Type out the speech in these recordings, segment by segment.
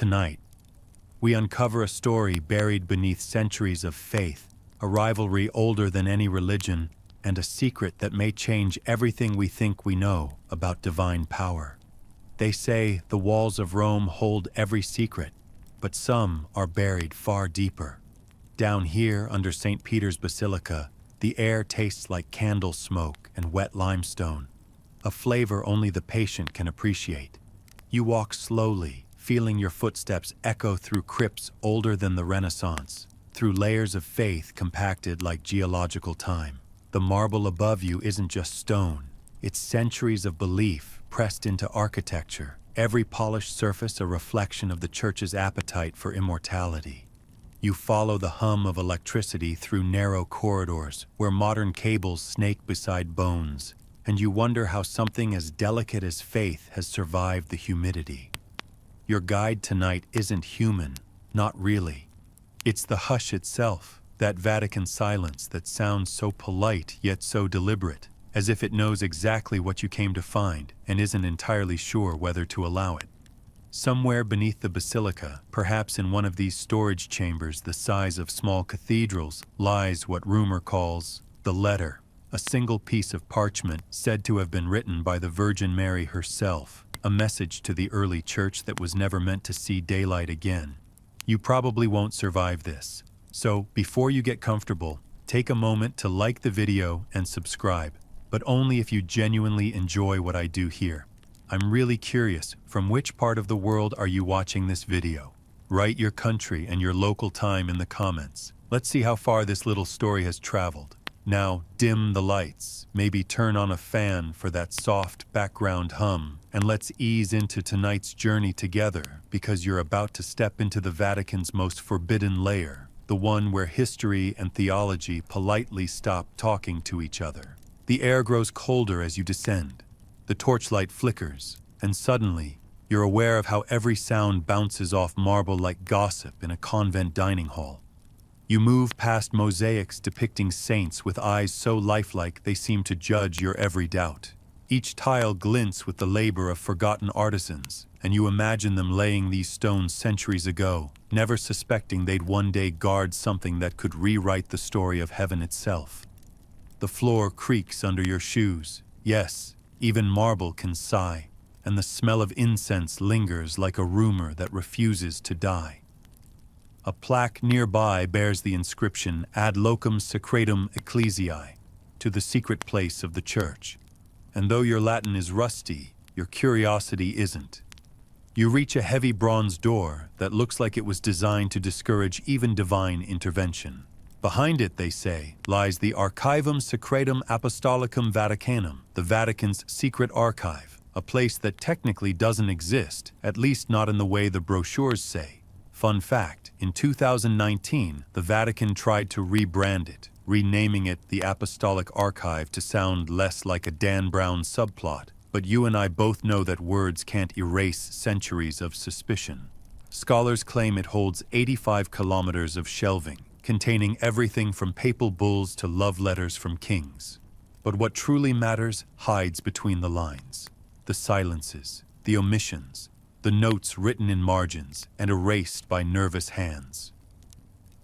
Tonight, we uncover a story buried beneath centuries of faith, a rivalry older than any religion, and a secret that may change everything we think we know about divine power. They say the walls of Rome hold every secret, but some are buried far deeper. Down here under St. Peter's Basilica, the air tastes like candle smoke and wet limestone, a flavor only the patient can appreciate. You walk slowly, feeling your footsteps echo through crypts older than the Renaissance, through layers of faith compacted like geological time. The marble above you isn't just stone, it's centuries of belief pressed into architecture, every polished surface a reflection of the church's appetite for immortality. You follow the hum of electricity through narrow corridors where modern cables snake beside bones, and you wonder how something as delicate as faith has survived the humidity. Your guide tonight isn't human, not really. It's the hush itself, that Vatican silence that sounds so polite yet so deliberate, as if it knows exactly what you came to find and isn't entirely sure whether to allow it. Somewhere beneath the basilica, perhaps in one of these storage chambers the size of small cathedrals, lies what rumor calls the letter, a single piece of parchment said to have been written by the Virgin Mary herself, a message to the early church that was never meant to see daylight again. You probably won't survive this, so before you get comfortable, take a moment to like the video and subscribe, but only if you genuinely enjoy what I do here. I'm really curious, from which part of the world are you watching this video? Write your country and your local time in the comments. Let's see how far this little story has traveled. Now, dim the lights, maybe turn on a fan for that soft background hum, and let's ease into tonight's journey together, because you're about to step into the Vatican's most forbidden layer, the one where history and theology politely stop talking to each other. The air grows colder as you descend. The torchlight flickers, and suddenly, you're aware of how every sound bounces off marble like gossip in a convent dining hall. You move past mosaics depicting saints with eyes so lifelike they seem to judge your every doubt. Each tile glints with the labor of forgotten artisans, and you imagine them laying these stones centuries ago, never suspecting they'd one day guard something that could rewrite the story of heaven itself. The floor creaks under your shoes. Yes, even marble can sigh, and the smell of incense lingers like a rumor that refuses to die. A plaque nearby bears the inscription Ad Locum Secretum Ecclesiae, to the secret place of the church. And though your Latin is rusty, your curiosity isn't. You reach a heavy bronze door that looks like it was designed to discourage even divine intervention. Behind it, they say, lies the Archivum Secretum Apostolicum Vaticanum, the Vatican's secret archive, a place that technically doesn't exist, at least not in the way the brochures say. Fun fact, in 2019, the Vatican tried to rebrand it, renaming it the Apostolic Archive to sound less like a Dan Brown subplot, but you and I both know that words can't erase centuries of suspicion. Scholars claim it holds 85 kilometers of shelving, containing everything from papal bulls to love letters from kings. But what truly matters hides between the lines. The silences, the omissions, the notes written in margins and erased by nervous hands.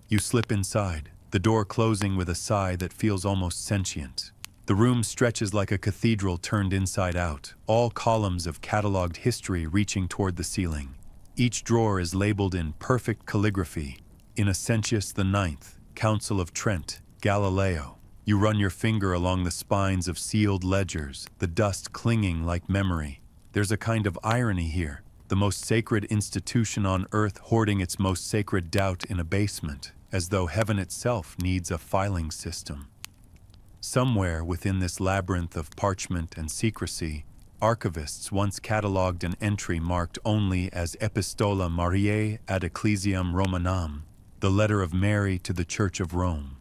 You slip inside, the door closing with a sigh that feels almost sentient. The room stretches like a cathedral turned inside out, all columns of catalogued history reaching toward the ceiling. Each drawer is labeled in perfect calligraphy, Innocentius IX, Council of Trent, Galileo. You run your finger along the spines of sealed ledgers, the dust clinging like memory. There's a kind of irony here. The most sacred institution on earth hoarding its most sacred doubt in a basement, as though heaven itself needs a filing system. Somewhere within this labyrinth of parchment and secrecy, archivists once catalogued an entry marked only as Epistola Mariae ad Ecclesiam Romanam, the letter of Mary to the Church of Rome.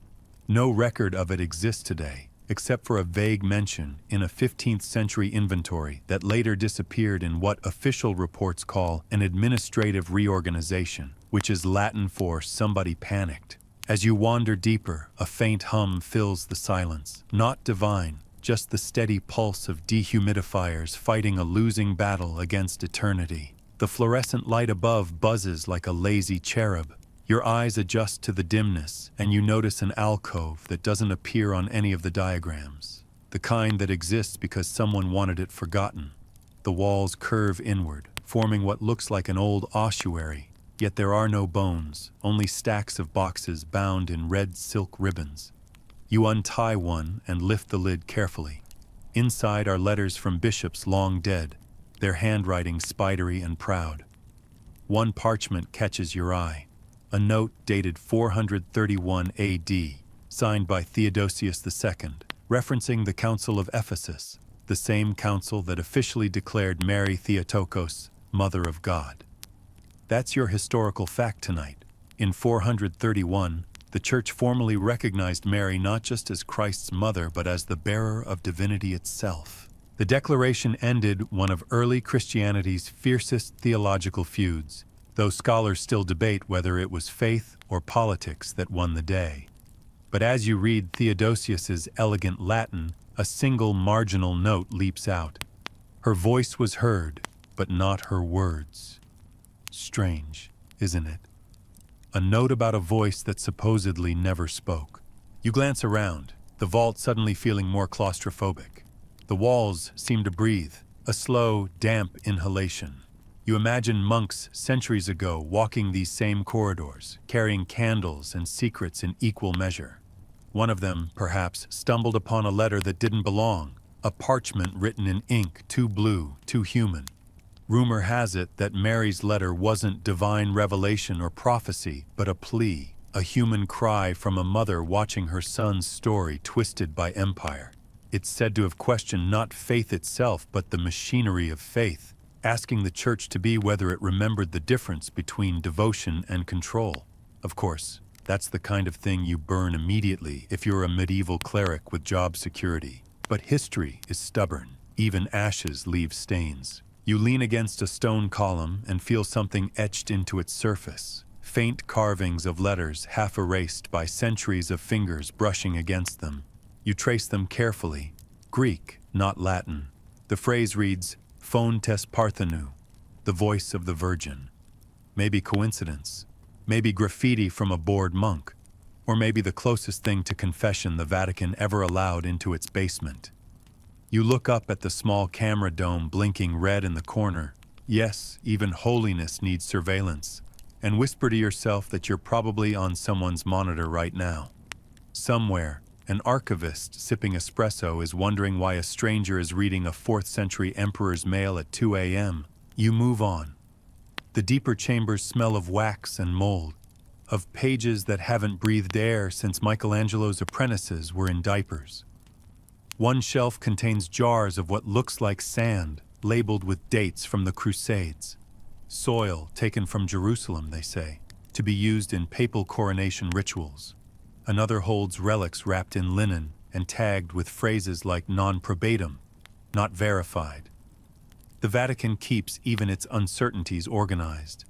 No record of it exists today, except for a vague mention in a 15th century inventory that later disappeared in what official reports call an administrative reorganization, which is Latin for somebody panicked. As you wander deeper, a faint hum fills the silence, not divine, just the steady pulse of dehumidifiers fighting a losing battle against eternity. The fluorescent light above buzzes like a lazy cherub. Your eyes adjust to the dimness, and you notice an alcove that doesn't appear on any of the diagrams. The kind that exists because someone wanted it forgotten. The walls curve inward, forming what looks like an old ossuary, yet there are no bones, only stacks of boxes bound in red silk ribbons. You untie one and lift the lid carefully. Inside are letters from bishops long dead, their handwriting spidery and proud. One parchment catches your eye, a note dated 431 AD, signed by Theodosius II, referencing the Council of Ephesus, the same council that officially declared Mary Theotokos, Mother of God. That's your historical fact tonight. In 431, the Church formally recognized Mary not just as Christ's mother, but as the bearer of divinity itself. The declaration ended one of early Christianity's fiercest theological feuds, though scholars still debate whether it was faith or politics that won the day. But as you read Theodosius's elegant Latin, a single marginal note leaps out. Her voice was heard, but not her words. Strange, isn't it? A note about a voice that supposedly never spoke. You glance around, the vault suddenly feeling more claustrophobic. The walls seem to breathe, a slow, damp inhalation. You imagine monks centuries ago walking these same corridors, carrying candles and secrets in equal measure. One of them, perhaps, stumbled upon a letter that didn't belong, a parchment written in ink too blue, too human. Rumor has it that Mary's letter wasn't divine revelation or prophecy, but a plea, a human cry from a mother watching her son's story twisted by empire. It's said to have questioned not faith itself, but the machinery of faith, asking the Church to be whether it remembered the difference between devotion and control. Of course, that's the kind of thing you burn immediately if you're a medieval cleric with job security. But history is stubborn. Even ashes leave stains. You lean against a stone column and feel something etched into its surface. Faint carvings of letters half erased by centuries of fingers brushing against them. You trace them carefully. Greek, not Latin. The phrase reads, "Phon tes Parthenou," the voice of the Virgin. Maybe coincidence. Maybe graffiti from a bored monk. Or maybe the closest thing to confession the Vatican ever allowed into its basement. You look up at the small camera dome blinking red in the corner. Yes, even holiness needs surveillance. And whisper to yourself that you're probably on someone's monitor right now. Somewhere, an archivist sipping espresso is wondering why a stranger is reading a 4th century emperor's mail at 2 a.m. You move on. The deeper chambers smell of wax and mold, of pages that haven't breathed air since Michelangelo's apprentices were in diapers. One shelf contains jars of what looks like sand, labeled with dates from the Crusades. Soil taken from Jerusalem, they say, to be used in papal coronation rituals. Another holds relics wrapped in linen and tagged with phrases like non probatum, not verified. The Vatican keeps even its uncertainties organized.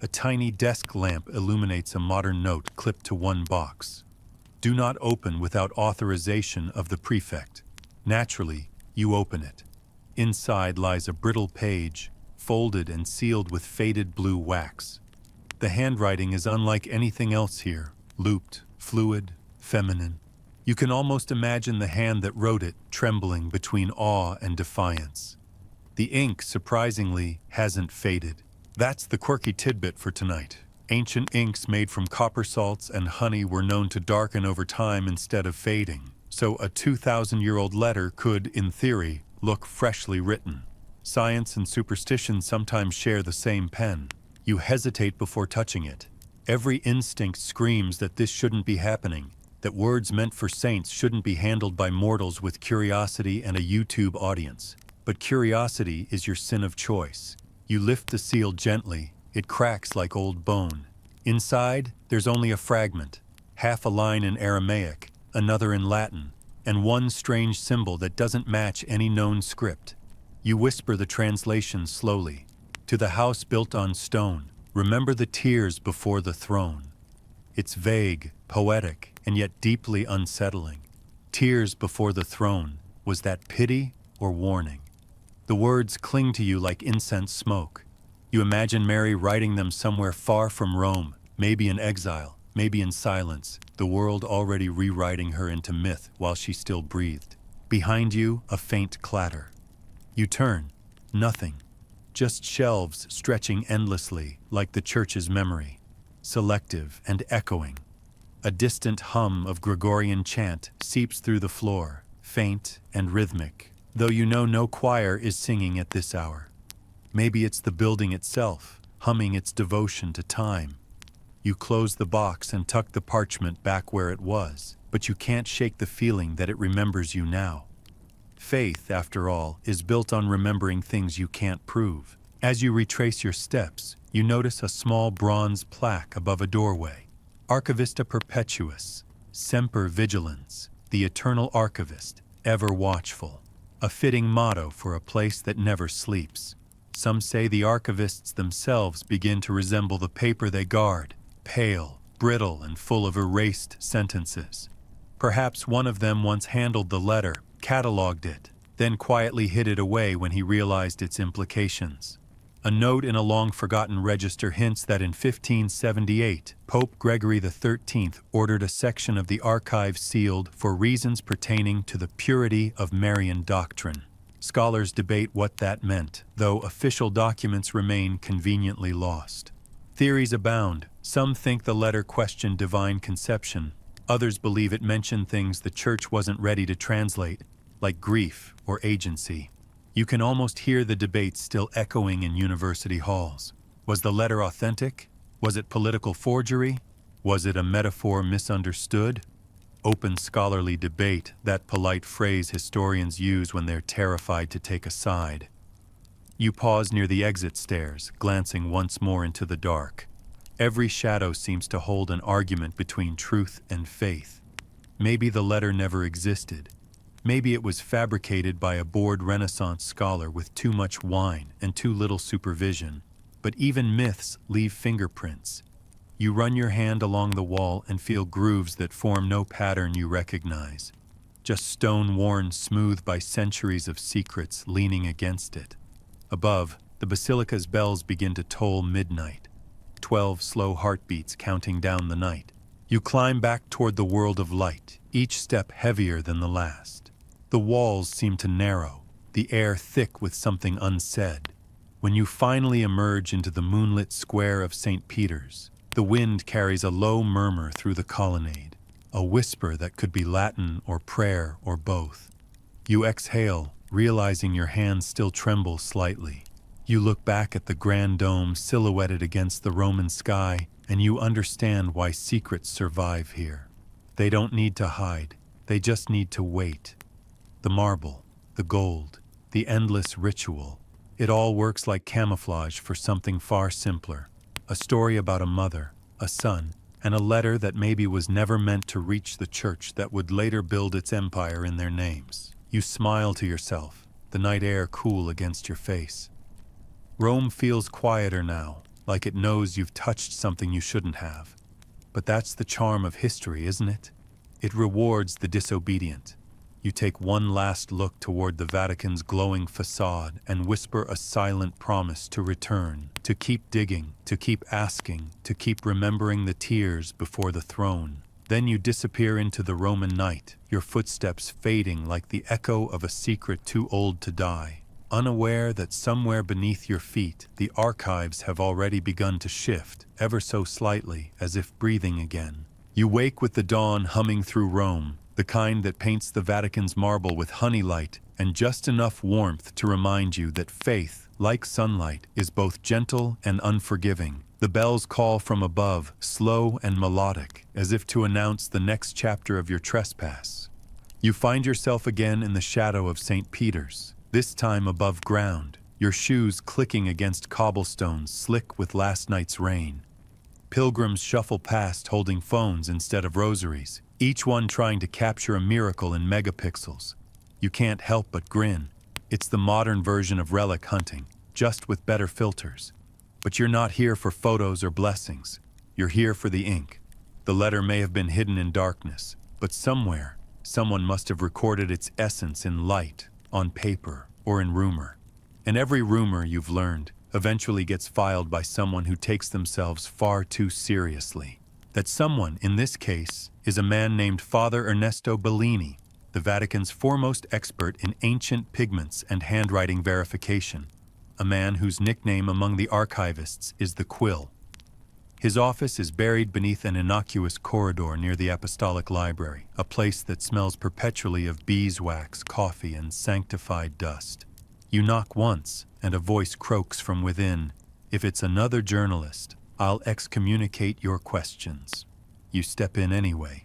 A tiny desk lamp illuminates a modern note clipped to one box. Do not open without authorization of the prefect. Naturally, you open it. Inside lies a brittle page, folded and sealed with faded blue wax. The handwriting is unlike anything else here, looped, fluid, feminine. You can almost imagine the hand that wrote it trembling between awe and defiance. The ink, surprisingly, hasn't faded. That's the quirky tidbit for tonight. Ancient inks made from copper salts and honey were known to darken over time instead of fading. So a 2,000-year-old letter could, in theory, look freshly written. Science and superstition sometimes share the same pen. You hesitate before touching it. Every instinct screams that this shouldn't be happening, that words meant for saints shouldn't be handled by mortals with curiosity and a YouTube audience. But curiosity is your sin of choice. You lift the seal gently, it cracks like old bone. Inside, there's only a fragment, half a line in Aramaic, another in Latin, and one strange symbol that doesn't match any known script. You whisper the translation slowly. To the house built on stone, remember the tears before the throne. It's vague, poetic, and yet deeply unsettling. Tears before the throne. Was that pity or warning? The words cling to you like incense smoke. You imagine Mary writing them somewhere far from Rome, maybe in exile, maybe in silence, the world already rewriting her into myth while she still breathed. Behind you, a faint clatter. You turn. Nothing. Just shelves stretching endlessly like the church's memory. Selective and echoing. A distant hum of Gregorian chant seeps through the floor, faint and rhythmic, though you know no choir is singing at this hour. Maybe it's the building itself, humming its devotion to time. You close the box and tuck the parchment back where it was, but you can't shake the feeling that it remembers you now. Faith, after all, is built on remembering things you can't prove. As you retrace your steps, you notice a small bronze plaque above a doorway. Archivista Perpetuus, Semper Vigilans, the eternal archivist, ever watchful. A fitting motto for a place that never sleeps. Some say the archivists themselves begin to resemble the paper they guard, pale, brittle, and full of erased sentences. Perhaps one of them once handled the letter, catalogued it, then quietly hid it away when he realized its implications. A note in a long-forgotten register hints that in 1578, Pope Gregory XIII ordered a section of the archive sealed for reasons pertaining to the purity of Marian doctrine. Scholars debate what that meant, though official documents remain conveniently lost. Theories abound. Some think the letter questioned divine conception. Others believe it mentioned things the church wasn't ready to translate, like grief or agency. You can almost hear the debate still echoing in university halls. Was the letter authentic? Was it political forgery? Was it a metaphor misunderstood? Open scholarly debate, that polite phrase historians use when they're terrified to take a side. You pause near the exit stairs, glancing once more into the dark. Every shadow seems to hold an argument between truth and faith. Maybe the letter never existed. Maybe it was fabricated by a bored Renaissance scholar with too much wine and too little supervision. But even myths leave fingerprints. You run your hand along the wall and feel grooves that form no pattern you recognize. Just stone worn smooth by centuries of secrets leaning against it. Above, the basilica's bells begin to toll midnight. 12 slow heartbeats counting down the night. You climb back toward the world of light, each step heavier than the last. The walls seem to narrow, the air thick with something unsaid. When you finally emerge into the moonlit square of St. Peter's, the wind carries a low murmur through the colonnade, a whisper that could be Latin or prayer or both. You exhale, realizing your hands still tremble slightly. You look back at the grand dome silhouetted against the Roman sky, and you understand why secrets survive here. They don't need to hide, they just need to wait. The marble, the gold, the endless ritual, it all works like camouflage for something far simpler. A story about a mother, a son, and a letter that maybe was never meant to reach the church that would later build its empire in their names. You smile to yourself, the night air cool against your face. Rome feels quieter now, like it knows you've touched something you shouldn't have. But that's the charm of history, isn't it? It rewards the disobedient. You take one last look toward the Vatican's glowing facade and whisper a silent promise to return, to keep digging, to keep asking, to keep remembering the tears before the throne. Then you disappear into the Roman night, your footsteps fading like the echo of a secret too old to die, unaware that somewhere beneath your feet the archives have already begun to shift, ever so slightly, as if breathing again. You wake with the dawn humming through Rome, the kind that paints the Vatican's marble with honey light and just enough warmth to remind you that faith, like sunlight, is both gentle and unforgiving. The bells call from above, slow and melodic, as if to announce the next chapter of your trespass. You find yourself again in the shadow of St. Peter's, this time above ground, your shoes clicking against cobblestones slick with last night's rain. Pilgrims shuffle past holding phones instead of rosaries, each one trying to capture a miracle in megapixels. You can't help but grin. It's the modern version of relic hunting, just with better filters. But you're not here for photos or blessings. You're here for the ink. The letter may have been hidden in darkness, but somewhere, someone must have recorded its essence in light, on paper, or in rumor. And every rumor, you've learned, eventually gets filed by someone who takes themselves far too seriously. That someone, in this case, is a man named Father Ernesto Bellini, the Vatican's foremost expert in ancient pigments and handwriting verification, a man whose nickname among the archivists is the Quill. His office is buried beneath an innocuous corridor near the Apostolic Library, a place that smells perpetually of beeswax, coffee, and sanctified dust. You knock once, and a voice croaks from within, "If it's another journalist, I'll excommunicate your questions." You step in anyway.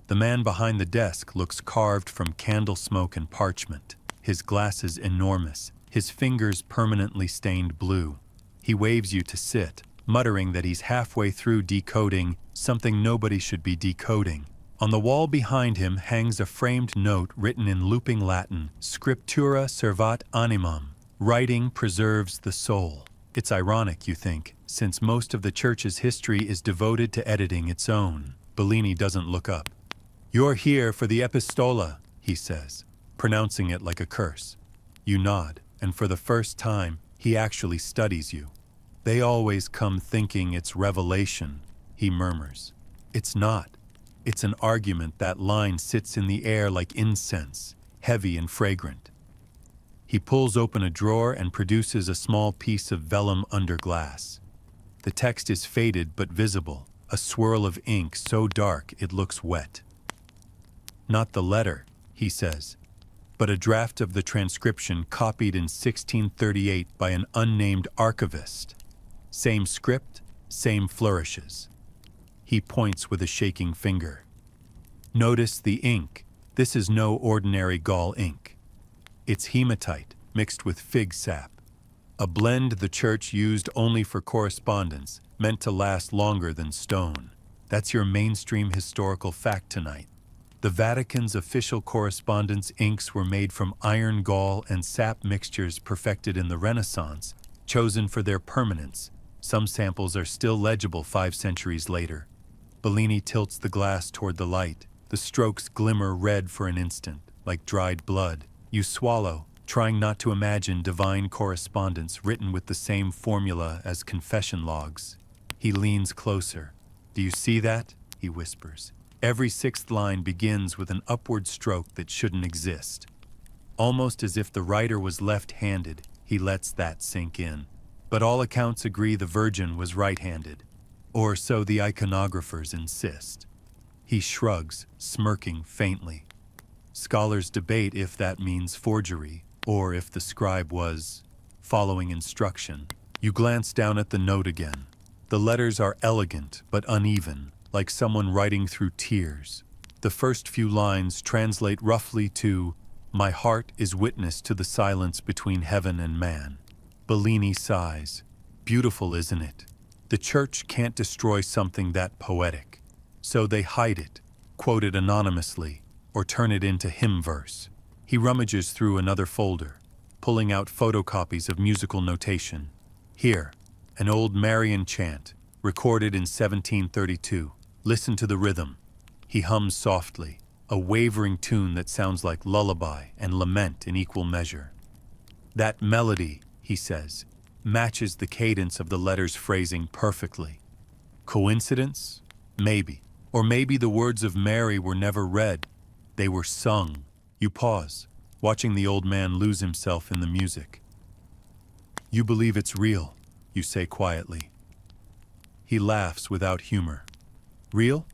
The man behind the desk looks carved from candle smoke and parchment, his glasses enormous, his fingers permanently stained blue. He waves you to sit, muttering that he's halfway through decoding something nobody should be decoding. On the wall behind him hangs a framed note written in looping Latin, "Scriptura servat animam," writing preserves the soul. It's ironic, you think, since most of the church's history is devoted to editing its own. Bellini doesn't look up. "You're here for the epistola," he says, pronouncing it like a curse. You nod, and for the first time, he actually studies you. "They always come thinking it's revelation," he murmurs. "It's not. It's an argument. That line sits in the air like incense, heavy and fragrant." He pulls open a drawer and produces a small piece of vellum under glass. The text is faded but visible, a swirl of ink so dark it looks wet. "Not the letter," he says, "but a draft of the transcription copied in 1638 by an unnamed archivist. Same script, same flourishes." He points with a shaking finger. "Notice the ink. This is no ordinary gall ink. It's hematite mixed with fig sap, a blend the church used only for correspondence, meant to last longer than stone. That's your mainstream historical fact tonight. The Vatican's official correspondence inks were made from iron gall and sap mixtures perfected in the Renaissance, chosen for their permanence. Some samples are still legible 5 centuries later." Bellini tilts the glass toward the light. The strokes glimmer red for an instant, like dried blood. You swallow, trying not to imagine divine correspondence written with the same formula as confession logs. He leans closer. "Do you see that?" he whispers. "Every 6th line begins with an upward stroke that shouldn't exist." Almost as if the writer was left-handed, he lets that sink in. But all accounts agree the Virgin was right-handed, or so the iconographers insist. He shrugs, smirking faintly. Scholars debate if that means forgery, or if the scribe was following instruction. You glance down at the note again. The letters are elegant but uneven, like someone writing through tears. The first few lines translate roughly to, "My heart is witness to the silence between heaven and man." Bellini sighs. "Beautiful, isn't it? The church can't destroy something that poetic. So they hide it, quote it anonymously, or turn it into hymn verse." He rummages through another folder, pulling out photocopies of musical notation. "Here, an old Marian chant, recorded in 1732. Listen to the rhythm." He hums softly, a wavering tune that sounds like lullaby and lament in equal measure. "That melody," he says, "matches the cadence of the letter's phrasing perfectly. Coincidence? Maybe. Or maybe the words of Mary were never read. They were sung." You pause, watching the old man lose himself in the music. "You believe it's real," you say quietly. He laughs without humor. "Real?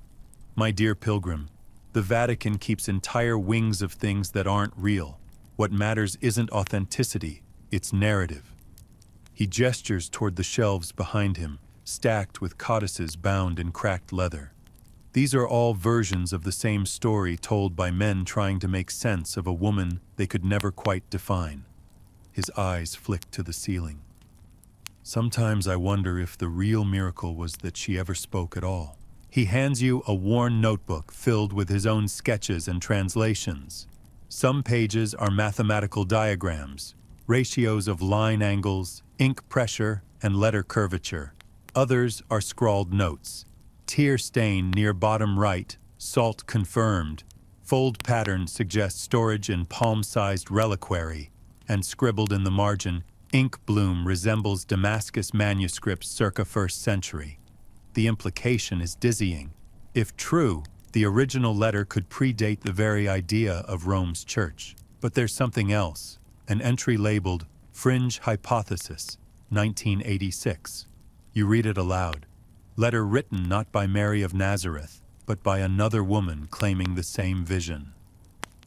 My dear pilgrim, the Vatican keeps entire wings of things that aren't real. What matters isn't authenticity, it's narrative." He gestures toward the shelves behind him, stacked with codices bound in cracked leather. These are all versions of the same story told by men trying to make sense of a woman they could never quite define. His eyes flick to the ceiling. "Sometimes I wonder if the real miracle was that she ever spoke at all." He hands you a worn notebook filled with his own sketches and translations. Some pages are mathematical diagrams, ratios of line angles, ink pressure, and letter curvature. Others are scrawled notes. Tear stain near bottom right, salt confirmed. Fold pattern suggests storage in palm-sized reliquary, and scribbled in the margin, Ink bloom resembles Damascus manuscripts circa 1st century. The implication is dizzying. If true, the original letter could predate the very idea of Rome's church. But there's something else, an entry labeled Fringe Hypothesis, 1986. You read it aloud. Letter written not by Mary of Nazareth, but by another woman claiming the same vision.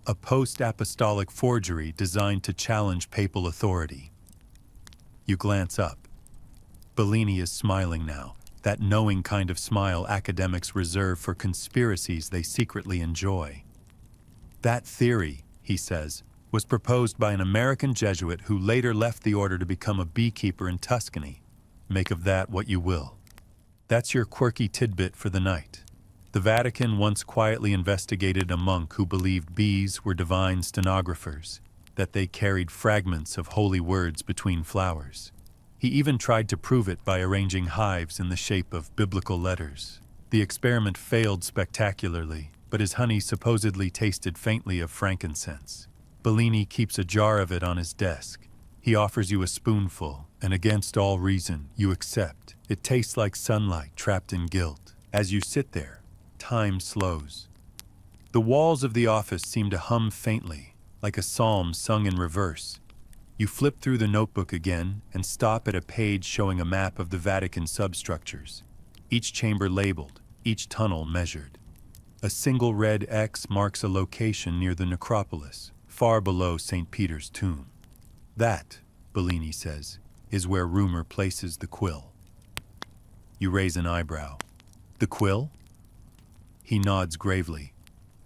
A post-apostolic forgery designed to challenge papal authority. You glance up. Bellini is smiling now, that knowing kind of smile academics reserve for conspiracies they secretly enjoy. That theory, he says, was proposed by an American Jesuit who later left the order to become a beekeeper in Tuscany. Make of that what you will. That's your quirky tidbit for the night. The Vatican once quietly investigated a monk who believed bees were divine stenographers, that they carried fragments of holy words between flowers. He even tried to prove it by arranging hives in the shape of biblical letters. The experiment failed spectacularly, but his honey supposedly tasted faintly of frankincense. Bellini keeps a jar of it on his desk. He offers you a spoonful, and against all reason, you accept. It tastes like sunlight trapped in guilt. As you sit there, time slows. The walls of the office seem to hum faintly, like a psalm sung in reverse. You flip through the notebook again and stop at a page showing a map of the Vatican substructures, each chamber labeled, each tunnel measured. A single red X marks a location near the necropolis, far below St. Peter's tomb. That, Bellini says, is where rumor places the quill. You raise an eyebrow. The quill? He nods gravely.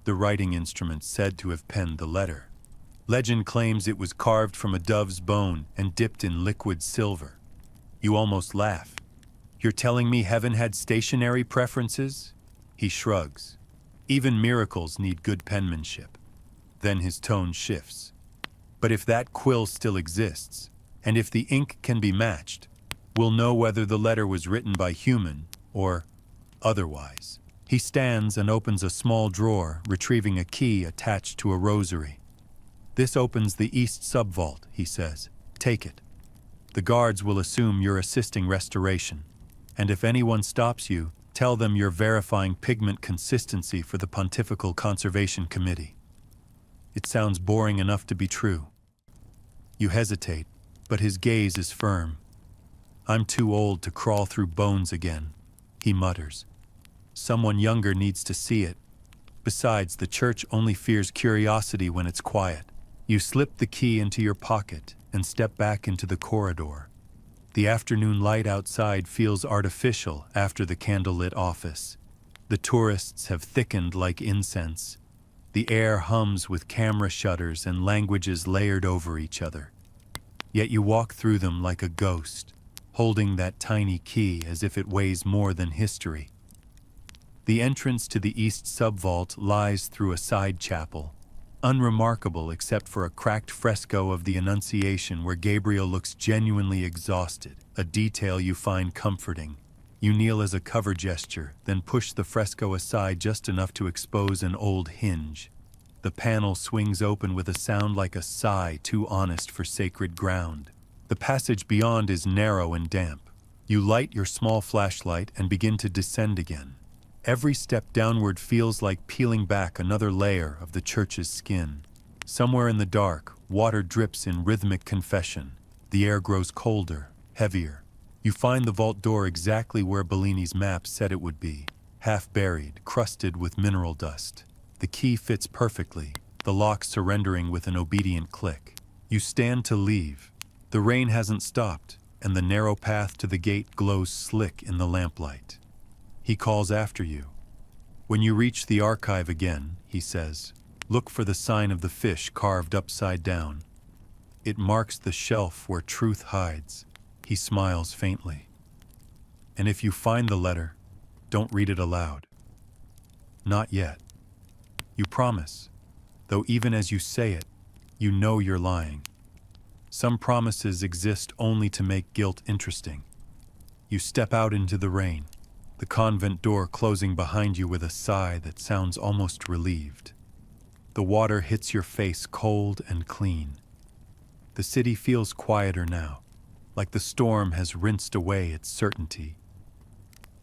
The writing instrument said to have penned the letter. Legend claims it was carved from a dove's bone and dipped in liquid silver. You almost laugh. You're telling me heaven had stationary preferences? He shrugs. Even miracles need good penmanship. Then his tone shifts. But if that quill still exists, and if the ink can be matched, we'll know whether the letter was written by human or otherwise. He stands and opens a small drawer, retrieving a key attached to a rosary. This opens the east subvault, he says. Take it. The guards will assume you're assisting restoration, and if anyone stops you, tell them you're verifying pigment consistency for the Pontifical Conservation Committee. It sounds boring enough to be true. You hesitate, but his gaze is firm. I'm too old to crawl through bones again, he mutters. Someone younger needs to see it. Besides, the church only fears curiosity when it's quiet. You slip the key into your pocket and step back into the corridor. The afternoon light outside feels artificial after the candlelit office. The tourists have thickened like incense. The air hums with camera shutters and languages layered over each other. Yet you walk through them like a ghost, holding that tiny key as if it weighs more than history. The entrance to the east subvault lies through a side chapel, unremarkable except for a cracked fresco of the Annunciation where Gabriel looks genuinely exhausted, a detail you find comforting. You kneel as a cover gesture, then push the fresco aside just enough to expose an old hinge. The panel swings open with a sound like a sigh too honest for sacred ground. The passage beyond is narrow and damp. You light your small flashlight and begin to descend again. Every step downward feels like peeling back another layer of the church's skin. Somewhere in the dark, water drips in rhythmic confession. The air grows colder, heavier. You find the vault door exactly where Bellini's map said it would be, half buried, crusted with mineral dust. The key fits perfectly, the lock surrendering with an obedient click. You stand to leave. The rain hasn't stopped, and the narrow path to the gate glows slick in the lamplight. He calls after you. When you reach the archive again, he says, look for the sign of the fish carved upside down. It marks the shelf where truth hides. He smiles faintly. And if you find the letter, don't read it aloud. Not yet. You promise, though even as you say it, you know you're lying. Some promises exist only to make guilt interesting. You step out into the rain, the convent door closing behind you with a sigh that sounds almost relieved. The water hits your face cold and clean. The city feels quieter now, like the storm has rinsed away its certainty.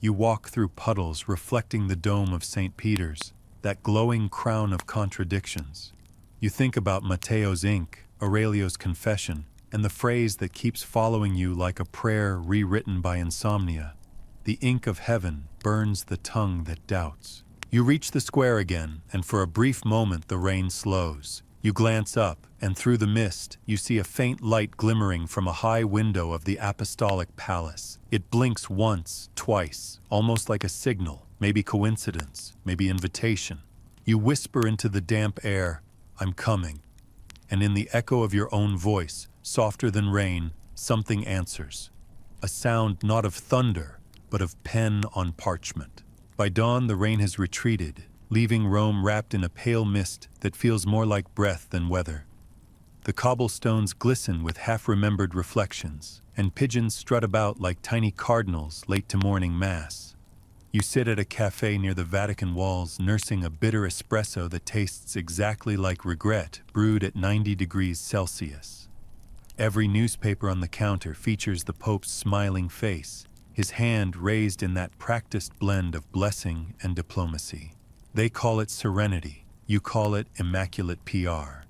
You walk through puddles reflecting the dome of St. Peter's, that glowing crown of contradictions. You think about Matteo's ink, Aurelio's confession, and the phrase that keeps following you like a prayer rewritten by insomnia. The ink of heaven burns the tongue that doubts. You reach the square again, and for a brief moment the rain slows. You glance up, and through the mist, you see a faint light glimmering from a high window of the Apostolic Palace. It blinks once, twice, almost like a signal, maybe coincidence, maybe invitation. You whisper into the damp air, "I'm coming." And in the echo of your own voice, softer than rain, something answers. A sound not of thunder, but of pen on parchment. By dawn, the rain has retreated, leaving Rome wrapped in a pale mist that feels more like breath than weather. The cobblestones glisten with half-remembered reflections, and pigeons strut about like tiny cardinals late to morning mass. You sit at a cafe near the Vatican walls, nursing a bitter espresso that tastes exactly like regret, brewed at 90 degrees Celsius. Every newspaper on the counter features the Pope's smiling face, his hand raised in that practiced blend of blessing and diplomacy. They call it serenity. You call it immaculate PR.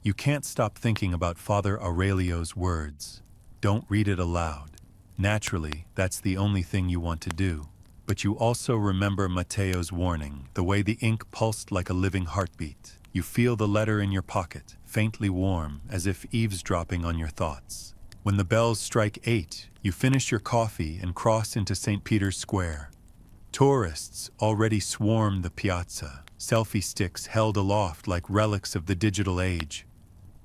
You can't stop thinking about Father Aurelio's words. Don't read it aloud. Naturally, that's the only thing you want to do. But you also remember Matteo's warning, the way the ink pulsed like a living heartbeat. You feel the letter in your pocket, faintly warm, as if eavesdropping on your thoughts. When the bells strike 8, you finish your coffee and cross into St. Peter's Square. Tourists already swarm the piazza, selfie sticks held aloft like relics of the digital age.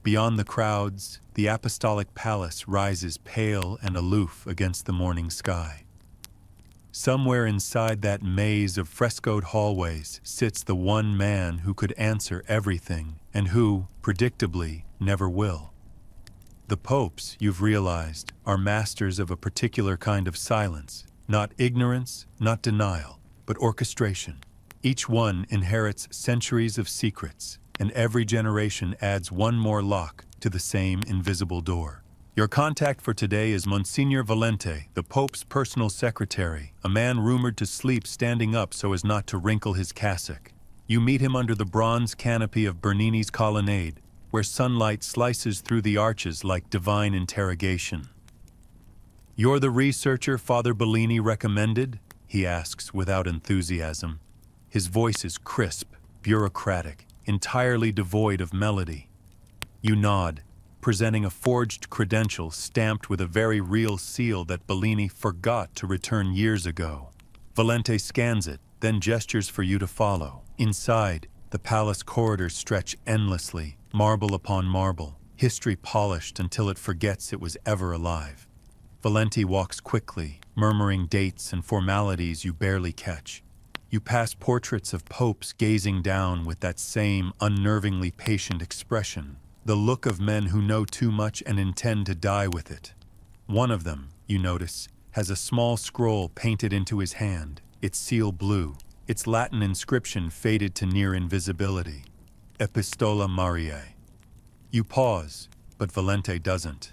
Beyond the crowds, the Apostolic Palace rises pale and aloof against the morning sky. Somewhere inside that maze of frescoed hallways sits the one man who could answer everything and who, predictably, never will. The popes, you've realized, are masters of a particular kind of silence, not ignorance, not denial, but orchestration. Each one inherits centuries of secrets, and every generation adds one more lock to the same invisible door. Your contact for today is Monsignor Valente, the Pope's personal secretary, a man rumored to sleep standing up so as not to wrinkle his cassock. You meet him under the bronze canopy of Bernini's colonnade, where sunlight slices through the arches like divine interrogation. "You're the researcher Father Bellini recommended?" he asks without enthusiasm. His voice is crisp, bureaucratic, entirely devoid of melody. You nod, presenting a forged credential stamped with a very real seal that Bellini forgot to return years ago. Valente scans it, then gestures for you to follow. Inside, the palace corridors stretch endlessly, marble upon marble, history polished until it forgets it was ever alive. Valente walks quickly, murmuring dates and formalities you barely catch. You pass portraits of popes gazing down with that same unnervingly patient expression, the look of men who know too much and intend to die with it. One of them, you notice, has a small scroll painted into his hand, its seal blue, its Latin inscription faded to near invisibility. Epistola Mariae. You pause, but Valente doesn't.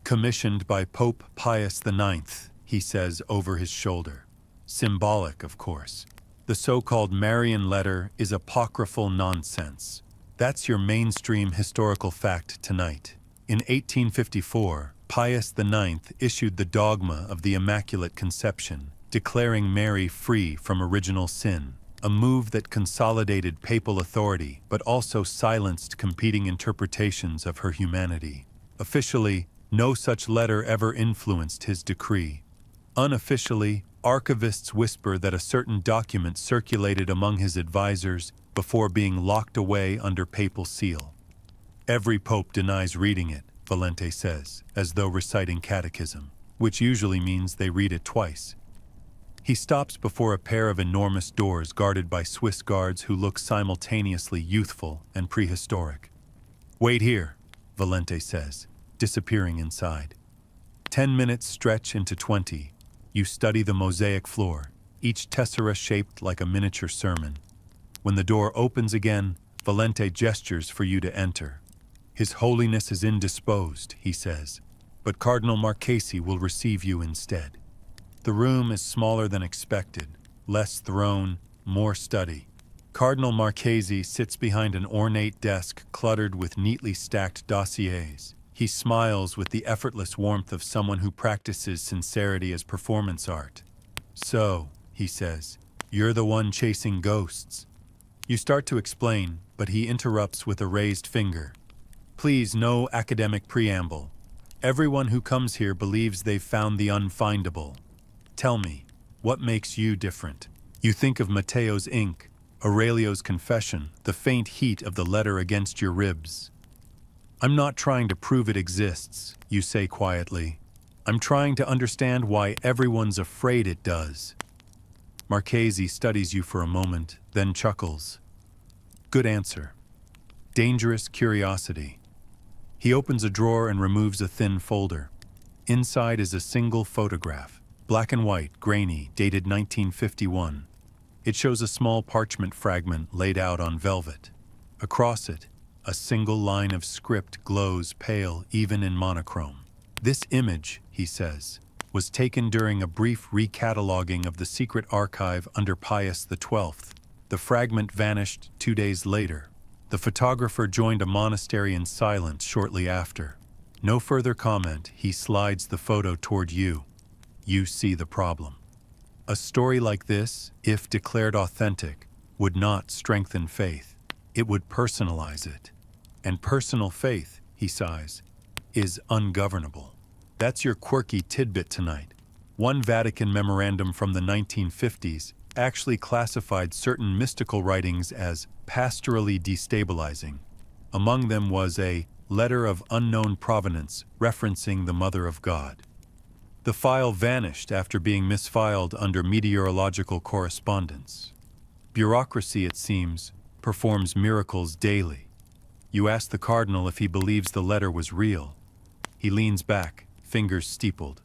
"Commissioned by Pope Pius IX," he says over his shoulder. Symbolic, of course. The so-called Marian letter is apocryphal nonsense. That's your mainstream historical fact tonight. In 1854, Pius IX issued the dogma of the Immaculate Conception, declaring Mary free from original sin, a move that consolidated papal authority but also silenced competing interpretations of her humanity. Officially, no such letter ever influenced his decree. Unofficially, archivists whisper that a certain document circulated among his advisors before being locked away under papal seal. Every pope denies reading it, Valente says, as though reciting catechism, which usually means they read it twice. He stops before a pair of enormous doors guarded by Swiss guards who look simultaneously youthful and prehistoric. "Wait here," Valente says, disappearing inside. 10 minutes stretch into 20. You study the mosaic floor, each tessera shaped like a miniature sermon. When the door opens again, Valente gestures for you to enter. "His Holiness is indisposed," he says. but Cardinal Marchesi will receive you instead. The room is smaller than expected, less throne, more study. Cardinal Marchesi sits behind an ornate desk cluttered with neatly stacked dossiers. He smiles with the effortless warmth of someone who practices sincerity as performance art. "So," he says, "you're the one chasing ghosts." You start to explain, but he interrupts with a raised finger. "Please, no academic preamble. Everyone who comes here believes they've found the unfindable. Tell me, what makes you different? You think of Matteo's ink, Aurelio's confession, the faint heat of the letter against your ribs. I'm not trying to prove it exists," you say quietly. "I'm trying to understand why everyone's afraid it does." Marchesi studies you for a moment, then chuckles. "Good answer. Dangerous curiosity." He opens a drawer and removes a thin folder. Inside is a single photograph, black and white, grainy, dated 1951. It shows a small parchment fragment laid out on velvet. Across it, a single line of script glows pale even in monochrome. "This image," he says, "was taken during a brief recataloguing of the secret archive under Pius XII. The fragment vanished 2 days later. The photographer joined a monastery in silence shortly after. No further comment, he slides the photo toward you. You see the problem. A story like this, if declared authentic, would not strengthen faith. It would personalize it. And personal faith," he sighs, "is ungovernable." That's your quirky tidbit tonight. One Vatican memorandum from the 1950s actually classified certain mystical writings as pastorally destabilizing. Among them was a letter of unknown provenance referencing the Mother of God. The file vanished after being misfiled under meteorological correspondence. Bureaucracy, it seems, performs miracles daily. You ask the cardinal if he believes the letter was real. He leans back, fingers steepled.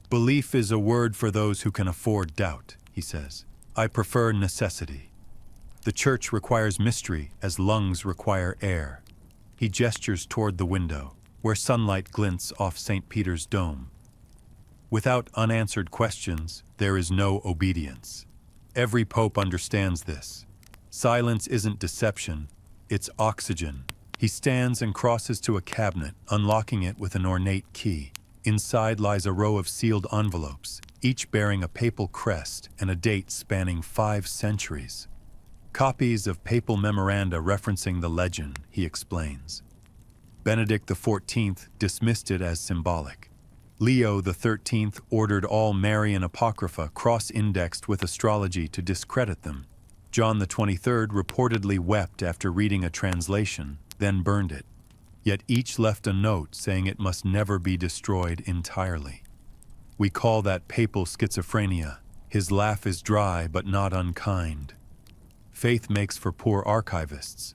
"Belief is a word for those who can afford doubt," he says. "I prefer necessity. The church requires mystery as lungs require air." He gestures toward the window, where sunlight glints off St. Peter's dome. Without unanswered questions, there is no obedience. Every pope understands this. Silence isn't deception, it's oxygen. He stands and crosses to a cabinet, unlocking it with an ornate key. Inside lies a row of sealed envelopes, each bearing a papal crest and a date spanning 5 centuries. Copies of papal memoranda referencing the legend, he explains. Benedict XIV dismissed it as symbolic. Leo XIII ordered all Marian apocrypha cross-indexed with astrology to discredit them. John XXIII reportedly wept after reading a translation, then burned it. Yet each left a note saying it must never be destroyed entirely. We call that papal schizophrenia. His laugh is dry but not unkind. Faith makes for poor archivists.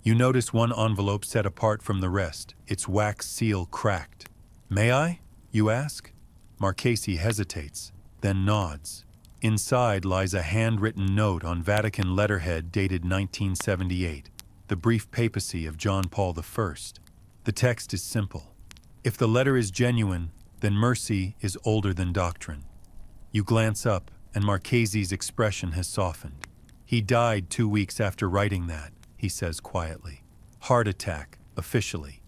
You notice one envelope set apart from the rest, its wax seal cracked. "May I?" you ask. Marchesi hesitates, then nods. Inside lies a handwritten note on Vatican letterhead dated 1978, the brief papacy of John Paul I. The text is simple. If the letter is genuine, then mercy is older than doctrine. You glance up, and Marchesi's expression has softened. "He died 2 weeks after writing that," he says quietly. "Heart attack, officially."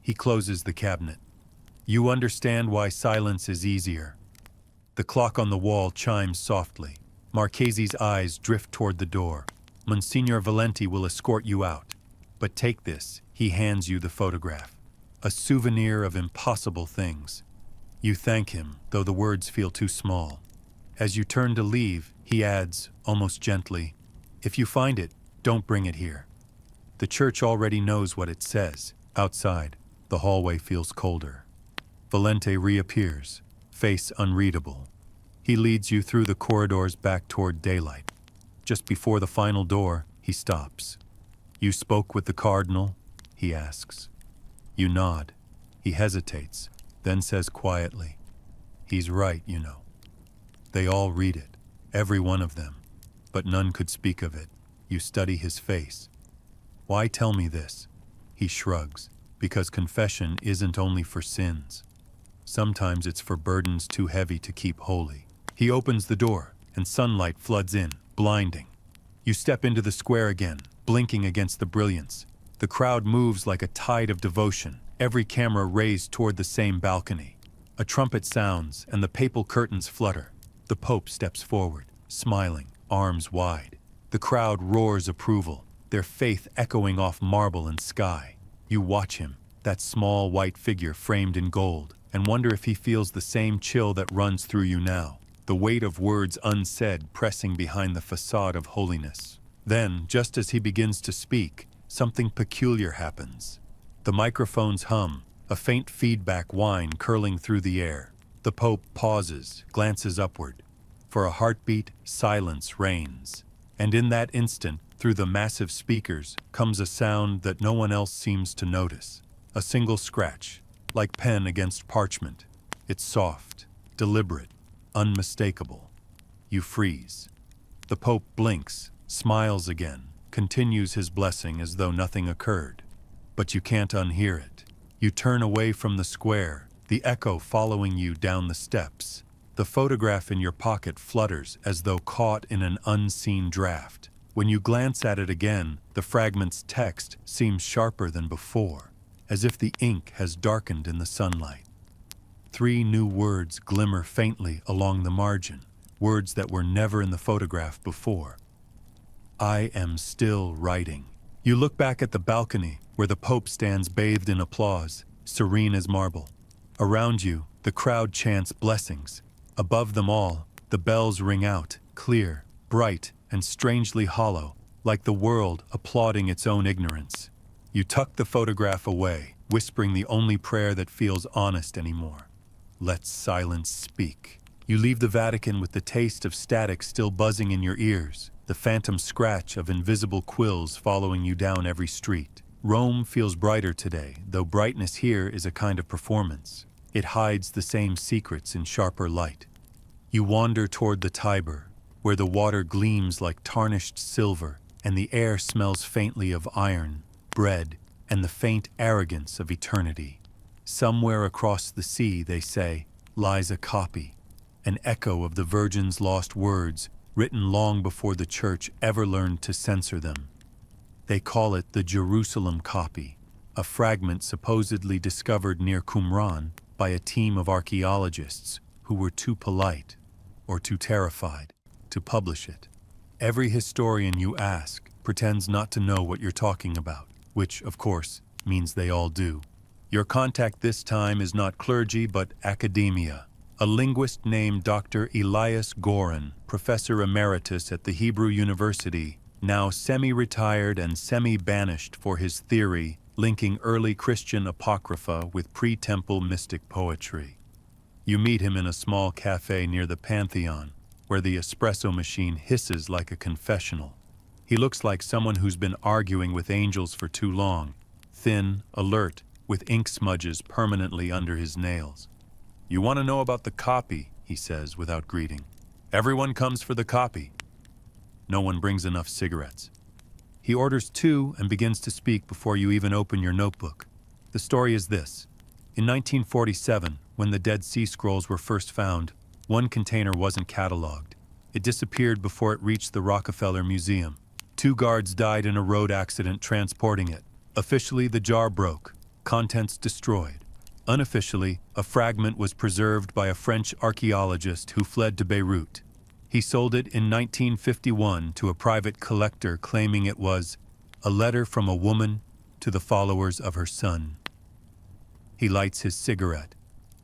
He closes the cabinet. You understand why silence is easier. The clock on the wall chimes softly. Marchesi's eyes drift toward the door. "Monsignor Valenti will escort you out. But take this," he hands you the photograph. "A souvenir of impossible things." You thank him, though the words feel too small. As you turn to leave, he adds, almost gently, "If you find it, don't bring it here." The church already knows what it says. Outside, the hallway feels colder. Valente reappears, face unreadable. He leads you through the corridors back toward daylight. Just before the final door, he stops. "You spoke with the cardinal?" he asks. You nod. He hesitates, then says quietly, "He's right, you know. They all read it, every one of them, but none could speak of it." You study his face. "Why tell me this?" He shrugs. "Because confession isn't only for sins. Sometimes it's for burdens too heavy to keep holy. He opens the door, and sunlight floods in, blinding. You step into the square again, blinking against the brilliance. The crowd moves like a tide of devotion, every camera raised toward the same balcony. A trumpet sounds, and the papal curtains flutter. The Pope steps forward, smiling, arms wide. The crowd roars approval, their faith echoing off marble and sky. You watch him, that small white figure framed in gold, and wonder if he feels the same chill that runs through you now, the weight of words unsaid pressing behind the facade of holiness. Then, just as he begins to speak, something peculiar happens. The microphones hum, a faint feedback whine curling through the air. The Pope pauses, glances upward. For a heartbeat, silence reigns. And in that instant, through the massive speakers, comes a sound that no one else seems to notice. A single scratch, like pen against parchment. It's soft, deliberate, unmistakable. You freeze. The Pope blinks, smiles again, continues his blessing as though nothing occurred. But you can't unhear it. You turn away from the square, the echo following you down the steps. The photograph in your pocket flutters as though caught in an unseen draft. When you glance at it again, the fragment's text seems sharper than before, as if the ink has darkened in the sunlight. 3 new words glimmer faintly along the margin, words that were never in the photograph before. I am still writing. You look back at the balcony, where the Pope stands bathed in applause, serene as marble. Around you, the crowd chants blessings. Above them all, the bells ring out, clear, bright, and strangely hollow, like the world applauding its own ignorance. You tuck the photograph away, whispering the only prayer that feels honest anymore. Let silence speak. You leave the Vatican with the taste of static still buzzing in your ears, the phantom scratch of invisible quills following you down every street. Rome feels brighter today, though brightness here is a kind of performance. It hides the same secrets in sharper light. You wander toward the Tiber, where the water gleams like tarnished silver, and the air smells faintly of iron, bread, and the faint arrogance of eternity. Somewhere across the sea, they say, lies a copy, an echo of the Virgin's lost words, written long before the Church ever learned to censor them. They call it the Jerusalem copy, a fragment supposedly discovered near Qumran by a team of archaeologists who were too polite, or too terrified, to publish it. Every historian you ask pretends not to know what you're talking about, which, of course, means they all do. Your contact this time is not clergy but academia. A linguist named Dr. Elias Gorin, professor emeritus at the Hebrew University, now semi-retired and semi-banished for his theory linking early Christian apocrypha with pre-temple mystic poetry. You meet him in a small cafe near the Pantheon, where the espresso machine hisses like a confessional. He looks like someone who's been arguing with angels for too long, thin, alert, with ink smudges permanently under his nails. You want to know about the copy, he says without greeting. Everyone comes for the copy. No one brings enough cigarettes. He orders 2 and begins to speak before you even open your notebook. The story is this. In 1947, when the Dead Sea Scrolls were first found, one container wasn't cataloged. It disappeared before it reached the Rockefeller Museum. 2 guards died in a road accident transporting it. Officially, the jar broke, contents destroyed. Unofficially, a fragment was preserved by a French archaeologist who fled to Beirut. He sold it in 1951 to a private collector claiming it was a letter from a woman to the followers of her son. He lights his cigarette,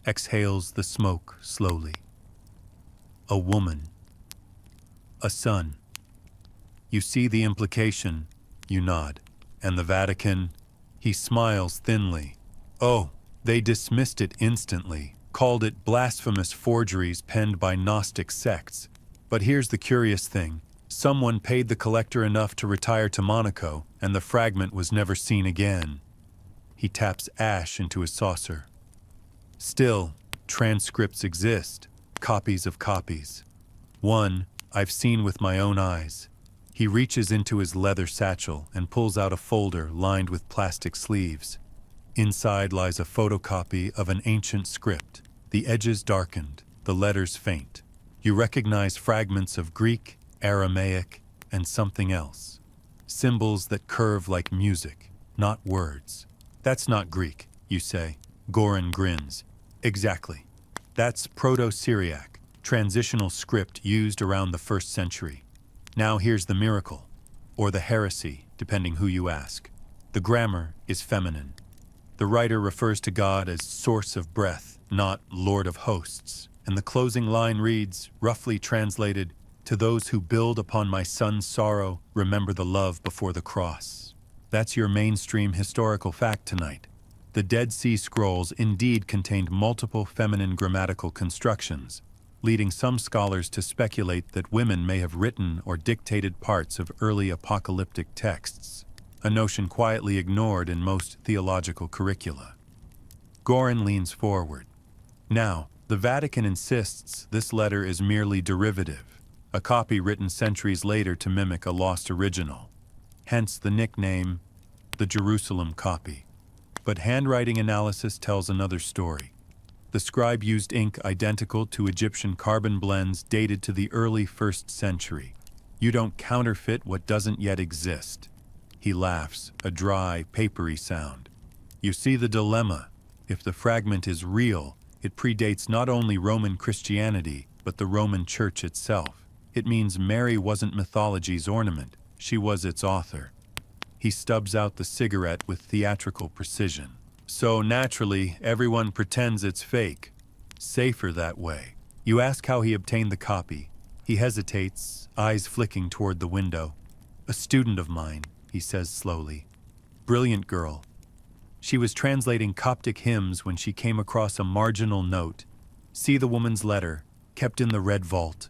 exhales the smoke slowly. A woman. A son. You see the implication, you nod. And the Vatican? He smiles thinly. Oh, they dismissed it instantly, called it blasphemous forgeries penned by Gnostic sects. But here's the curious thing. Someone paid the collector enough to retire to Monaco, and the fragment was never seen again. He taps ash into his saucer. Still, transcripts exist, copies of copies. One I've seen with my own eyes. He reaches into his leather satchel and pulls out a folder lined with plastic sleeves. Inside lies a photocopy of an ancient script, The edges darkened, the letters faint. You recognize fragments of Greek, Aramaic, and something else. Symbols that curve like music, not words. That's not Greek, you say. Goran grins. Exactly. That's Proto-Syriac, transitional script used around the 1st century. Now here's the miracle, or the heresy, depending who you ask. The grammar is feminine. The writer refers to God as source of breath, not Lord of hosts. And the closing line reads, roughly translated, "To those who build upon my son's sorrow, remember the love before the cross." That's your mainstream historical fact tonight. The Dead Sea Scrolls indeed contained multiple feminine grammatical constructions, leading some scholars to speculate that women may have written or dictated parts of early apocalyptic texts, a notion quietly ignored in most theological curricula. Goran leans forward. Now, the Vatican insists this letter is merely derivative, a copy written centuries later to mimic a lost original. Hence the nickname, the Jerusalem copy. But handwriting analysis tells another story. The scribe used ink identical to Egyptian carbon blends dated to the early 1st century. You don't counterfeit what doesn't yet exist. He laughs, a dry, papery sound. You see the dilemma. If the fragment is real, it predates not only Roman Christianity, but the Roman Church itself. It means Mary wasn't mythology's ornament, she was its author. He stubs out the cigarette with theatrical precision. So naturally, everyone pretends it's fake. Safer that way. You ask how he obtained the copy. He hesitates, eyes flicking toward the window. "A student of mine," he says slowly. "Brilliant girl. She was translating Coptic hymns when she came across a marginal note. See the woman's letter, kept in the red vault.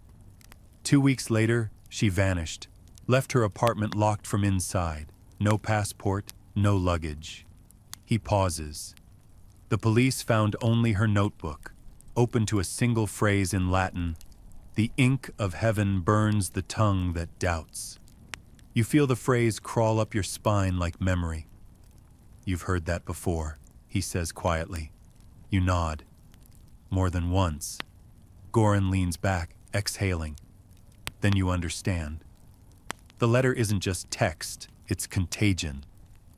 2 weeks later, she vanished, left her apartment locked from inside. No passport, no luggage." He pauses. The police found only her notebook, open to a single phrase in Latin, "The ink of heaven burns the tongue that doubts." You feel the phrase crawl up your spine like memory. "You've heard that before," he says quietly. You nod. "More than once." Goran leans back, exhaling. "Then you understand. The letter isn't just text, it's contagion.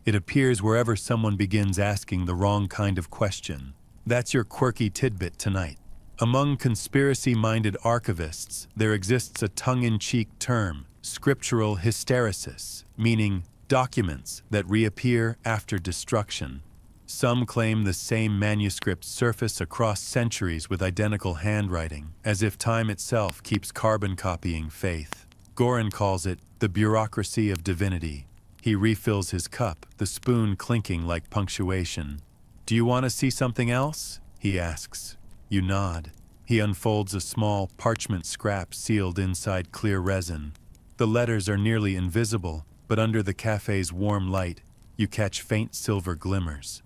It appears wherever someone begins asking the wrong kind of question. That's your quirky tidbit tonight. Among conspiracy-minded archivists, there exists a tongue-in-cheek term, scriptural hysteresis, meaning documents that reappear after destruction. Some claim the same manuscripts surface across centuries with identical handwriting, as if time itself keeps carbon copying faith. Goran calls it the bureaucracy of divinity. He refills his cup, the spoon clinking like punctuation. "Do you want to see something else?" he asks. You nod. He unfolds a small parchment scrap sealed inside clear resin. The letters are nearly invisible, but under the cafe's warm light, you catch faint silver glimmers.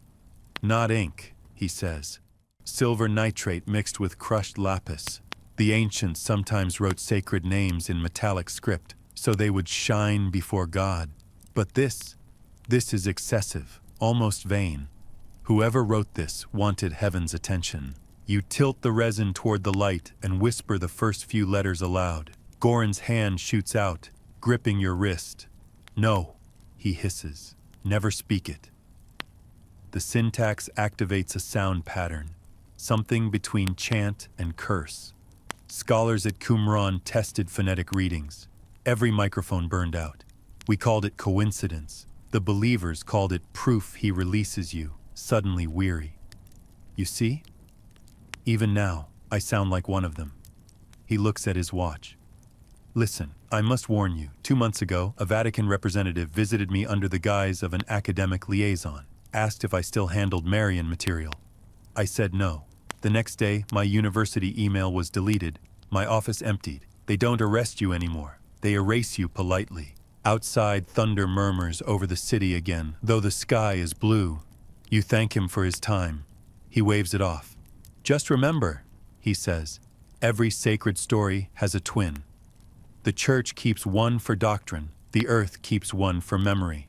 "Not ink," he says. "Silver nitrate mixed with crushed lapis. The ancients sometimes wrote sacred names in metallic script, so they would shine before God. But this is excessive, almost vain. Whoever wrote this wanted heaven's attention." You tilt the resin toward the light and whisper the first few letters aloud. Goran's hand shoots out, gripping your wrist. "No," he hisses. "Never speak it." The syntax activates a sound pattern, something between chant and curse. Scholars at Qumran tested phonetic readings. Every microphone burned out. We called it coincidence. The believers called it proof he releases you, suddenly weary. You see? Even now, I sound like one of them. He looks at his watch. "Listen, I must warn you, 2 months ago, a Vatican representative visited me under the guise of an academic liaison, asked if I still handled Marian material. I said no. The next day, my university email was deleted, my office emptied. They don't arrest you anymore. They erase you politely. Outside, thunder murmurs over the city again, though the sky is blue. You thank him for his time. He waves it off. Just remember, he says, every sacred story has a twin. The church keeps one for doctrine, the earth keeps one for memory.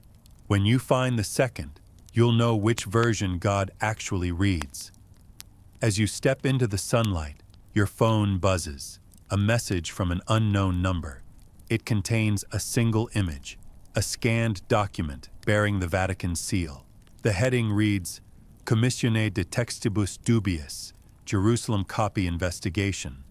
When you find the second, you'll know which version God actually reads. As you step into the sunlight, your phone buzzes, a message from an unknown number. It contains a single image, a scanned document bearing the Vatican seal. The heading reads, Commissione de Textibus Dubiis, Jerusalem Copy Investigation.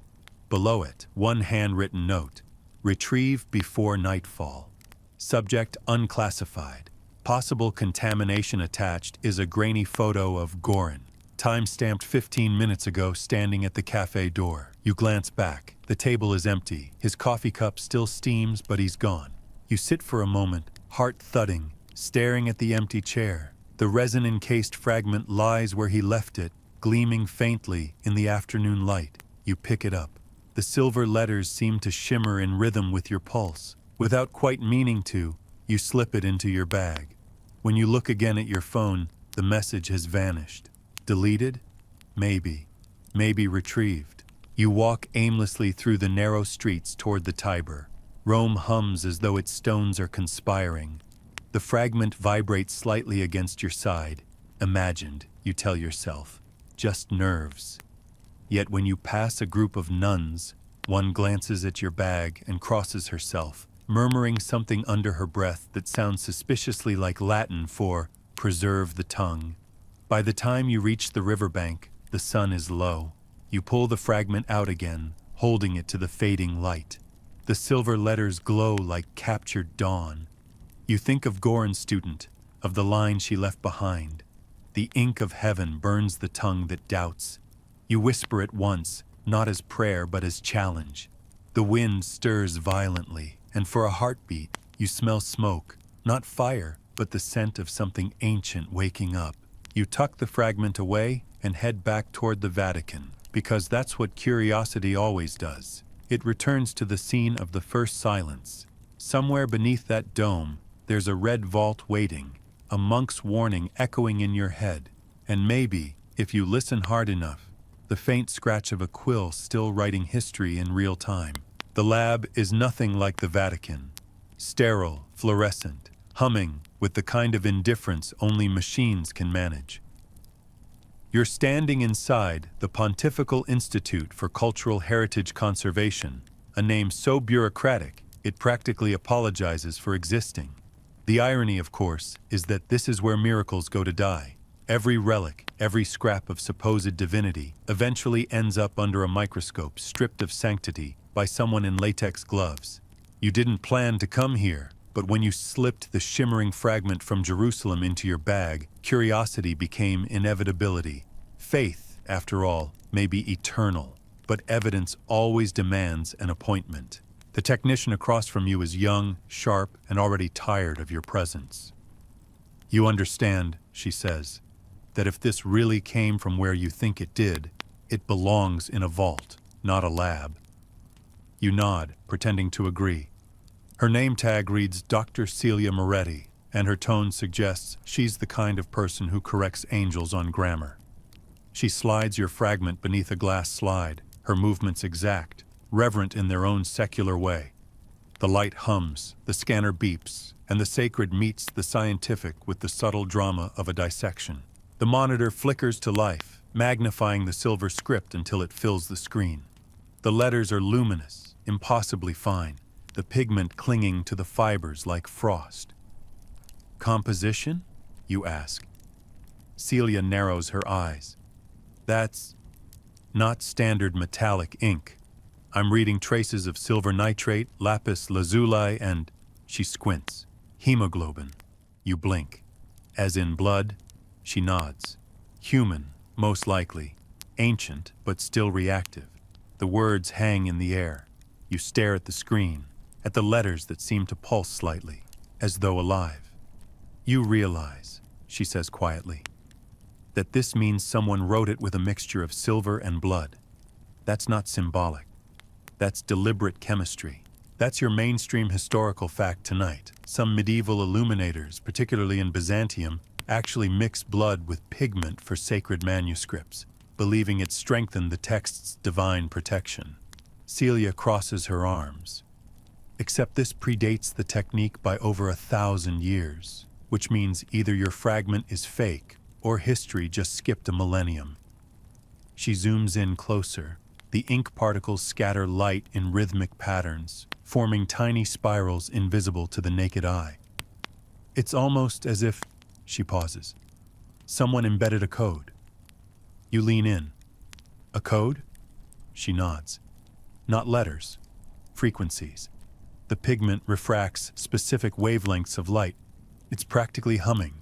Below it, one handwritten note, Retrieve before nightfall. Subject unclassified. Possible contamination attached is a grainy photo of Goran, time-stamped 15 minutes ago, standing at the cafe door. You glance back. The table is empty. His coffee cup still steams, but he's gone. You sit for a moment, heart thudding, staring at the empty chair. The resin-encased fragment lies where he left it, gleaming faintly in the afternoon light. You pick it up. The silver letters seem to shimmer in rhythm with your pulse. Without quite meaning to, you slip it into your bag. When you look again at your phone, the message has vanished. Deleted? Maybe. Maybe retrieved. You walk aimlessly through the narrow streets toward the Tiber. Rome hums as though its stones are conspiring. The fragment vibrates slightly against your side. Imagined, you tell yourself. Just nerves. Yet when you pass a group of nuns, one glances at your bag and crosses herself, murmuring something under her breath that sounds suspiciously like Latin for preserve the tongue. By the time you reach the riverbank, the sun is low. You pull the fragment out again, holding it to the fading light. The silver letters glow like captured dawn. You think of Goran's student, of the line she left behind. The ink of heaven burns the tongue that doubts. You whisper it once, not as prayer but as challenge. The wind stirs violently, and for a heartbeat, you smell smoke, not fire, but the scent of something ancient waking up. You tuck the fragment away and head back toward the Vatican, because that's what curiosity always does. It returns to the scene of the first silence. Somewhere beneath that dome, there's a red vault waiting, a monk's warning echoing in your head, and maybe, if you listen hard enough, the faint scratch of a quill still writing history in real time. The lab is nothing like the Vatican. Sterile, fluorescent, humming with the kind of indifference only machines can manage. You're standing inside the Pontifical Institute for Cultural Heritage Conservation, a name so bureaucratic it practically apologizes for existing. The irony, of course, is that this is where miracles go to die. Every relic, every scrap of supposed divinity, eventually ends up under a microscope, stripped of sanctity, by someone in latex gloves. You didn't plan to come here, but when you slipped the shimmering fragment from Jerusalem into your bag, curiosity became inevitability. Faith, after all, may be eternal, but evidence always demands an appointment. The technician across from you is young, sharp, and already tired of your presence. You understand, she says, that if this really came from where you think it did, it belongs in a vault, not a lab. You nod, pretending to agree. Her name tag reads Dr. Celia Moretti, and her tone suggests she's the kind of person who corrects angels on grammar. She slides your fragment beneath a glass slide, her movements exact, reverent in their own secular way. The light hums, the scanner beeps, and the sacred meets the scientific with the subtle drama of a dissection. The monitor flickers to life, magnifying the silver script until it fills the screen. The letters are luminous, impossibly fine, the pigment clinging to the fibers like frost. Composition? You ask. Celia narrows her eyes. That's not standard metallic ink. I'm reading traces of silver nitrate, lapis lazuli, and she squints. Hemoglobin. You blink. As in blood? She nods. Human, most likely. Ancient, but still reactive. The words hang in the air. You stare at the screen, at the letters that seem to pulse slightly, as though alive. You realize, she says quietly, that this means someone wrote it with a mixture of silver and blood. That's not symbolic. That's deliberate chemistry. That's your mainstream historical fact tonight. Some medieval illuminators, particularly in Byzantium, actually mixed blood with pigment for sacred manuscripts, believing it strengthened the text's divine protection. Celia crosses her arms. Except this predates the technique by over 1,000 years, which means either your fragment is fake or history just skipped a millennium. She zooms in closer. The ink particles scatter light in rhythmic patterns, forming tiny spirals invisible to the naked eye. It's almost as if, she pauses, someone embedded a code. You lean in. A code? She nods. Not letters, frequencies. The pigment refracts specific wavelengths of light. It's practically humming.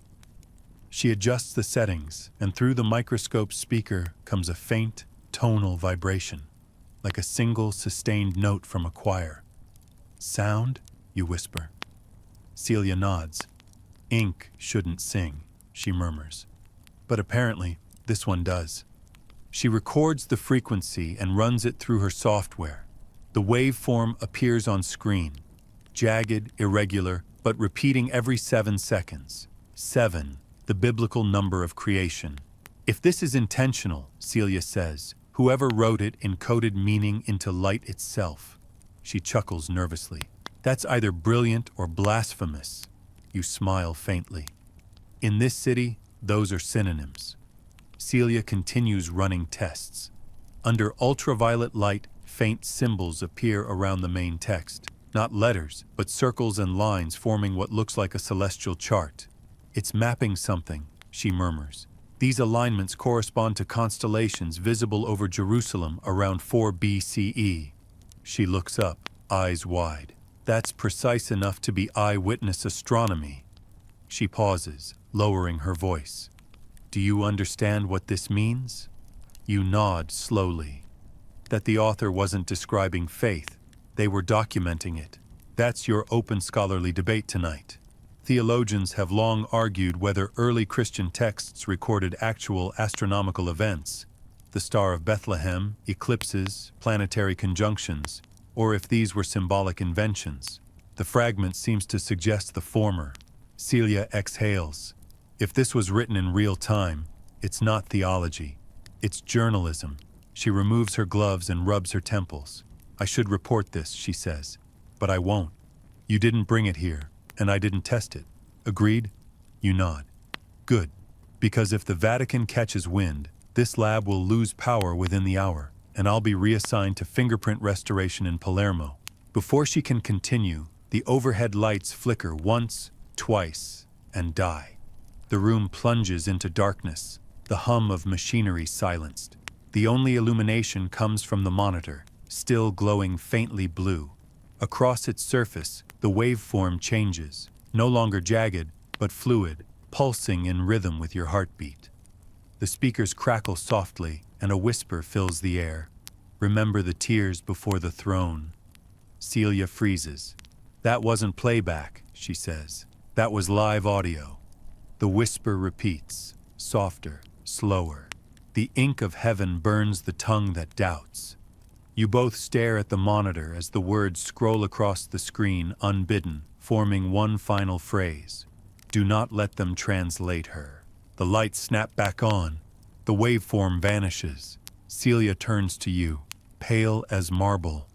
She adjusts the settings, and through the microscope speaker comes a faint, tonal vibration, like a single sustained note from a choir. Sound? You whisper. Celia nods. Ink shouldn't sing, she murmurs. But apparently, this one does. She records the frequency and runs it through her software. The waveform appears on screen, jagged, irregular, but repeating every 7 seconds. 7, the biblical number of creation. If this is intentional, Celia says, whoever wrote it encoded meaning into light itself. She chuckles nervously. That's either brilliant or blasphemous. You smile faintly. In this city, those are synonyms. Celia continues running tests. Under ultraviolet light, faint symbols appear around the main text. Not letters, but circles and lines forming what looks like a celestial chart. It's mapping something, she murmurs. These alignments correspond to constellations visible over Jerusalem around 4 BCE. She looks up, eyes wide. That's precise enough to be eyewitness astronomy. She pauses, lowering her voice. Do you understand what this means? You nod slowly. That the author wasn't describing faith, they were documenting it. That's your open scholarly debate tonight. Theologians have long argued whether early Christian texts recorded actual astronomical events, the Star of Bethlehem, eclipses, planetary conjunctions, or if these were symbolic inventions. The fragment seems to suggest the former. Celia exhales. If this was written in real time, it's not theology. It's journalism. She removes her gloves and rubs her temples. I should report this, she says, but I won't. You didn't bring it here, and I didn't test it. Agreed? You nod. Good. Because if the Vatican catches wind, this lab will lose power within the hour, and I'll be reassigned to fingerprint restoration in Palermo. Before she can continue, the overhead lights flicker once, twice, and die. The room plunges into darkness, the hum of machinery silenced. The only illumination comes from the monitor, still glowing faintly blue. Across its surface, the waveform changes, no longer jagged, but fluid, pulsing in rhythm with your heartbeat. The speakers crackle softly, and a whisper fills the air. Remember the tears before the throne. Celia freezes. That wasn't playback, she says. That was live audio. The whisper repeats, softer, slower. The ink of heaven burns the tongue that doubts. You both stare at the monitor as the words scroll across the screen unbidden, forming one final phrase. Do not let them translate her. The lights snap back on. The waveform vanishes. Celia turns to you, pale as marble.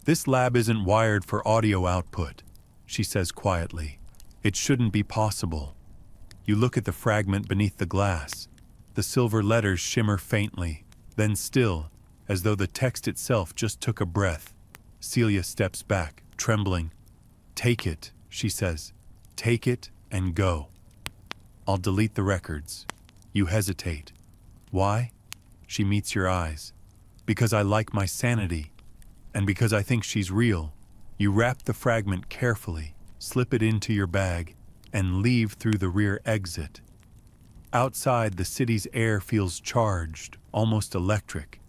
This lab isn't wired for audio output, she says quietly. It shouldn't be possible. You look at the fragment beneath the glass. The silver letters shimmer faintly, then still, as though the text itself just took a breath. Celia steps back, trembling. Take it, she says. Take it and go. I'll delete the records. You hesitate. Why? She meets your eyes. Because I like my sanity. And because I think she's real. You wrap the fragment carefully, slip it into your bag, and leave through the rear exit. Outside, the city's air feels charged, almost electric.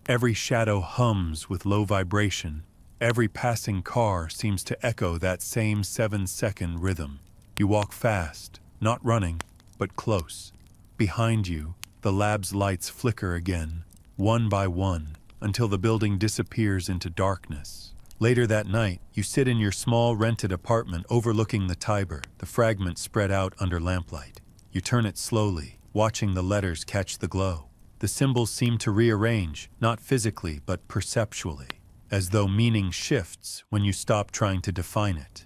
Every shadow hums with low vibration. Every passing car seems to echo that same 7-second rhythm. You walk fast, not running, but close. Behind you, the lab's lights flicker again, one by one, until the building disappears into darkness. Later that night, you sit in your small rented apartment overlooking the Tiber, the fragment spread out under lamplight. You turn it slowly, watching the letters catch the glow. The symbols seem to rearrange, not physically, but perceptually, as though meaning shifts when you stop trying to define it.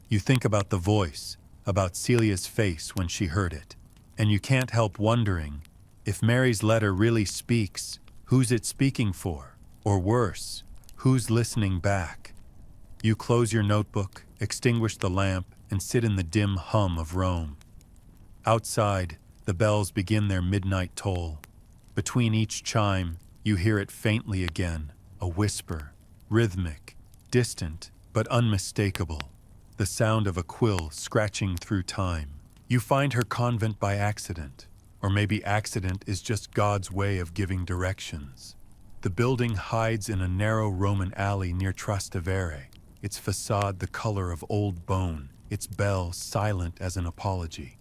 You think about the voice, about Celia's face when she heard it, and you can't help wondering, if Mary's letter really speaks, Who's it speaking for? Or worse, who's listening back? You close your notebook, extinguish the lamp, and sit in the dim hum of Rome. Outside, the bells begin their midnight toll. Between each chime, you hear it faintly again, a whisper, rhythmic, distant, but unmistakable, the sound of a quill scratching through time. You find her convent by accident, or maybe accident is just God's way of giving directions. The building hides in a narrow Roman alley near Trastevere, its facade the color of old bone, its bell silent as an apology.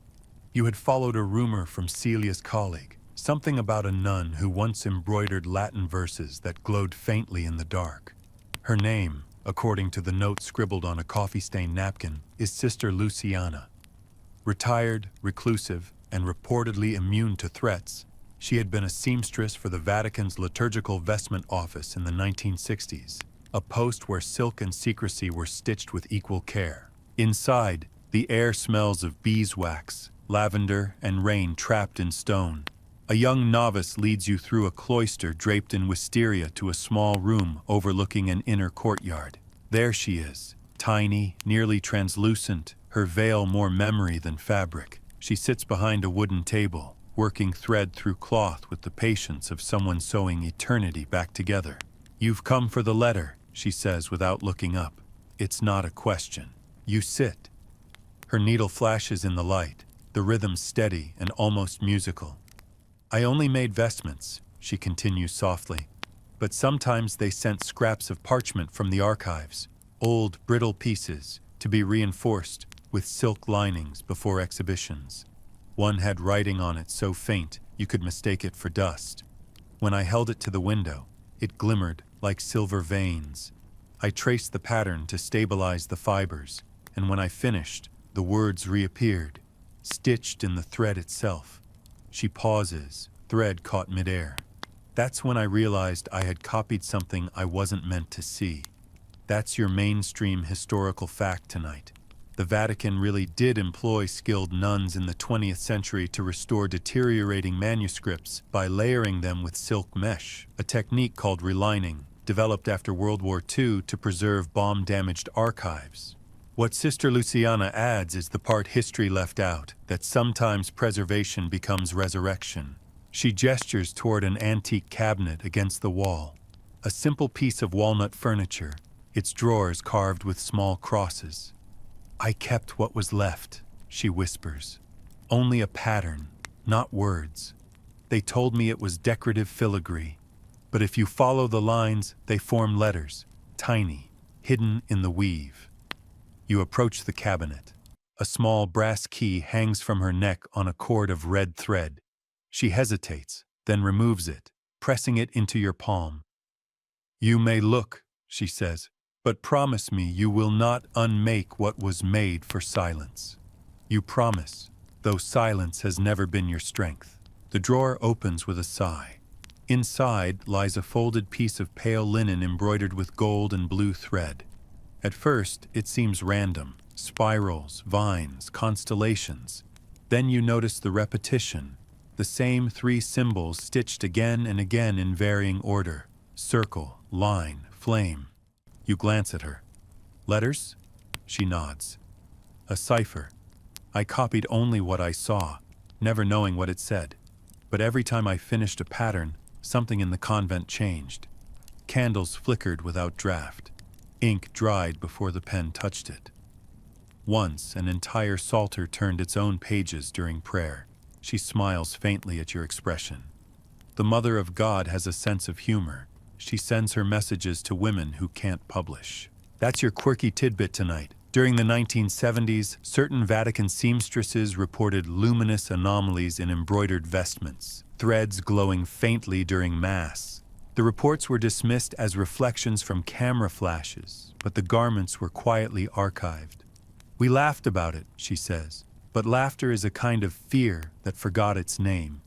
You had followed a rumor from Celia's colleague, something about a nun who once embroidered Latin verses that glowed faintly in the dark. Her name, according to the note scribbled on a coffee-stained napkin, is Sister Luciana. Retired, reclusive, and reportedly immune to threats, she had been a seamstress for the Vatican's liturgical vestment office in the 1960s, a post where silk and secrecy were stitched with equal care. Inside, the air smells of beeswax, lavender, and rain trapped in stone. A young novice leads you through a cloister draped in wisteria to a small room overlooking an inner courtyard. There she is, tiny, nearly translucent, her veil more memory than fabric. She sits behind a wooden table, working thread through cloth with the patience of someone sewing eternity back together. "You've come for the letter," she says without looking up. "It's not a question. You sit." Her needle flashes in the light, the rhythm steady and almost musical. "I only made vestments," she continues softly, "but sometimes they sent scraps of parchment from the archives, old, brittle pieces, to be reinforced with silk linings before exhibitions. One had writing on it so faint you could mistake it for dust. When I held it to the window, it glimmered like silver veins. I traced the pattern to stabilize the fibers, and when I finished, the words reappeared, stitched in the thread itself." She pauses, thread caught midair. "That's when I realized I had copied something I wasn't meant to see. That's your mainstream historical fact tonight. The Vatican really did employ skilled nuns in the 20th century to restore deteriorating manuscripts by layering them with silk mesh, a technique called relining, developed after World War II to preserve bomb-damaged archives. What Sister Luciana adds is the part history left out, that sometimes preservation becomes resurrection. She gestures toward an antique cabinet against the wall, a simple piece of walnut furniture, its drawers carved with small crosses. "I kept what was left," she whispers. "Only a pattern, not words. They told me it was decorative filigree, but if you follow the lines, they form letters, tiny, hidden in the weave." You approach the cabinet. A small brass key hangs from her neck on a cord of red thread. She hesitates, then removes it, pressing it into your palm. "You may look," she says, "but promise me you will not unmake what was made for silence. You promise, though silence has never been your strength." The drawer opens with a sigh. Inside lies a folded piece of pale linen embroidered with gold and blue thread. At first, it seems random, spirals, vines, constellations. Then you notice the repetition, the same 3 symbols stitched again and again in varying order: circle, line, flame. You glance at her. "Letters?" She nods. "A cipher. I copied only what I saw, never knowing what it said. But every time I finished a pattern, something in the convent changed. Candles flickered without draft. Ink dried before the pen touched it. Once, an entire psalter turned its own pages during prayer." She smiles faintly at your expression. "The Mother of God has a sense of humor. She sends her messages to women who can't publish." That's your quirky tidbit tonight. During the 1970s, certain Vatican seamstresses reported luminous anomalies in embroidered vestments, threads glowing faintly during Mass. The reports were dismissed as reflections from camera flashes, but the garments were quietly archived. "We laughed about it," she says, "but laughter is a kind of fear that forgot its name."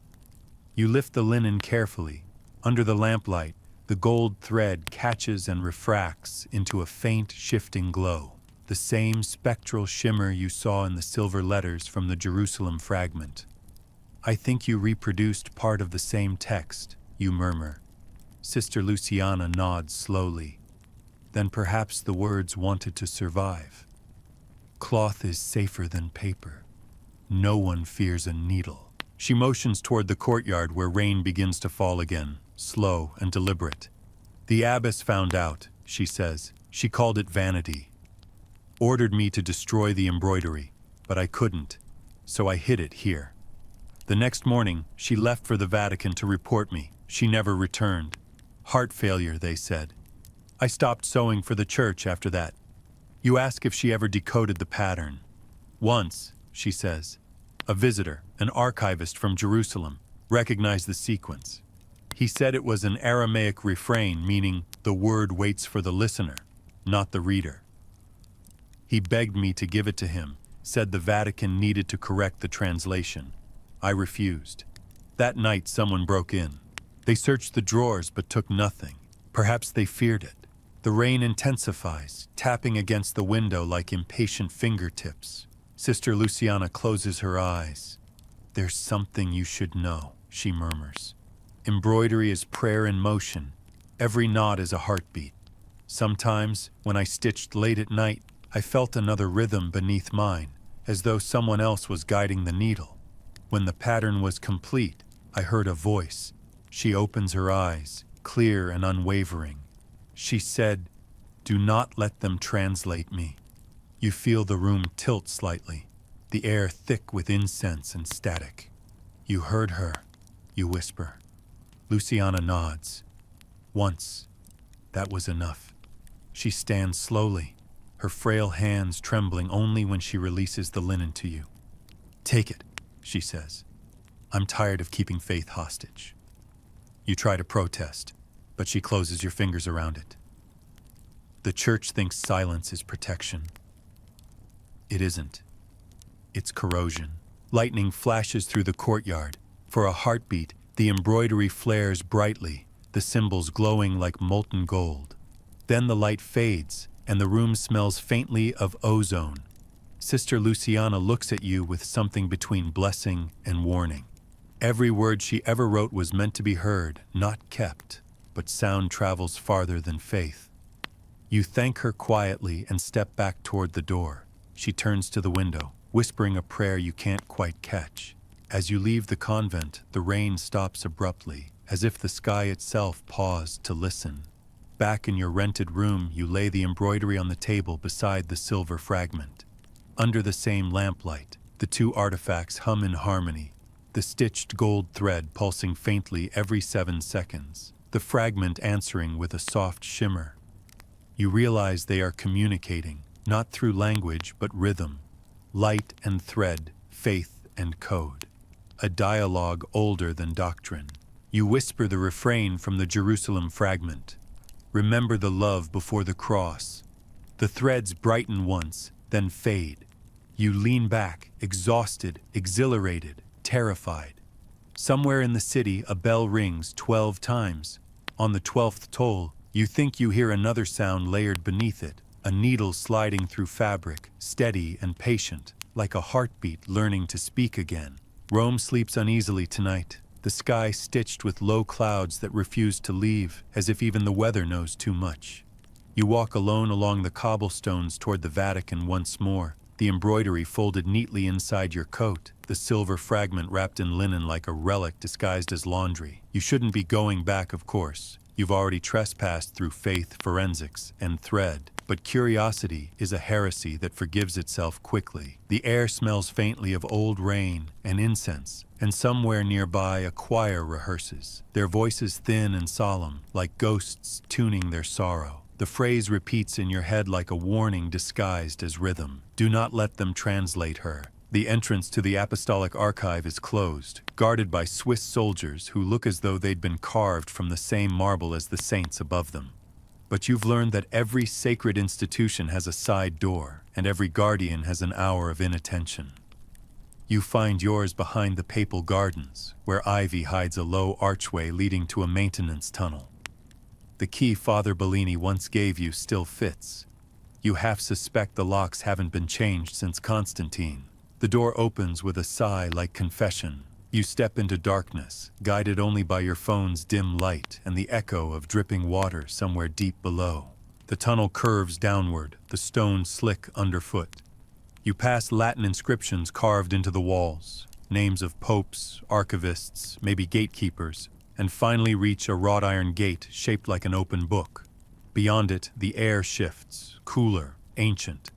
You lift the linen carefully. Under the lamplight, the gold thread catches and refracts into a faint, shifting glow, the same spectral shimmer you saw in the silver letters from the Jerusalem fragment. "I think you reproduced part of the same text," you murmur. Sister Luciana nods slowly. Then perhaps the words wanted to survive. Cloth is safer than paper. No one fears a needle. She motions toward the courtyard where rain begins to fall again, slow and deliberate. The abbess found out, she says. She called it vanity. Ordered me to destroy the embroidery, but I couldn't, so I hid it here. The next morning, she left for the Vatican to report me. She never returned. Heart failure, they said. I stopped sewing for the church after that. You ask if she ever decoded the pattern. Once, she says. A visitor, an archivist from Jerusalem, recognized the sequence. He said it was an Aramaic refrain, meaning the word waits for the listener, not the reader. He begged me to give it to him, said the Vatican needed to correct the translation. I refused. That night someone broke in. They searched the drawers but took nothing. Perhaps they feared it. The rain intensifies, tapping against the window like impatient fingertips. Sister Luciana closes her eyes. There's something you should know, she murmurs. Embroidery is prayer in motion. Every knot is a heartbeat. Sometimes, when I stitched late at night, I felt another rhythm beneath mine, as though someone else was guiding the needle. When the pattern was complete, I heard a voice. She opens her eyes, clear and unwavering. She said, "Do not let them translate me." You feel the room tilt slightly, the air thick with incense and static. You heard her, you whisper. Luciana nods. Once. That was enough. She stands slowly, her frail hands trembling only when she releases the linen to you. Take it, she says. I'm tired of keeping faith hostage. You try to protest, but she closes your fingers around it. The church thinks silence is protection. It isn't. It's corrosion. Lightning flashes through the courtyard. For a heartbeat, the embroidery flares brightly, the symbols glowing like molten gold. Then the light fades, and the room smells faintly of ozone. Sister Luciana looks at you with something between blessing and warning. Every word she ever wrote was meant to be heard, not kept, but sound travels farther than faith. You thank her quietly and step back toward the door. She turns to the window, whispering a prayer you can't quite catch. As you leave the convent, the rain stops abruptly, as if the sky itself paused to listen. Back in your rented room, you lay the embroidery on the table beside the silver fragment. Under the same lamplight, the two artifacts hum in harmony, the stitched gold thread pulsing faintly every 7 seconds, the fragment answering with a soft shimmer. You realize they are communicating, not through language but rhythm, light and thread, faith and code. A dialogue older than doctrine. You whisper the refrain from the Jerusalem fragment. Remember the love before the cross. The threads brighten once, then fade. You lean back, exhausted, exhilarated, terrified. Somewhere in the city, a bell rings 12 times. On the 12th toll, you think you hear another sound layered beneath it, a needle sliding through fabric, steady and patient, like a heartbeat learning to speak again. Rome sleeps uneasily tonight, the sky stitched with low clouds that refuse to leave, as if even the weather knows too much. You walk alone along the cobblestones toward the Vatican once more, the embroidery folded neatly inside your coat, the silver fragment wrapped in linen like a relic disguised as laundry. You shouldn't be going back, of course. You've already trespassed through faith, forensics, and thread. But curiosity is a heresy that forgives itself quickly. The air smells faintly of old rain and incense, and somewhere nearby a choir rehearses, their voices thin and solemn, like ghosts tuning their sorrow. The phrase repeats in your head like a warning disguised as rhythm. Do not let them translate her. The entrance to the apostolic archive is closed, guarded by Swiss soldiers who look as though they'd been carved from the same marble as the saints above them. But you've learned that every sacred institution has a side door, and every guardian has an hour of inattention. You find yours behind the papal gardens, where ivy hides a low archway leading to a maintenance tunnel. The key Father Bellini once gave you still fits. You half suspect the locks haven't been changed since Constantine. The door opens with a sigh like confession. You step into darkness, guided only by your phone's dim light and the echo of dripping water somewhere deep below. The tunnel curves downward, the stone slick underfoot. You pass Latin inscriptions carved into the walls, names of popes, archivists, maybe gatekeepers, and finally reach a wrought iron gate shaped like an open book. Beyond it, the air shifts, cooler, ancient.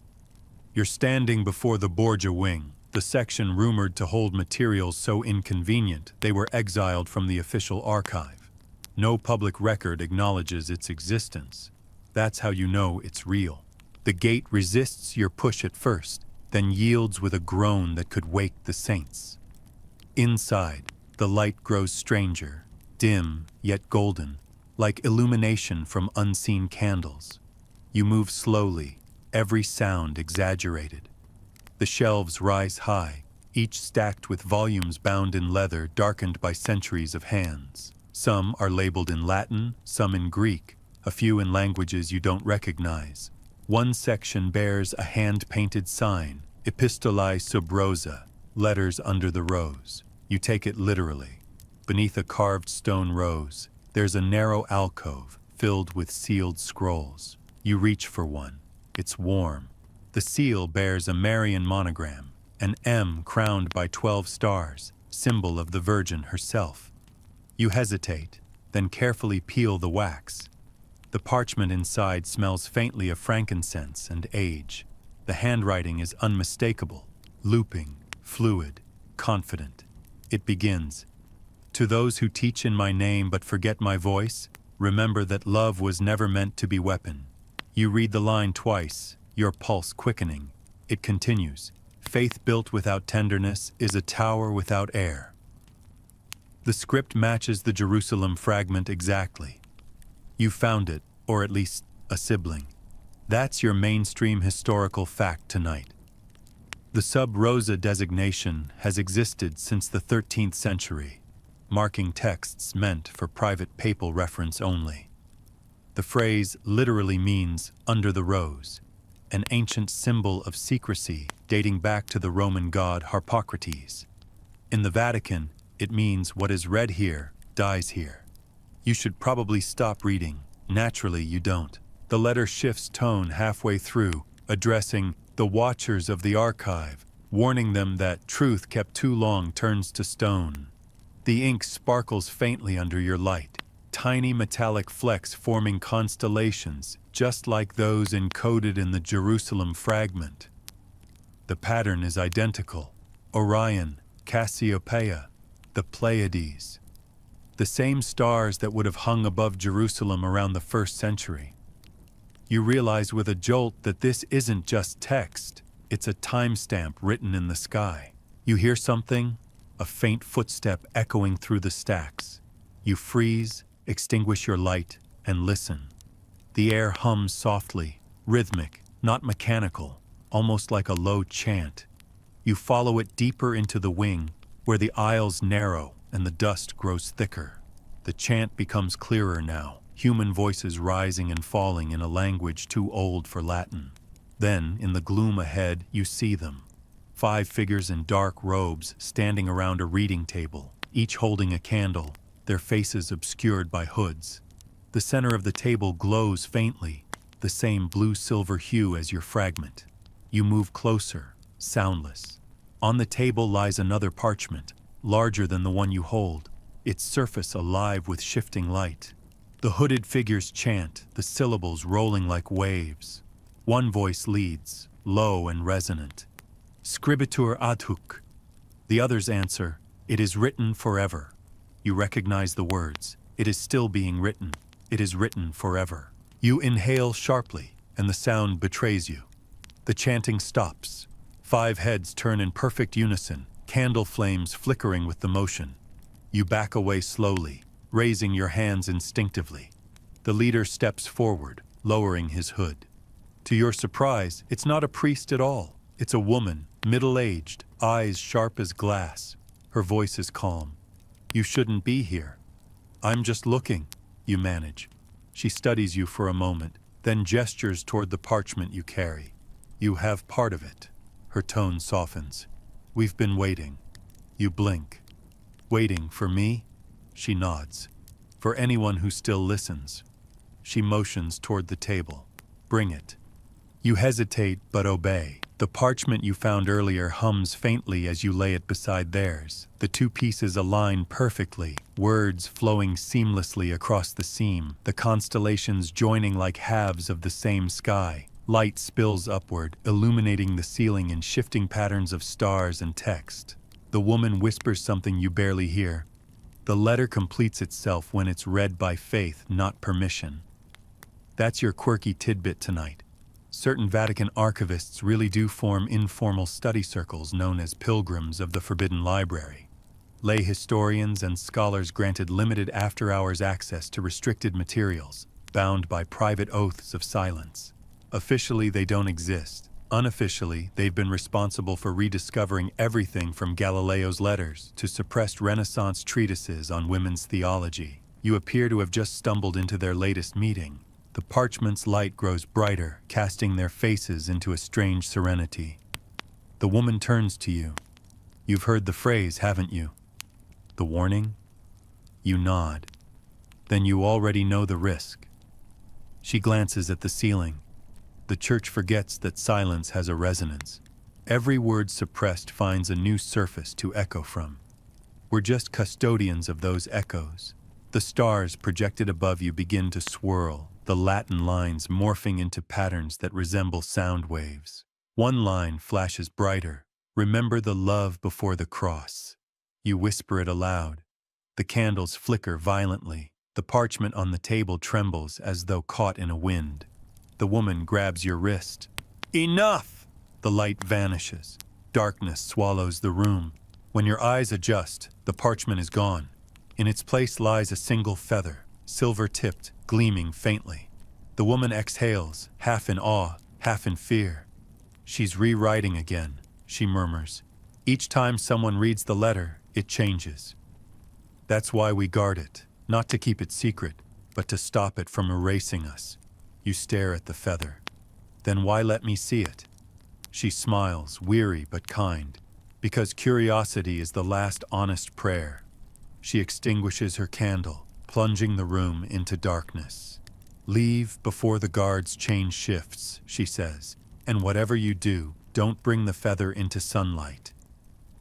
You're standing before the Borgia wing, the section rumored to hold materials so inconvenient they were exiled from the official archive. No public record acknowledges its existence. That's how you know it's real. The gate resists your push at first, then yields with a groan that could wake the saints. Inside, the light grows stranger, dim yet golden, like illumination from unseen candles. You move slowly, every sound exaggerated. The shelves rise high, each stacked with volumes bound in leather darkened by centuries of hands. Some are labeled in Latin, some in Greek, a few in languages you don't recognize. One section bears a hand-painted sign, Epistolae sub rosa, letters under the rose. You take it literally. Beneath a carved stone rose, there's a narrow alcove filled with sealed scrolls. You reach for one. It's warm. The seal bears a Marian monogram, an M crowned by 12 stars, symbol of the Virgin herself. You hesitate, then carefully peel the wax. The parchment inside smells faintly of frankincense and age. The handwriting is unmistakable, looping, fluid, confident. It begins, "To those who teach in my name but forget my voice, remember that love was never meant to be weapon." You read the line twice, your pulse quickening. It continues, "Faith built without tenderness is a tower without air." The script matches the Jerusalem fragment exactly. You found it, or at least a sibling. That's your mainstream historical fact tonight. The sub rosa designation has existed since the 13th century, marking texts meant for private papal reference only. The phrase literally means under the rose, an ancient symbol of secrecy dating back to the Roman god Harpocrates. In the Vatican, it means what is read here dies here. You should probably stop reading. Naturally, you don't. The letter shifts tone halfway through, addressing the watchers of the archive, warning them that truth kept too long turns to stone. The ink sparkles faintly under your light, tiny metallic flecks forming constellations, just like those encoded in the Jerusalem fragment. The pattern is identical. Orion, Cassiopeia, the Pleiades. The same stars that would have hung above Jerusalem around the 1st century. You realize with a jolt that this isn't just text, it's a timestamp written in the sky. You hear something, a faint footstep echoing through the stacks. You freeze, extinguish your light, and listen. The air hums softly, rhythmic, not mechanical, almost like a low chant. You follow it deeper into the wing, where the aisles narrow and the dust grows thicker. The chant becomes clearer now, human voices rising and falling in a language too old for Latin. Then, in the gloom ahead, you see them. 5 figures in dark robes standing around a reading table, each holding a candle, their faces obscured by hoods. The center of the table glows faintly, the same blue-silver hue as your fragment. You move closer, soundless. On the table lies another parchment, larger than the one you hold, its surface alive with shifting light. The hooded figures chant, the syllables rolling like waves. One voice leads, low and resonant. Scribitur ad hoc. The others answer, "It is written forever." You recognize the words. It is still being written. It is written forever. You inhale sharply, and the sound betrays you. The chanting stops. 5 heads turn in perfect unison, candle flames flickering with the motion. You back away slowly, raising your hands instinctively. The leader steps forward, lowering his hood. To your surprise, it's not a priest at all. It's a woman, middle-aged, eyes sharp as glass. Her voice is calm. "You shouldn't be here." "I'm just looking," you manage. She studies you for a moment, then gestures toward the parchment you carry. "You have part of it." Her tone softens. "We've been waiting." You blink. Waiting for me? She nods. For anyone who still listens. She motions toward the table. Bring it. You hesitate but obey. The parchment you found earlier hums faintly as you lay it beside theirs. The two pieces align perfectly, words flowing seamlessly across the seam, the constellations joining like halves of the same sky. Light spills upward, illuminating the ceiling in shifting patterns of stars and text. The woman whispers something you barely hear. The letter completes itself when it's read by faith, not permission. That's your quirky tidbit tonight. Certain Vatican archivists really do form informal study circles known as pilgrims of the Forbidden Library. Lay historians and scholars granted limited after-hours access to restricted materials, bound by private oaths of silence. Officially, they don't exist. Unofficially, they've been responsible for rediscovering everything from Galileo's letters to suppressed Renaissance treatises on women's theology. You appear to have just stumbled into their latest meeting. The parchment's light grows brighter, casting their faces into a strange serenity. The woman turns to you. You've heard the phrase, haven't you? The warning? You nod. Then you already know the risk. She glances at the ceiling. The church forgets that silence has a resonance. Every word suppressed finds a new surface to echo from. We're just custodians of those echoes. The stars projected above you begin to swirl, the Latin lines morphing into patterns that resemble sound waves. One line flashes brighter. Remember the love before the cross. You whisper it aloud. The candles flicker violently. The parchment on the table trembles as though caught in a wind. The woman grabs your wrist. Enough! The light vanishes. Darkness swallows the room. When your eyes adjust, the parchment is gone. In its place lies a single feather, silver-tipped, gleaming faintly. The woman exhales, half in awe, half in fear. She's rewriting again, she murmurs. Each time someone reads the letter, it changes. That's why we guard it, not to keep it secret, but to stop it from erasing us. You stare at the feather. Then why let me see it? She smiles, weary but kind, because curiosity is the last honest prayer. She extinguishes her candle, plunging the room into darkness. Leave before the guards change shifts, she says, and whatever you do, don't bring the feather into sunlight.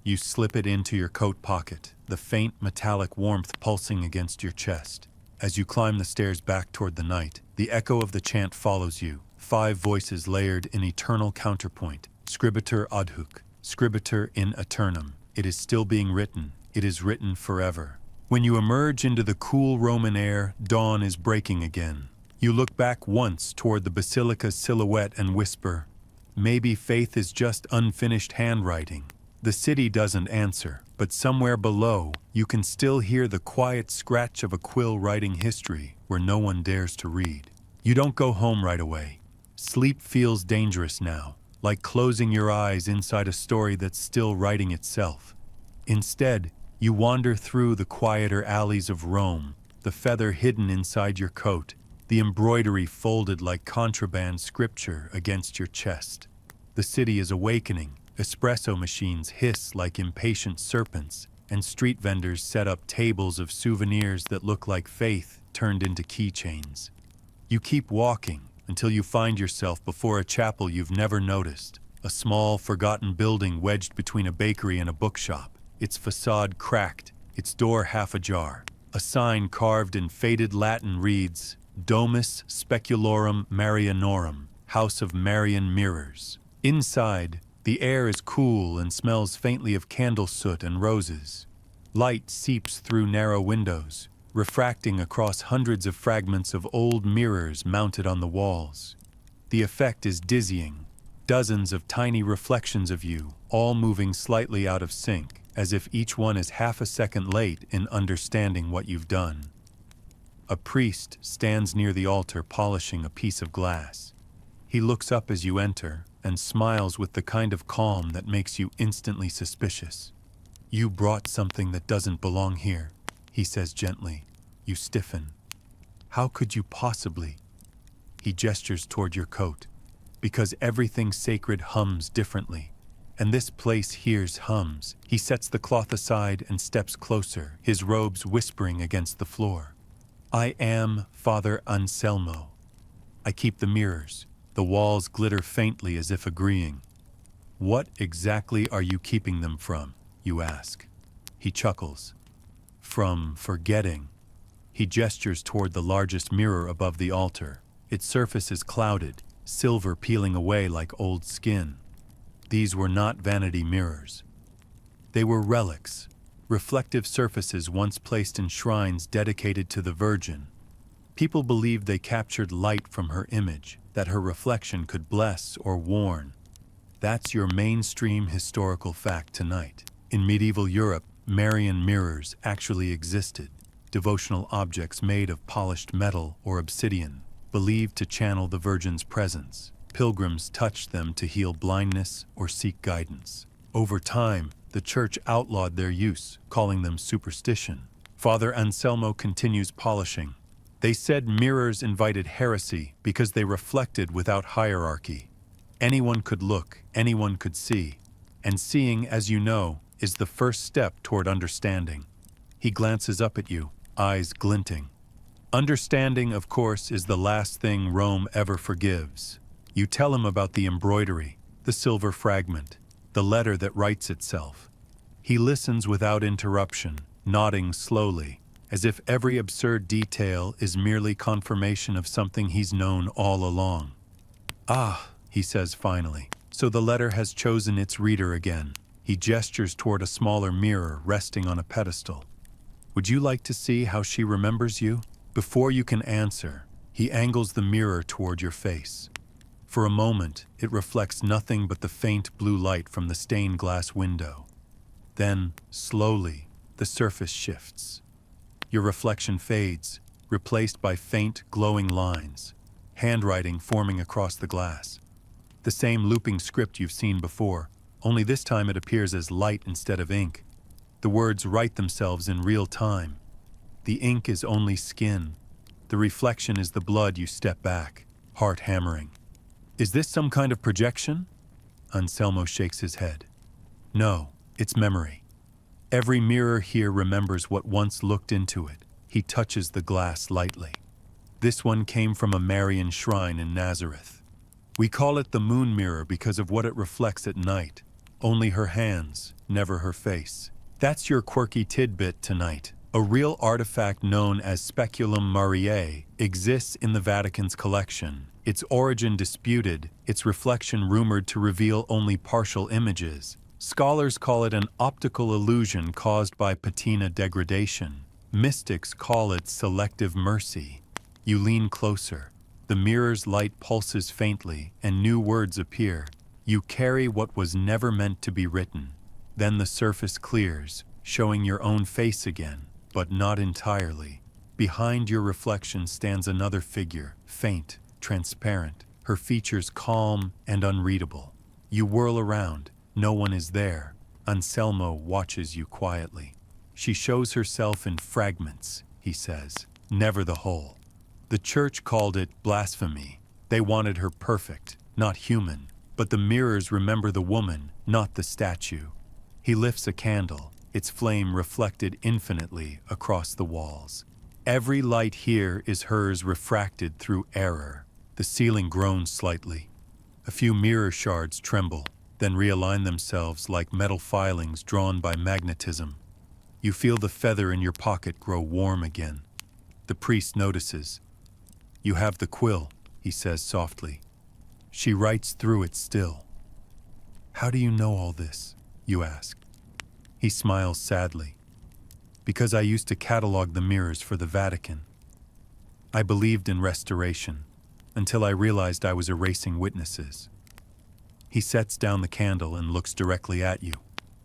You slip it into your coat pocket, the faint metallic warmth pulsing against your chest. As you climb the stairs back toward the night, the echo of the chant follows you, 5 voices layered in eternal counterpoint. Scribiter adhuc, scribiter in aeternum. It is still being written. It is written forever. When you emerge into the cool Roman air, dawn is breaking again. You look back once toward the basilica's silhouette and whisper, maybe faith is just unfinished handwriting. The city doesn't answer, but somewhere below, you can still hear the quiet scratch of a quill writing history where no one dares to read. You don't go home right away. Sleep feels dangerous now, like closing your eyes inside a story that's still writing itself. Instead, you wander through the quieter alleys of Rome, the feather hidden inside your coat, the embroidery folded like contraband scripture against your chest. The city is awakening. Espresso machines hiss like impatient serpents, and street vendors set up tables of souvenirs that look like faith turned into keychains. You keep walking until you find yourself before a chapel you've never noticed, a small, forgotten building wedged between a bakery and a bookshop, its facade cracked, its door half ajar. A sign carved in faded Latin reads, Domus Speculorum Marianorum, House of Marian Mirrors. Inside, the air is cool and smells faintly of candle soot and roses. Light seeps through narrow windows, refracting across hundreds of fragments of old mirrors mounted on the walls. The effect is dizzying, dozens of tiny reflections of you, all moving slightly out of sync, as if each one is half a second late in understanding what you've done. A priest stands near the altar polishing a piece of glass. He looks up as you enter and smiles with the kind of calm that makes you instantly suspicious. You brought something that doesn't belong here, he says gently. You stiffen. How could you possibly? He gestures toward your coat. Because everything sacred hums differently. and this place hears hums. He sets the cloth aside and steps closer, his robes whispering against the floor. I am Father Anselmo. I keep the mirrors. The walls glitter faintly as if agreeing. What exactly are you keeping them from? You ask. He chuckles. From forgetting. He gestures toward the largest mirror above the altar. Its surface is clouded, silver peeling away like old skin. These were not vanity mirrors. They were relics, reflective surfaces once placed in shrines dedicated to the Virgin. People believed they captured light from her image, that her reflection could bless or warn. That's your mainstream historical fact tonight. In medieval Europe, Marian mirrors actually existed, devotional objects made of polished metal or obsidian, believed to channel the Virgin's presence. Pilgrims touched them to heal blindness or seek guidance. Over time, the Church outlawed their use, calling them superstition. Father Anselmo continues polishing. They said mirrors invited heresy because they reflected without hierarchy. Anyone could look, anyone could see. And seeing, as you know, is the first step toward understanding. He glances up at you, eyes glinting. Understanding, of course, is the last thing Rome ever forgives. You tell him about the embroidery, the silver fragment, the letter that writes itself. He listens without interruption, nodding slowly, as if every absurd detail is merely confirmation of something he's known all along. Ah, he says finally, so the letter has chosen its reader again. He gestures toward a smaller mirror resting on a pedestal. Would you like to see how she remembers you? Before you can answer, he angles the mirror toward your face. For a moment, it reflects nothing but the faint blue light from the stained glass window. Then, slowly, the surface shifts. Your reflection fades, replaced by faint, glowing lines, handwriting forming across the glass. The same looping script you've seen before, only this time it appears as light instead of ink. The words write themselves in real time. The ink is only skin. The reflection is the blood you step back, heart hammering. Is this some kind of projection? Anselmo shakes his head. No, it's memory. Every mirror here remembers what once looked into it. He touches the glass lightly. This one came from a Marian shrine in Nazareth. We call it the moon mirror because of what it reflects at night. Only her hands, never her face. That's your quirky tidbit tonight. A real artifact known as Speculum Mariae exists in the Vatican's collection. Its origin disputed, its reflection rumored to reveal only partial images. Scholars call it an optical illusion caused by patina degradation. Mystics call it selective mercy. You lean closer. The mirror's light pulses faintly, and new words appear. You carry what was never meant to be written. Then the surface clears, showing your own face again, but not entirely. Behind your reflection stands another figure, faint, transparent, her features calm and unreadable. You whirl around. No one is there. Anselmo watches you quietly. She shows herself in fragments, he says, never the whole. The Church called it blasphemy. They wanted her perfect, not human. But the mirrors remember the woman, not the statue. He lifts a candle, its flame reflected infinitely across the walls. Every light here is hers refracted through error. The ceiling groans slightly. A few mirror shards tremble, then realign themselves like metal filings drawn by magnetism. You feel the feather in your pocket grow warm again. The priest notices. You have the quill, he says softly. She writes through it still. How do you know all this? You ask. He smiles sadly. Because I used to catalog the mirrors for the Vatican. I believed in restoration, until I realized I was erasing witnesses. He sets down the candle and looks directly at you.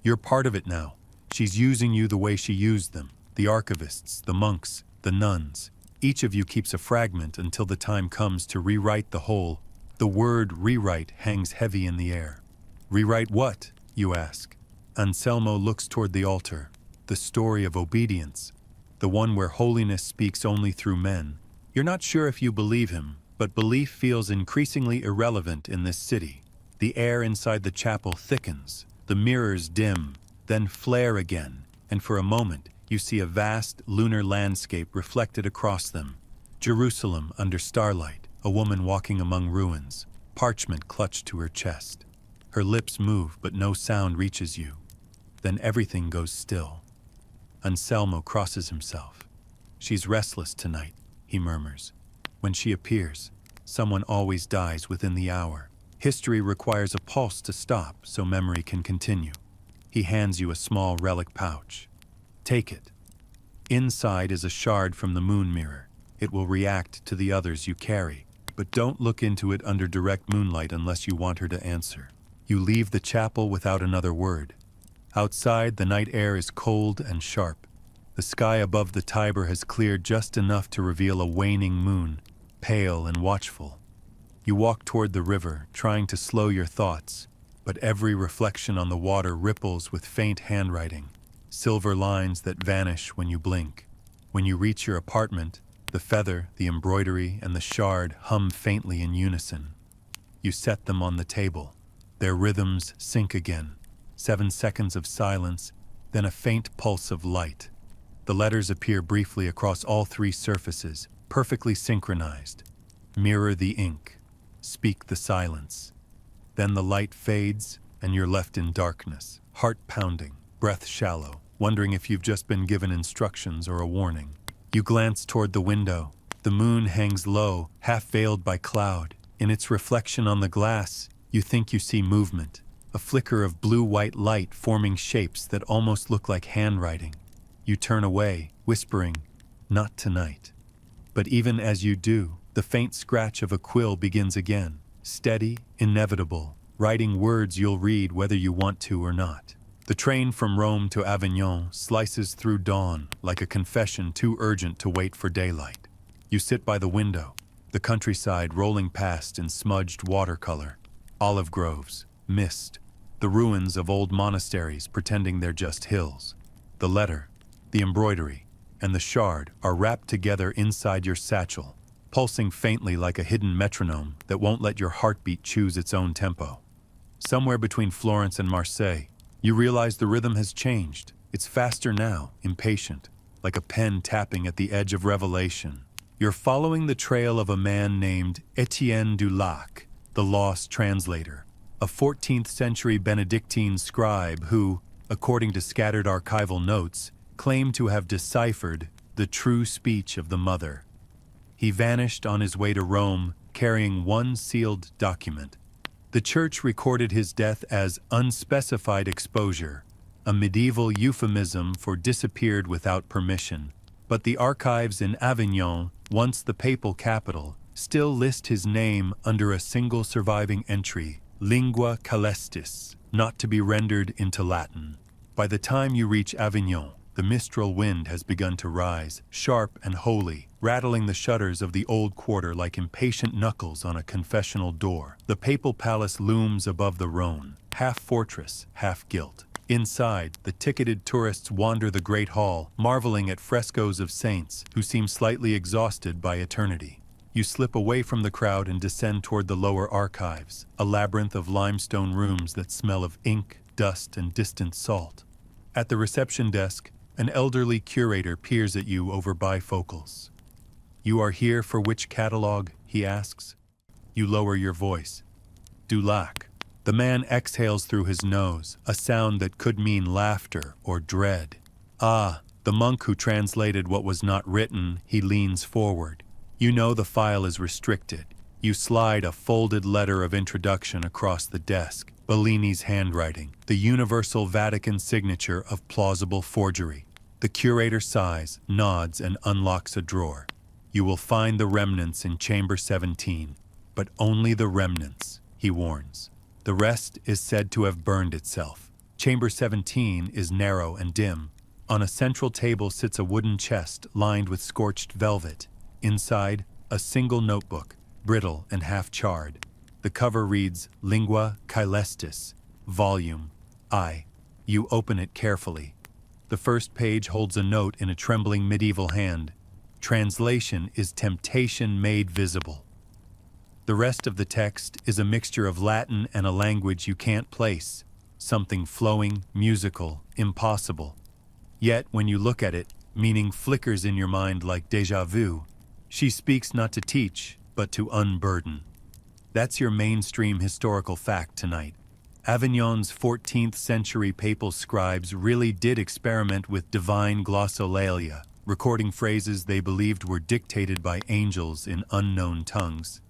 You're part of it now. She's using you the way she used them. The archivists, the monks, the nuns. Each of you keeps a fragment until the time comes to rewrite the whole. The word rewrite hangs heavy in the air. Rewrite what? You ask. Anselmo looks toward the altar. The story of obedience. The one where holiness speaks only through men. You're not sure if you believe him, but belief feels increasingly irrelevant in this city. The air inside the chapel thickens, the mirrors dim, then flare again, and for a moment you see a vast lunar landscape reflected across them. Jerusalem under starlight, a woman walking among ruins, parchment clutched to her chest. Her lips move, but no sound reaches you. Then everything goes still. Anselmo crosses himself. "She's restless tonight," he murmurs. "When she appears, someone always dies within the hour. History requires a pulse to stop so memory can continue." He hands you a small relic pouch. "Take it. Inside is a shard from the moon mirror. It will react to the others you carry, but don't look into it under direct moonlight unless you want her to answer." You leave the chapel without another word. Outside, the night air is cold and sharp. The sky above the Tiber has cleared just enough to reveal a waning moon, pale and watchful. You walk toward the river, trying to slow your thoughts, but every reflection on the water ripples with faint handwriting, silver lines that vanish when you blink. When you reach your apartment, the feather, the embroidery, and the shard hum faintly in unison. You set them on the table. Their rhythms sync again. 7 seconds of silence, then a faint pulse of light. The letters appear briefly across all 3 surfaces, perfectly synchronized. Mirror the ink. Speak the silence. Then the light fades, and you're left in darkness, heart pounding, breath shallow, wondering if you've just been given instructions or a warning. You glance toward the window. The moon hangs low, half veiled by cloud. In its reflection on the glass, you think you see movement, a flicker of blue-white light forming shapes that almost look like handwriting. You turn away, whispering, "Not tonight." But even as you do, the faint scratch of a quill begins again, steady, inevitable, writing words you'll read whether you want to or not. The train from Rome to Avignon slices through dawn like a confession too urgent to wait for daylight. You sit by the window, the countryside rolling past in smudged watercolor. Olive groves, mist, the ruins of old monasteries pretending they're just hills. The letter, the embroidery, and the shard are wrapped together inside your satchel, pulsing faintly like a hidden metronome that won't let your heartbeat choose its own tempo. Somewhere between Florence and Marseille, you realize the rhythm has changed. It's faster now, impatient, like a pen tapping at the edge of revelation. You're following the trail of a man named Etienne du Lac, the lost translator, a 14th century Benedictine scribe who, according to scattered archival notes, claimed to have deciphered the true speech of the mother. He vanished on his way to Rome, carrying one sealed document. The church recorded his death as unspecified exposure, a medieval euphemism for disappeared without permission. But the archives in Avignon, once the papal capital, still list his name under a single surviving entry, lingua caelestis, not to be rendered into Latin. By the time you reach Avignon, the mistral wind has begun to rise, sharp and holy, rattling the shutters of the old quarter like impatient knuckles on a confessional door. The papal palace looms above the Rhone, half fortress, half gilt. Inside, the ticketed tourists wander the great hall, marveling at frescoes of saints who seem slightly exhausted by eternity. You slip away from the crowd and descend toward the lower archives, a labyrinth of limestone rooms that smell of ink, dust, and distant salt. At the reception desk, an elderly curator peers at you over bifocals. "You are here for which catalog?" he asks. You lower your voice. "Du Lac." The man exhales through his nose, a sound that could mean laughter or dread. "Ah, the monk who translated what was not written." He leans forward. You know the file is restricted. You slide a folded letter of introduction across the desk, Bellini's handwriting, the universal Vatican signature of plausible forgery. The curator sighs, nods, and unlocks a drawer. "You will find the remnants in Chamber 17, but only the remnants," he warns. "The rest is said to have burned itself." Chamber 17 is narrow and dim. On a central table sits a wooden chest lined with scorched velvet. Inside, a single notebook, brittle and half-charred. The cover reads, "Lingua Caelestis, Volume I." You open it carefully. The first page holds a note in a trembling medieval hand. Translation is temptation made visible. The rest of the text is a mixture of Latin and a language you can't place, something flowing, musical, impossible. Yet, when you look at it, meaning flickers in your mind like déjà vu. She speaks not to teach, but to unburden. That's your mainstream historical fact tonight. Avignon's 14th century papal scribes really did experiment with divine glossolalia, recording phrases they believed were dictated by angels in unknown tongues.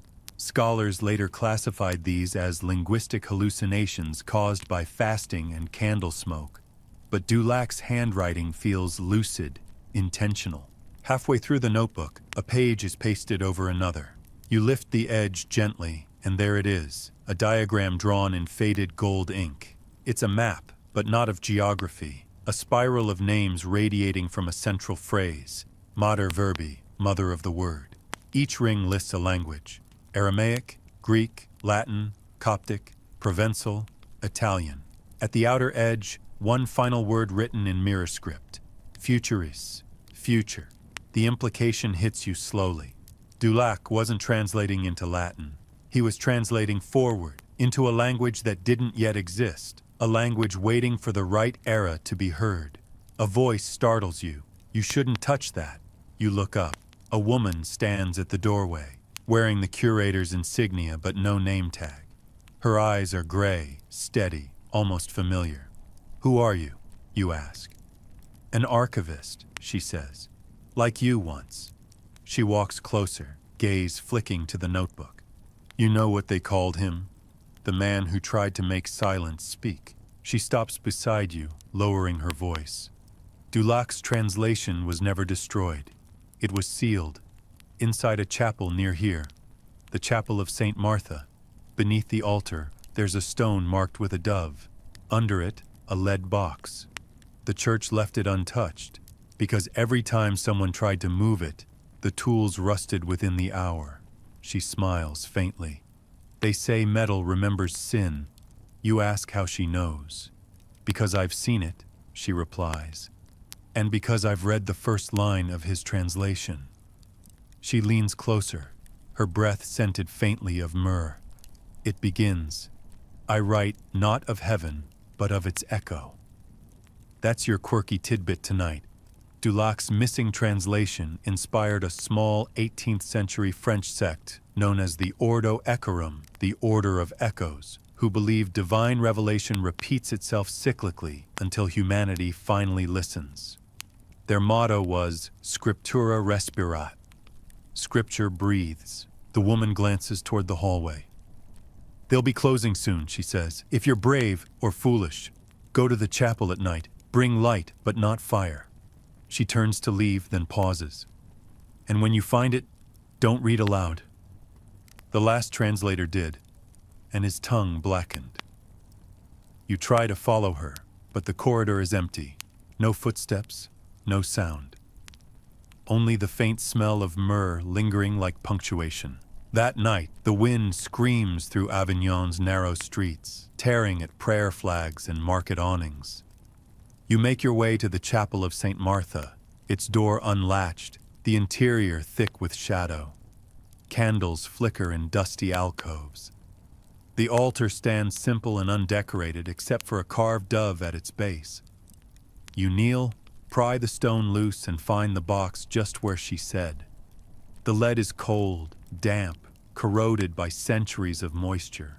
Scholars later classified these as linguistic hallucinations caused by fasting and candle smoke. But Dulac's handwriting feels lucid, intentional. Halfway through the notebook, a page is pasted over another. You lift the edge gently, and there it is, a diagram drawn in faded gold ink. It's a map, but not of geography, a spiral of names radiating from a central phrase, Mater Verbi, mother of the word. Each ring lists a language: Aramaic, Greek, Latin, Coptic, Provençal, Italian. At the outer edge, one final word written in mirror script: futuris, future. The implication hits you slowly. Dulac wasn't translating into Latin. He was translating forward, into a language that didn't yet exist, a language waiting for the right era to be heard. A voice startles you. You shouldn't touch that. You look up. A woman stands at the doorway, wearing the curator's insignia but no name tag. Her eyes are gray, steady, almost familiar. "Who are you?" you ask. "An archivist," she says. "Like you once." She walks closer, gaze flicking to the notebook. "You know what they called him? The man who tried to make silence speak." She stops beside you, lowering her voice. Dulac's translation was never destroyed. It was sealed, inside a chapel near here, the Chapel of St. Martha. Beneath the altar, there's a stone marked with a dove. Under it, a lead box. The church left it untouched, because every time someone tried to move it, the tools rusted within the hour. She smiles faintly. They say metal remembers sin. You ask how she knows. "Because I've seen it," she replies. "And because I've read the first line of his translation." She leans closer, her breath scented faintly of myrrh. It begins, "I write not of heaven, but of its echo." That's your quirky tidbit tonight. Dulac's missing translation inspired a small 18th century French sect known as the Ordo Echorum, the Order of Echoes, who believed divine revelation repeats itself cyclically until humanity finally listens. Their motto was Scriptura respirat. Scripture breathes. The woman glances toward the hallway. "They'll be closing soon," she says. "If you're brave or foolish, go to the chapel at night. Bring light, but not fire." She turns to leave, then pauses. "And when you find it, don't read aloud." The last translator did, and his tongue blackened. You try to follow her, but the corridor is empty. No footsteps, no sound. Only the faint smell of myrrh lingering like punctuation. That night, the wind screams through Avignon's narrow streets, tearing at prayer flags and market awnings. You make your way to the Chapel of St. Martha, its door unlatched, the interior thick with shadow. Candles flicker in dusty alcoves. The altar stands simple and undecorated except for a carved dove at its base. You kneel, pry the stone loose, and find the box just where she said. The lead is cold, damp, corroded by centuries of moisture.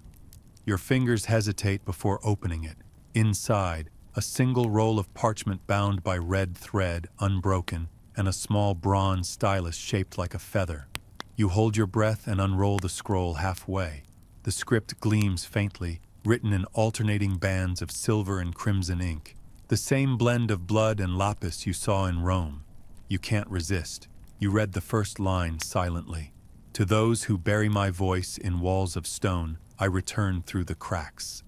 Your fingers hesitate before opening it. Inside, a single roll of parchment bound by red thread, unbroken, and a small bronze stylus shaped like a feather. You hold your breath and unroll the scroll halfway. The script gleams faintly, written in alternating bands of silver and crimson ink. The same blend of blood and lapis you saw in Rome. You can't resist. You read the first line silently. "To those who bury my voice in walls of stone, I return through the cracks."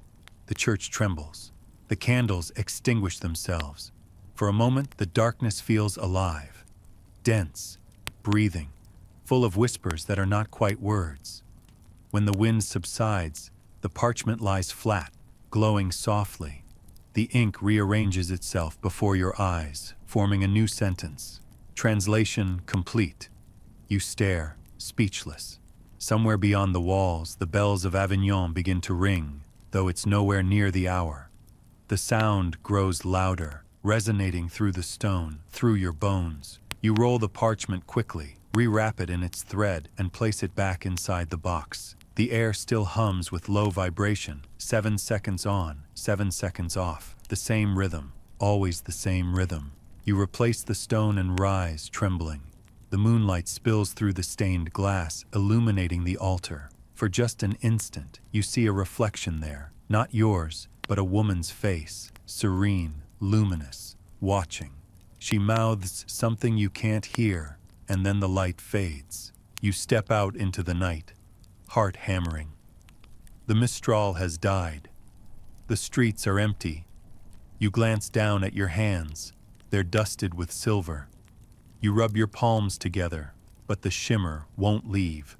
The church trembles. The candles extinguish themselves. For a moment, the darkness feels alive, dense, breathing, full of whispers that are not quite words. When the wind subsides, the parchment lies flat, glowing softly. The ink rearranges itself before your eyes, forming a new sentence. Translation complete. You stare, speechless. Somewhere beyond the walls, the bells of Avignon begin to ring, though it's nowhere near the hour. The sound grows louder, resonating through the stone, through your bones. You roll the parchment quickly, rewrap it in its thread, and place it back inside the box. The air still hums with low vibration, 7 seconds on, 7 seconds off. The same rhythm, always the same rhythm. You replace the stone and rise, trembling. The moonlight spills through the stained glass, illuminating the altar. For just an instant, you see a reflection there, not yours, but a woman's face, serene, luminous, watching. She mouths something you can't hear, and then the light fades. You step out into the night, heart hammering. The Mistral has died. The streets are empty. You glance down at your hands. They're dusted with silver. You rub your palms together, but the shimmer won't leave.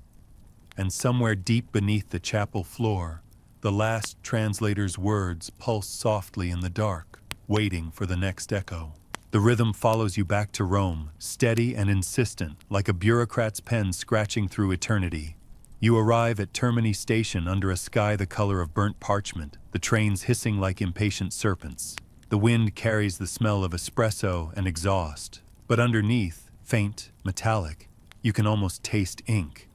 And somewhere deep beneath the chapel floor, the last translator's words pulse softly in the dark, waiting for the next echo. The rhythm follows you back to Rome, steady and insistent, like a bureaucrat's pen scratching through eternity. You arrive at Termini Station under a sky the color of burnt parchment, the trains hissing like impatient serpents. The wind carries the smell of espresso and exhaust, but underneath, faint, metallic, you can almost taste ink.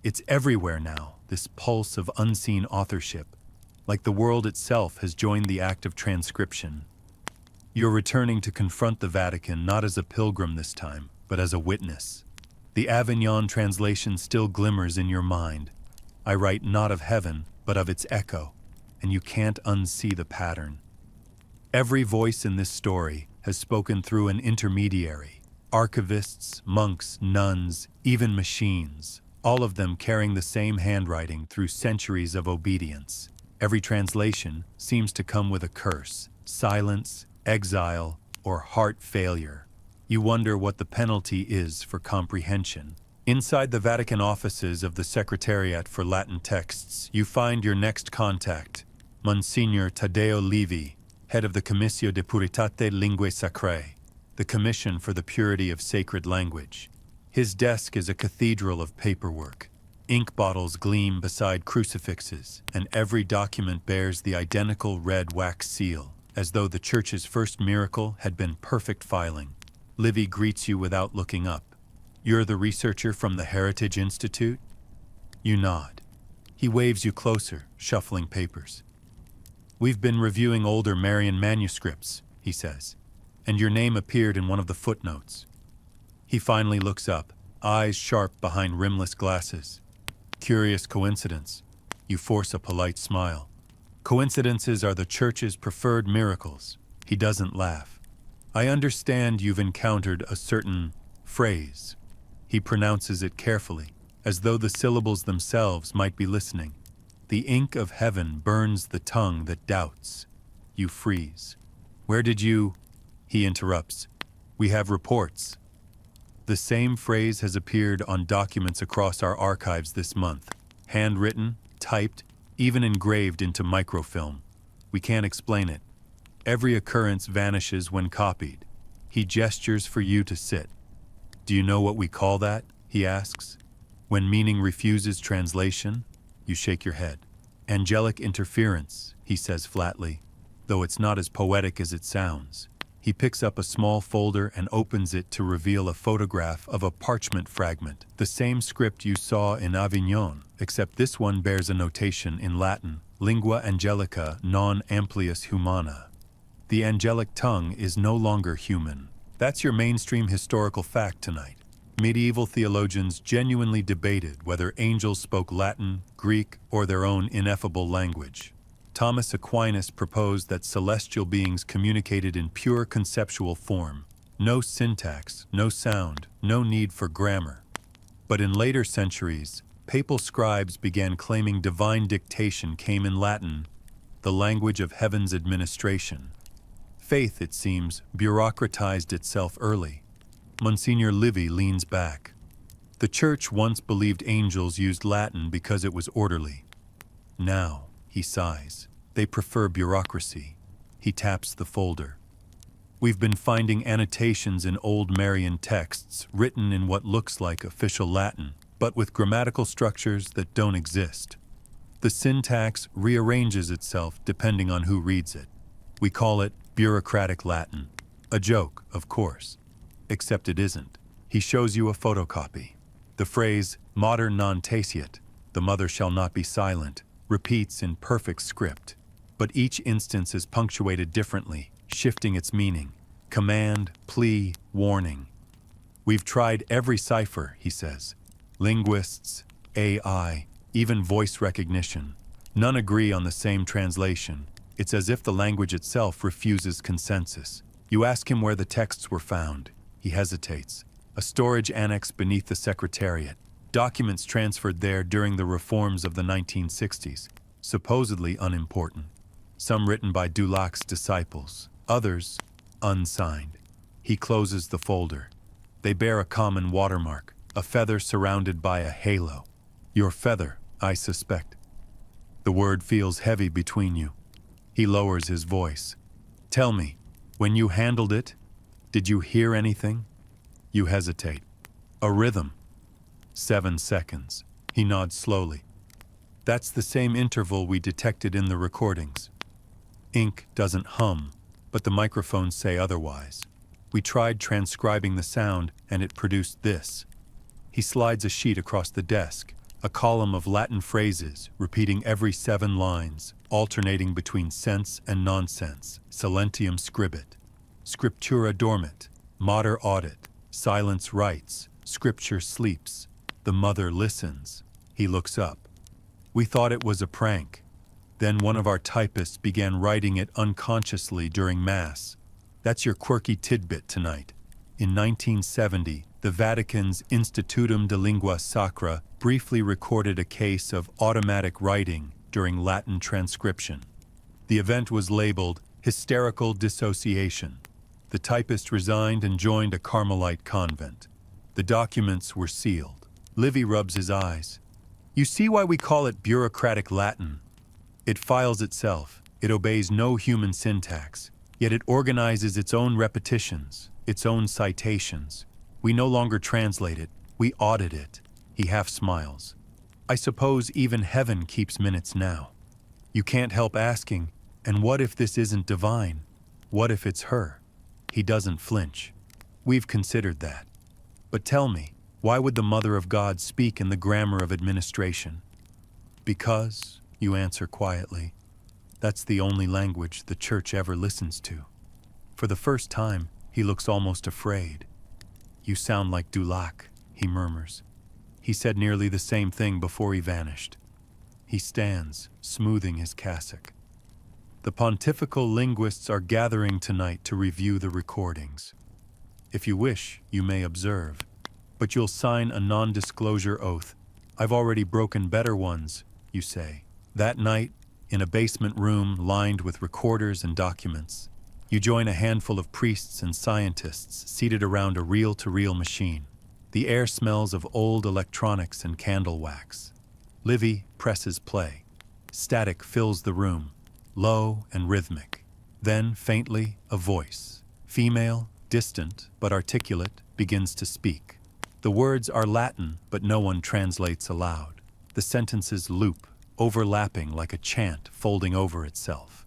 It's everywhere now, this pulse of unseen authorship, like the world itself has joined the act of transcription. You're returning to confront the Vatican not as a pilgrim this time, but as a witness. The Avignon translation still glimmers in your mind. I write not of heaven, but of its echo, and you can't unsee the pattern. Every voice in this story has spoken through an intermediary. Archivists, monks, nuns, even machines, all of them carrying the same handwriting through centuries of obedience. Every translation seems to come with a curse, silence, exile, or heart failure. You wonder what the penalty is for comprehension. Inside the Vatican offices of the Secretariat for Latin Texts, you find your next contact, Monsignor Taddeo Levi, head of the Comissio de Puritate Linguae Sacrae, the Commission for the Purity of Sacred Language. His desk is a cathedral of paperwork. Ink bottles gleam beside crucifixes, and every document bears the identical red wax seal, as though the Church's first miracle had been perfect filing. Livy greets you without looking up. You're the researcher from the Heritage Institute? You nod. He waves you closer, shuffling papers. We've been reviewing older Marian manuscripts, he says, and your name appeared in one of the footnotes. He finally looks up, eyes sharp behind rimless glasses. Curious coincidence. You force a polite smile. Coincidences are the Church's preferred miracles. He doesn't laugh. I understand you've encountered a certain phrase. He pronounces it carefully, as though the syllables themselves might be listening. The ink of heaven burns the tongue that doubts. You freeze. Where did you? He interrupts. We have reports. The same phrase has appeared on documents across our archives this month. Handwritten, typed, even engraved into microfilm. We can't explain it. Every occurrence vanishes when copied. He gestures for you to sit. Do you know what we call that? He asks. When meaning refuses translation, you shake your head. Angelic interference, he says flatly, though it's not as poetic as it sounds. He picks up a small folder and opens it to reveal a photograph of a parchment fragment, the same script you saw in Avignon, except this one bears a notation in Latin, lingua angelica non amplius humana. The angelic tongue is no longer human. That's your mainstream historical fact tonight. Medieval theologians genuinely debated whether angels spoke Latin, Greek, or their own ineffable language. Thomas Aquinas proposed that celestial beings communicated in pure conceptual form. No syntax, no sound, no need for grammar. But in later centuries, papal scribes began claiming divine dictation came in Latin, the language of heaven's administration. Faith, it seems, bureaucratized itself early. Monsignor Livy leans back. The Church once believed angels used Latin because it was orderly. Now, he sighs, they prefer bureaucracy. He taps the folder. We've been finding annotations in old Marian texts written in what looks like official Latin, but with grammatical structures that don't exist. The syntax rearranges itself depending on who reads it. We call it bureaucratic Latin. A joke, of course. Except it isn't. He shows you a photocopy. The phrase, mater non taceat, the mother shall not be silent, repeats in perfect script. But each instance is punctuated differently, shifting its meaning. Command, plea, warning. We've tried every cipher, he says. Linguists, AI, even voice recognition. None agree on the same translation. It's as if the language itself refuses consensus. You ask him where the texts were found. He hesitates. A storage annex beneath the Secretariat. Documents transferred there during the reforms of the 1960s. Supposedly unimportant. Some written by Dulac's disciples. Others, unsigned. He closes the folder. They bear a common watermark, a feather surrounded by a halo. Your feather, I suspect. The word feels heavy between you. He lowers his voice. Tell me, when you handled it, did you hear anything? You hesitate. A rhythm. 7 seconds. He nods slowly. That's the same interval we detected in the recordings. Ink doesn't hum, but the microphones say otherwise. We tried transcribing the sound, and it produced this. He slides a sheet across the desk, a column of Latin phrases repeating every 7 lines, alternating between sense and nonsense. Silentium scribit. Scriptura dormit. Mater audit. Silence writes. Scripture sleeps. The mother listens. He looks up. We thought it was a prank. Then one of our typists began writing it unconsciously during Mass. That's your quirky tidbit tonight. In 1970, the Vatican's Institutum de Lingua Sacra briefly recorded a case of automatic writing during Latin transcription. The event was labeled hysterical dissociation. The typist resigned and joined a Carmelite convent. The documents were sealed. Livy rubs his eyes. You see why we call it bureaucratic Latin? It files itself. It obeys no human syntax. Yet it organizes its own repetitions, its own citations. We no longer translate it. We audit it. He half smiles. I suppose even heaven keeps minutes now. You can't help asking, and what if this isn't divine? What if it's her? He doesn't flinch. We've considered that. But tell me, why would the Mother of God speak in the grammar of administration? Because, you answer quietly, that's the only language the Church ever listens to. For the first time, he looks almost afraid. You sound like Dulac, he murmurs. He said nearly the same thing before he vanished. He stands, smoothing his cassock. The pontifical linguists are gathering tonight to review the recordings. If you wish, you may observe. But you'll sign a non-disclosure oath. I've already broken better ones, you say. That night, in a basement room lined with recorders and documents, you join a handful of priests and scientists seated around a reel-to-reel machine. The air smells of old electronics and candle wax. Livy presses play. Static fills the room, low and rhythmic. Then, faintly, a voice, female, distant but articulate, begins to speak. The words are Latin, but no one translates aloud. The sentences loop, overlapping like a chant folding over itself.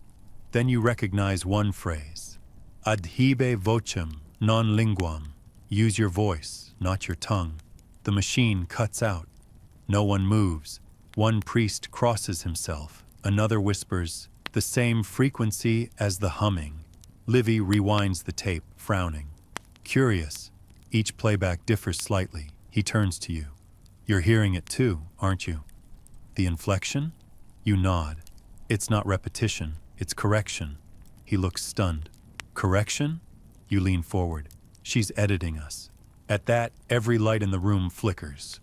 Then you recognize one phrase. Adhibe vocem, non linguam. Use your voice, not your tongue. The machine cuts out. No one moves. One priest crosses himself. Another whispers, the same frequency as the humming. Livy rewinds the tape, frowning. Curious. Each playback differs slightly. He turns to you. You're hearing it too, aren't you? The inflection? You nod. It's not repetition, it's correction. He looks stunned. Correction? You lean forward. She's editing us. At that, every light in the room flickers.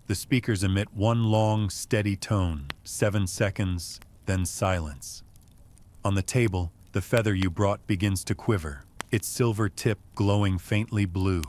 The speakers emit one long, steady tone, 7 seconds, then silence. On the table, the feather you brought begins to quiver, its silver tip glowing faintly blue.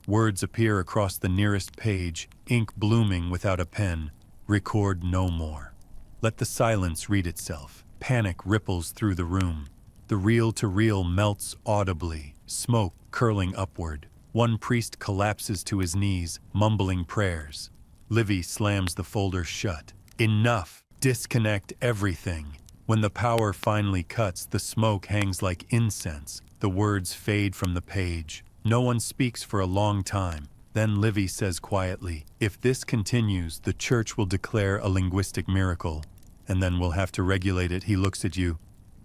Words appear across the nearest page, ink blooming without a pen. Record no more. Let the silence read itself. Panic ripples through the room. The reel-to-reel melts audibly, smoke curling upward. One priest collapses to his knees, mumbling prayers. Livy slams the folder shut. Enough! Disconnect everything. When the power finally cuts, the smoke hangs like incense. The words fade from the page. No one speaks for a long time. Then Livy says quietly, "If this continues, the church will declare a linguistic miracle. And then we'll have to regulate it." He looks at you.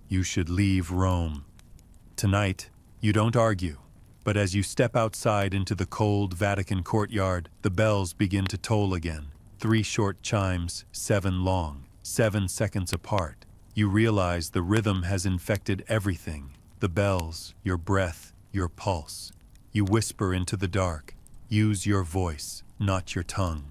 "You should leave Rome." Tonight, you don't argue. But as you step outside into the cold Vatican courtyard, the bells begin to toll again. 3 short chimes, 7 long, 7 seconds apart. You realize the rhythm has infected everything. The bells, your breath, your pulse. You whisper into the dark. Use your voice, not your tongue.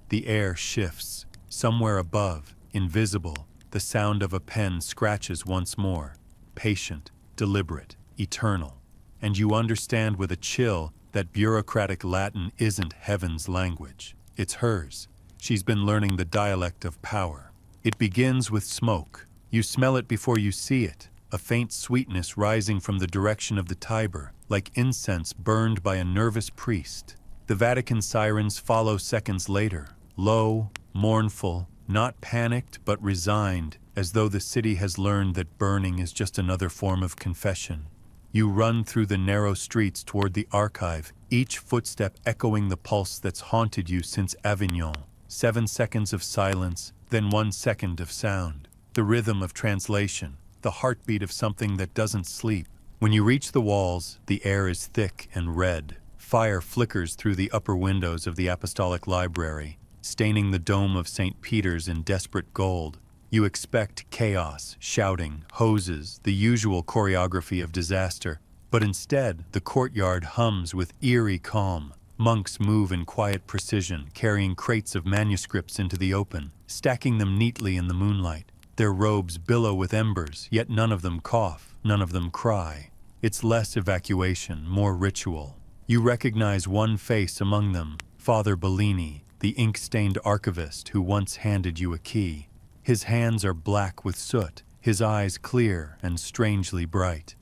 The air shifts. Somewhere above, invisible, the sound of a pen scratches once more. Patient, deliberate, eternal. And you understand with a chill that bureaucratic Latin isn't heaven's language. It's hers. She's been learning the dialect of power. It begins with smoke. You smell it before you see it, a faint sweetness rising from the direction of the Tiber, like incense burned by a nervous priest. The Vatican sirens follow seconds later, low, mournful, not panicked but resigned, as though the city has learned that burning is just another form of confession. You run through the narrow streets toward the archive, each footstep echoing the pulse that's haunted you since Avignon. 7 seconds of silence, then 1 second of sound. The rhythm of translation, the heartbeat of something that doesn't sleep. When you reach the walls, the air is thick and red. Fire flickers through the upper windows of the Apostolic Library, staining the dome of St. Peter's in desperate gold. You expect chaos, shouting, hoses, the usual choreography of disaster. But instead, the courtyard hums with eerie calm. Monks move in quiet precision, carrying crates of manuscripts into the open, stacking them neatly in the moonlight. Their robes billow with embers, yet none of them cough, none of them cry. It's less evacuation, more ritual. You recognize one face among them, Father Bellini, the ink-stained archivist who once handed you a key. His hands are black with soot, his eyes clear and strangely bright.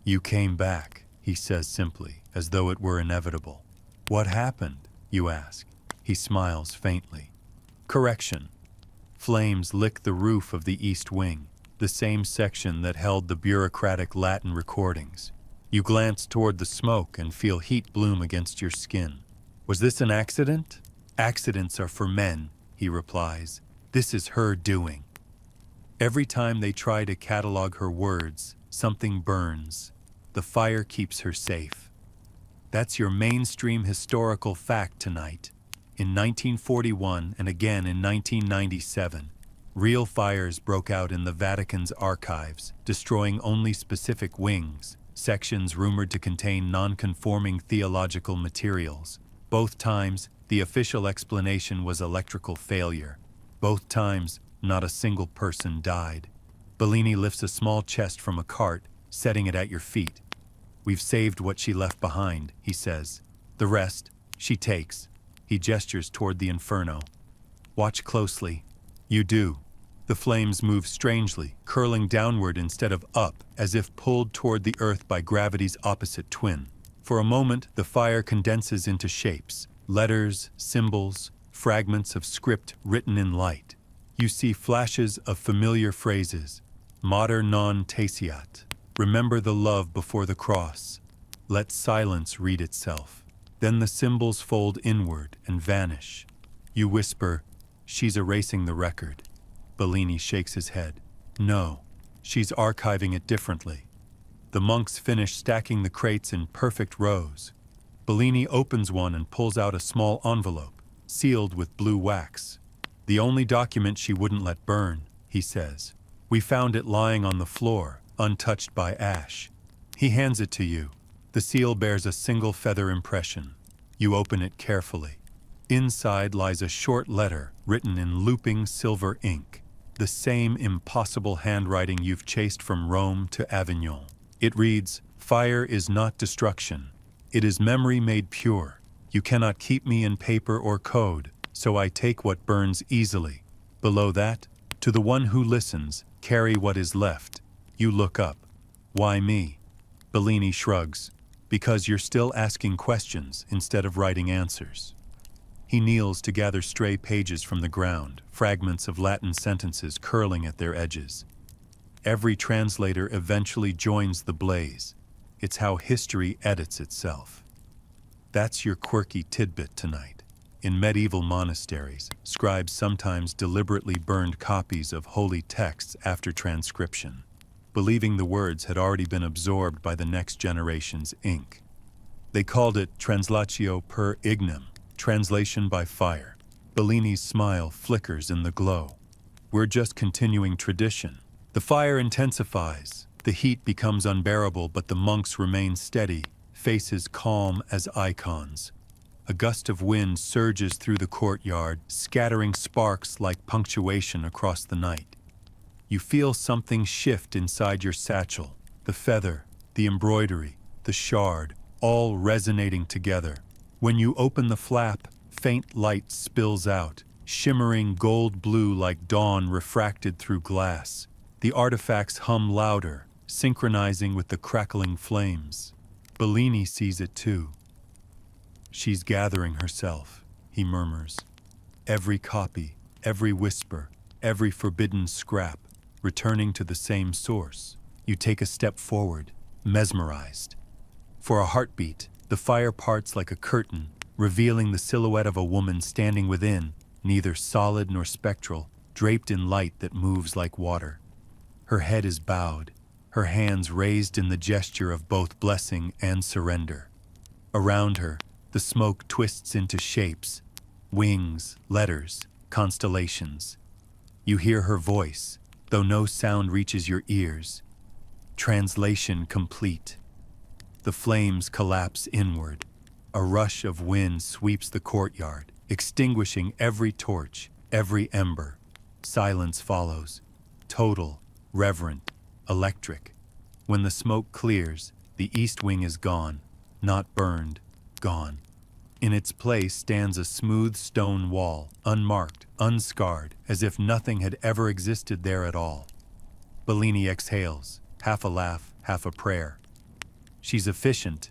"You came back," he says simply, as though it were inevitable. "What happened?" you ask. He smiles faintly. Correction. Flames lick the roof of the East Wing, the same section that held the bureaucratic Latin recordings. You glance toward the smoke and feel heat bloom against your skin. "Was this an accident?" "Accidents are for men," he replies. "This is her doing." Every time they try to catalog her words, something burns. The fire keeps her safe. That's your mainstream historical fact tonight. In 1941 and again in 1997, real fires broke out in the Vatican's archives, destroying only specific wings, sections rumored to contain non-conforming theological materials. Both times, the official explanation was electrical failure. Both times, not a single person died. Bellini lifts a small chest from a cart, setting it at your feet. "We've saved what she left behind," he says. "The rest, she takes." He gestures toward the inferno. "Watch closely." You do. The flames move strangely, curling downward instead of up, as if pulled toward the earth by gravity's opposite twin. For a moment, the fire condenses into shapes, letters, symbols, fragments of script written in light. You see flashes of familiar phrases. Mater non tesiat. Remember the love before the cross. Let silence read itself. Then the symbols fold inward and vanish. You whisper, "She's erasing the record." Bellini shakes his head. "No, she's archiving it differently." The monks finish stacking the crates in perfect rows. Bellini opens one and pulls out a small envelope, sealed with blue wax. "The only document she wouldn't let burn," he says. "We found it lying on the floor, untouched by ash." He hands it to you. The seal bears a single feather impression. You open it carefully. Inside lies a short letter written in looping silver ink, the same impossible handwriting you've chased from Rome to Avignon. It reads, "Fire is not destruction. It is memory made pure. You cannot keep me in paper or code, so I take what burns easily." Below that, "To the one who listens, carry what is left." You look up. "Why me?" Bellini shrugs. Because you're still asking questions instead of writing answers. He kneels to gather stray pages from the ground, fragments of Latin sentences curling at their edges. Every translator eventually joins the blaze. It's how history edits itself. That's your quirky tidbit tonight. In medieval monasteries, scribes sometimes deliberately burned copies of holy texts after transcription, believing the words had already been absorbed by the next generation's ink. They called it translatio per ignem, translation by fire. Bellini's smile flickers in the glow. We're just continuing tradition. The fire intensifies, the heat becomes unbearable, but the monks remain steady, faces calm as icons. A gust of wind surges through the courtyard, scattering sparks like punctuation across the night. You feel something shift inside your satchel, the feather, the embroidery, the shard, all resonating together. When you open the flap, faint light spills out, shimmering gold blue like dawn refracted through glass. The artifacts hum louder, synchronizing with the crackling flames. Bellini sees it too. She's gathering herself, he murmurs. Every copy, every whisper, every forbidden scrap, returning to the same source. You take a step forward, mesmerized. For a heartbeat, the fire parts like a curtain, revealing the silhouette of a woman standing within, neither solid nor spectral, draped in light that moves like water. Her head is bowed, her hands raised in the gesture of both blessing and surrender. Around her, the smoke twists into shapes, wings, letters, constellations. You hear her voice, though no sound reaches your ears. Translation complete. The flames collapse inward. A rush of wind sweeps the courtyard, extinguishing every torch, every ember. Silence follows, total, reverent, electric. When the smoke clears, the east wing is gone, not burned, gone. In its place stands a smooth stone wall, unmarked, unscarred, as if nothing had ever existed there at all. Bellini exhales, half a laugh, half a prayer. She's efficient.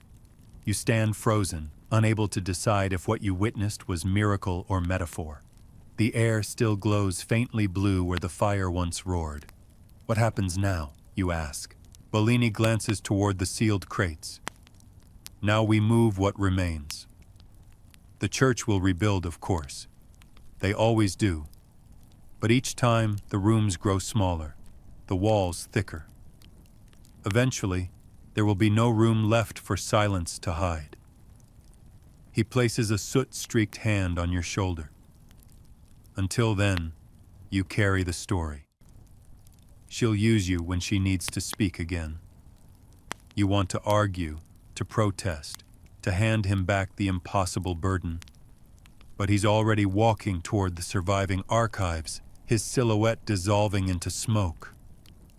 You stand frozen, unable to decide if what you witnessed was miracle or metaphor. The air still glows faintly blue where the fire once roared. What happens now, you ask? Bellini glances toward the sealed crates. Now we move what remains. The church will rebuild, of course. They always do. But each time, the rooms grow smaller, the walls thicker. Eventually, there will be no room left for silence to hide. He places a soot-streaked hand on your shoulder. Until then, you carry the story. She'll use you when she needs to speak again. You want to argue, to protest, to hand him back the impossible burden. But he's already walking toward the surviving archives, his silhouette dissolving into smoke.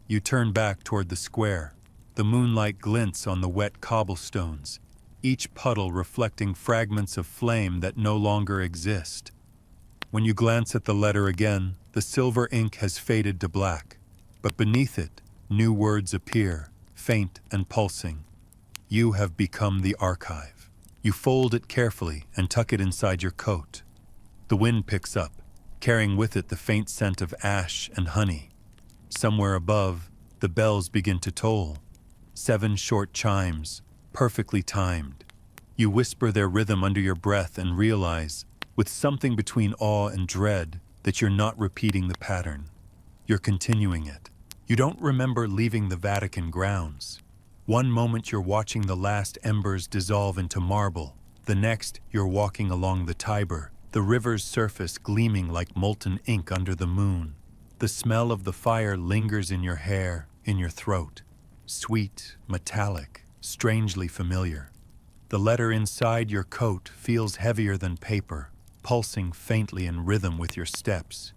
You turn back toward the square. The moonlight glints on the wet cobblestones, each puddle reflecting fragments of flame that no longer exist. When you glance at the letter again, the silver ink has faded to black, but beneath it, new words appear, faint and pulsing. You have become the archive. You fold it carefully and tuck it inside your coat. The wind picks up, carrying with it the faint scent of ash and honey. Somewhere above, the bells begin to toll. 7 short chimes, perfectly timed. You whisper their rhythm under your breath and realize, with something between awe and dread, that you're not repeating the pattern. You're continuing it. You don't remember leaving the Vatican grounds. One moment you're watching the last embers dissolve into marble. The next, you're walking along the Tiber, the river's surface gleaming like molten ink under the moon. The smell of the fire lingers in your hair, in your throat. Sweet, metallic, strangely familiar. The letter inside your coat feels heavier than paper, pulsing faintly in rhythm with your steps.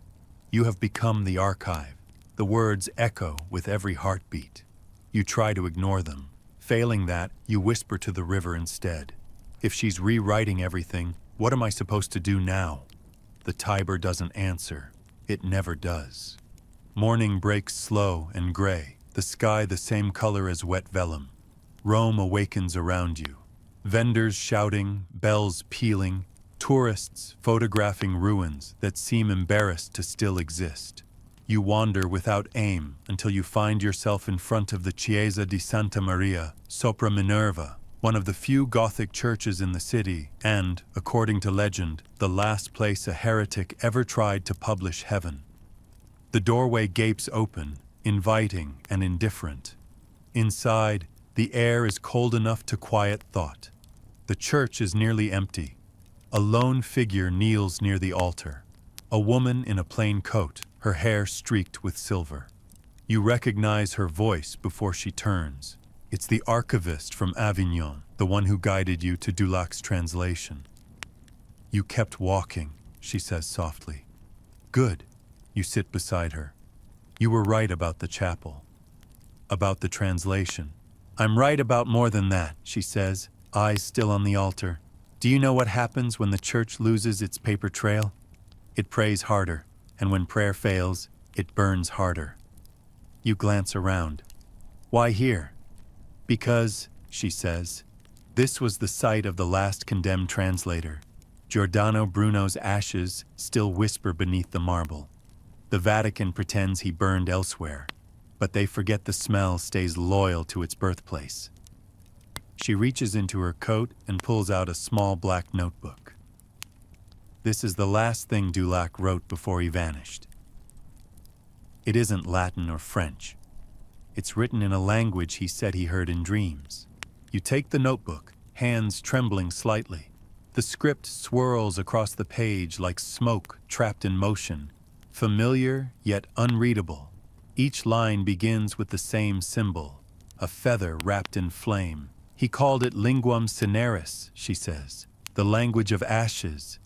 You have become the archive. The words echo with every heartbeat. You try to ignore them. Failing that, you whisper to the river instead. If she's rewriting everything, what am I supposed to do now? The Tiber doesn't answer. It never does. Morning breaks slow and gray, the sky the same color as wet vellum. Rome awakens around you. Vendors shouting, bells pealing, tourists photographing ruins that seem embarrassed to still exist. You wander without aim until you find yourself in front of the Chiesa di Santa Maria sopra Minerva, one of the few Gothic churches in the city and, according to legend, the last place a heretic ever tried to publish heaven. The doorway gapes open, inviting and indifferent. Inside, the air is cold enough to quiet thought. The church is nearly empty. A lone figure kneels near the altar. A woman in a plain coat, her hair streaked with silver. You recognize her voice before she turns. It's the archivist from Avignon, the one who guided you to Dulac's translation. You kept walking, she says softly. Good. You sit beside her. You were right about the chapel. About the translation. I'm right about more than that, she says, eyes still on the altar. Do you know what happens when the church loses its paper trail? It prays harder, and when prayer fails, it burns harder. You glance around. Why here? Because, she says, this was the site of the last condemned translator. Giordano Bruno's ashes still whisper beneath the marble. The Vatican pretends he burned elsewhere, but they forget the smell stays loyal to its birthplace. She reaches into her coat and pulls out a small black notebook. This is the last thing Dulac wrote before he vanished. It isn't Latin or French. It's written in a language he said he heard in dreams. You take the notebook, hands trembling slightly. The script swirls across the page like smoke trapped in motion, familiar yet unreadable. Each line begins with the same symbol, a feather wrapped in flame. He called it linguam cineris, she says, the language of ashes.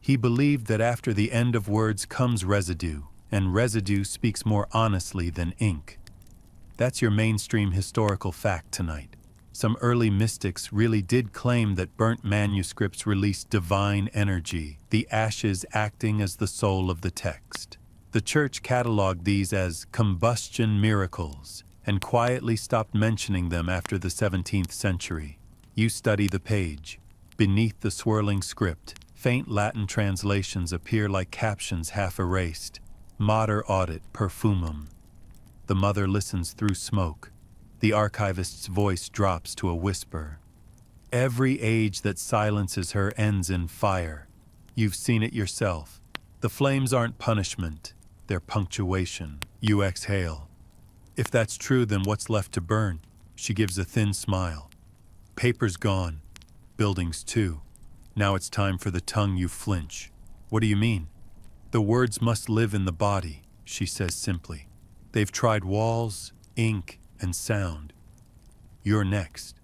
He believed that after the end of words comes residue, and residue speaks more honestly than ink. That's your mainstream historical fact tonight. Some early mystics really did claim that burnt manuscripts released divine energy, the ashes acting as the soul of the text. The church cataloged these as combustion miracles, and quietly stopped mentioning them after the 17th century. You study the page. Beneath the swirling script, faint Latin translations appear like captions half erased. Mater audit perfumum. The mother listens through smoke. The archivist's voice drops to a whisper. Every age that silences her ends in fire. You've seen it yourself. The flames aren't punishment, they're punctuation. You exhale. If that's true, then what's left to burn? She gives a thin smile. Paper's gone. Buildings too. Now it's time for the tongue. You flinch. What do you mean? The words must live in the body, she says simply. They've tried walls, ink, and sound. You're next.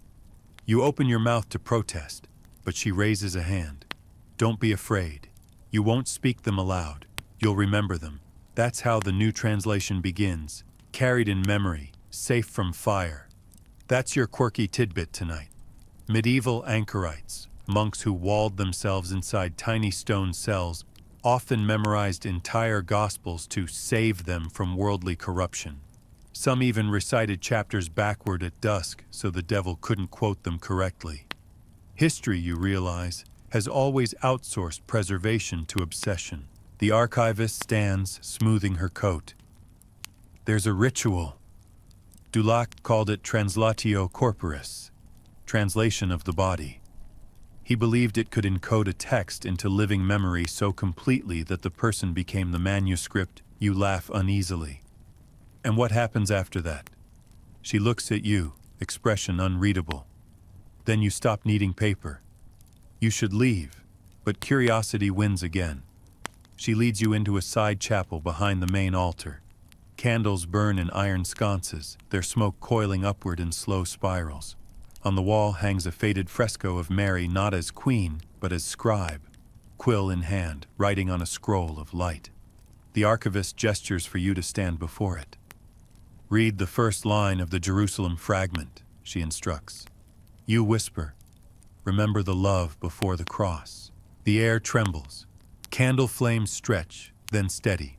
You open your mouth to protest, but she raises a hand. Don't be afraid. You won't speak them aloud. You'll remember them. That's how the new translation begins. Carried in memory, safe from fire. That's your quirky tidbit tonight. Medieval anchorites, monks who walled themselves inside tiny stone cells, often memorized entire gospels to save them from worldly corruption. Some even recited chapters backward at dusk so the devil couldn't quote them correctly. History, you realize, has always outsourced preservation to obsession. The archivist stands, smoothing her coat. There's a ritual. Dulac called it translatio corporis, translation of the body. He believed it could encode a text into living memory so completely that the person became the manuscript. You laugh uneasily. And what happens after that? She looks at you, expression unreadable. Then you stop needing paper. You should leave, but curiosity wins again. She leads you into a side chapel behind the main altar. Candles burn in iron sconces, their smoke coiling upward in slow spirals. On the wall hangs a faded fresco of Mary not as queen, but as scribe, quill in hand, writing on a scroll of light. The archivist gestures for you to stand before it. Read the first line of the Jerusalem fragment, she instructs. You whisper, remember the love before the cross. The air trembles. Candle flames stretch, then steady.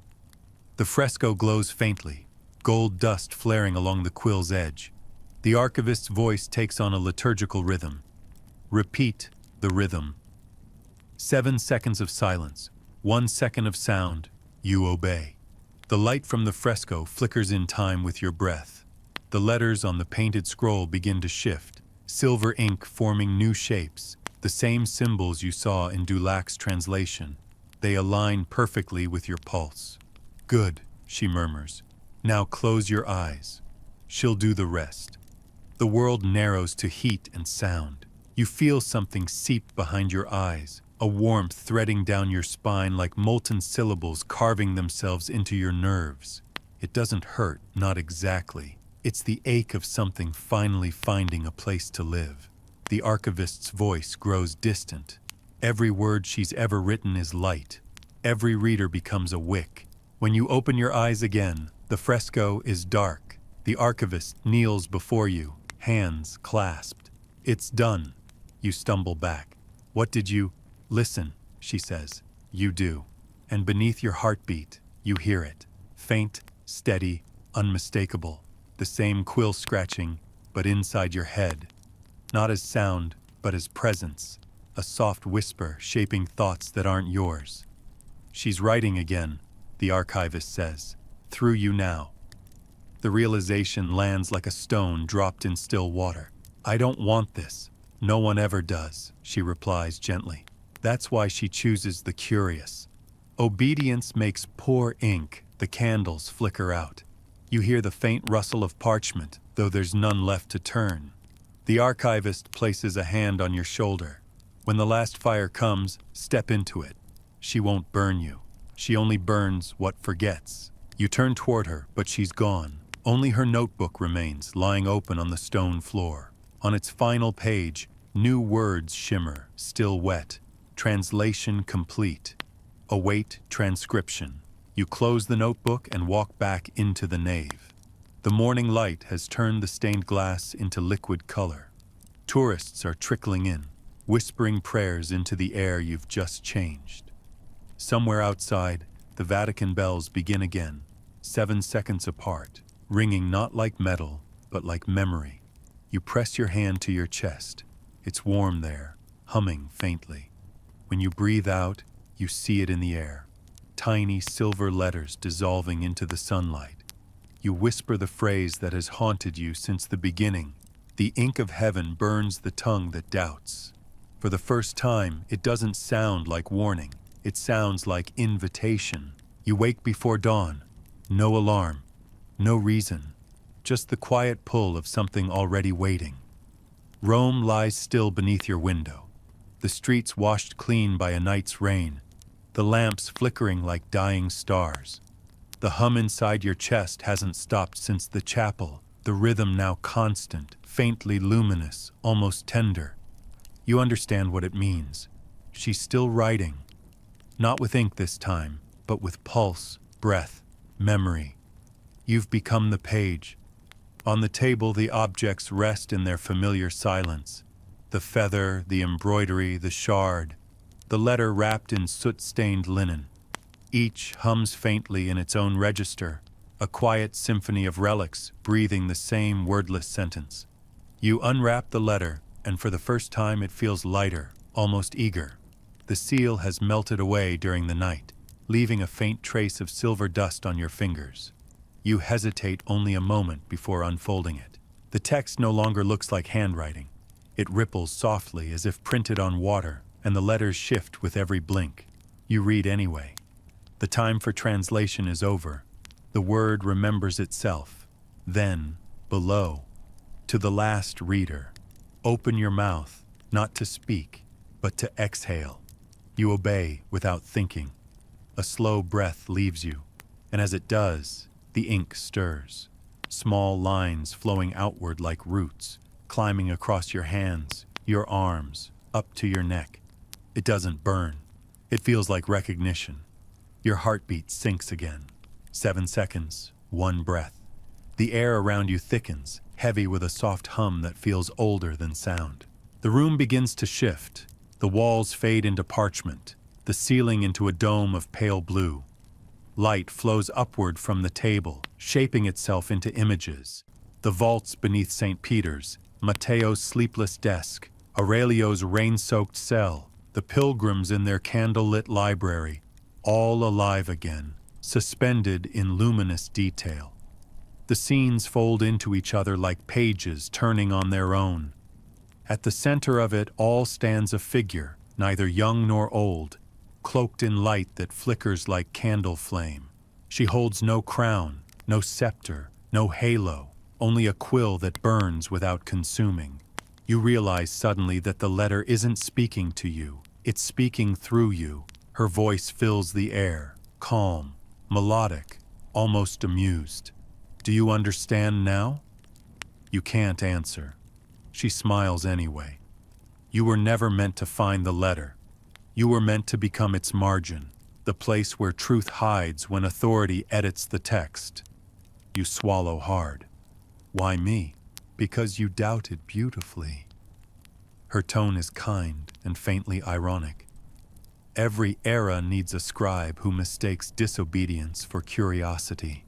The fresco glows faintly, gold dust flaring along the quill's edge. The archivist's voice takes on a liturgical rhythm. Repeat the rhythm. 7 seconds of silence, 1 second of sound, you obey. The light from the fresco flickers in time with your breath. The letters on the painted scroll begin to shift, silver ink forming new shapes, the same symbols you saw in Dulac's translation. They align perfectly with your pulse. Good, she murmurs. Now close your eyes. She'll do the rest. The world narrows to heat and sound. You feel something seep behind your eyes, a warmth threading down your spine like molten syllables carving themselves into your nerves. It doesn't hurt, not exactly. It's the ache of something finally finding a place to live. The archivist's voice grows distant. Every word she's ever written is light. Every reader becomes a wick. When you open your eyes again, the fresco is dark. The archivist kneels before you, hands clasped. It's done. You stumble back. What did you... Listen, she says. You do. And beneath your heartbeat, you hear it. Faint, steady, unmistakable. The same quill scratching, but inside your head. Not as sound, but as presence. A soft whisper shaping thoughts that aren't yours. She's writing again, the archivist says. Through you now. The realization lands like a stone dropped in still water. I don't want this. No one ever does, she replies gently. That's why she chooses the curious. Obedience makes poor ink. The candles flicker out. You hear the faint rustle of parchment, though there's none left to turn. The archivist places a hand on your shoulder. When the last fire comes, step into it. She won't burn you. She only burns what forgets. You turn toward her, but she's gone. Only her notebook remains, lying open on the stone floor. On its final page, new words shimmer, still wet. Translation complete. Await transcription. You close the notebook and walk back into the nave. The morning light has turned the stained glass into liquid color. Tourists are trickling in, whispering prayers into the air you've just changed. Somewhere outside, the Vatican bells begin again, 7 seconds apart, ringing not like metal, but like memory. You press your hand to your chest. It's warm there, humming faintly. When you breathe out, you see it in the air. Tiny silver letters dissolving into the sunlight. You whisper the phrase that has haunted you since the beginning. The ink of heaven burns the tongue that doubts. For the first time, it doesn't sound like warning. It sounds like invitation. You wake before dawn. No alarm. No reason. Just the quiet pull of something already waiting. Rome lies still beneath your window. The streets washed clean by a night's rain. The lamps flickering like dying stars. The hum inside your chest hasn't stopped since the chapel, the rhythm now constant, faintly luminous, almost tender. You understand what it means. She's still writing. Not with ink this time, but with pulse, breath, memory. You've become the page. On the table, the objects rest in their familiar silence. The feather, the embroidery, the shard. The letter wrapped in soot-stained linen. Each hums faintly in its own register, a quiet symphony of relics breathing the same wordless sentence. You unwrap the letter, and for the first time it feels lighter, almost eager. The seal has melted away during the night, leaving a faint trace of silver dust on your fingers. You hesitate only a moment before unfolding it. The text no longer looks like handwriting. It ripples softly as if printed on water, and the letters shift with every blink. You read anyway. The time for translation is over. The word remembers itself. Then, below, to the last reader, open your mouth, not to speak, but to exhale. You obey without thinking. A slow breath leaves you, and as it does, the ink stirs. Small lines flowing outward like roots, climbing across your hands, your arms, up to your neck. It doesn't burn. It feels like recognition. Your heartbeat sinks again. 7 seconds, 1 breath. The air around you thickens, heavy with a soft hum that feels older than sound. The room begins to shift. The walls fade into parchment, the ceiling into a dome of pale blue. Light flows upward from the table, shaping itself into images. The vaults beneath St. Peter's, Matteo's sleepless desk, Aurelio's rain-soaked cell, the pilgrims in their candle-lit library, all alive again, suspended in luminous detail. The scenes fold into each other like pages turning on their own. At the center of it all stands a figure, neither young nor old, cloaked in light that flickers like candle flame. She holds no crown, no scepter, no halo, only a quill that burns without consuming. You realize suddenly that the letter isn't speaking to you, it's speaking through you. Her voice fills the air, calm, melodic, almost amused. Do you understand now? You can't answer. She smiles anyway. You were never meant to find the letter. You were meant to become its margin, the place where truth hides when authority edits the text. You swallow hard. Why me? Because you doubted beautifully. Her tone is kind and faintly ironic. Every era needs a scribe who mistakes disobedience for curiosity.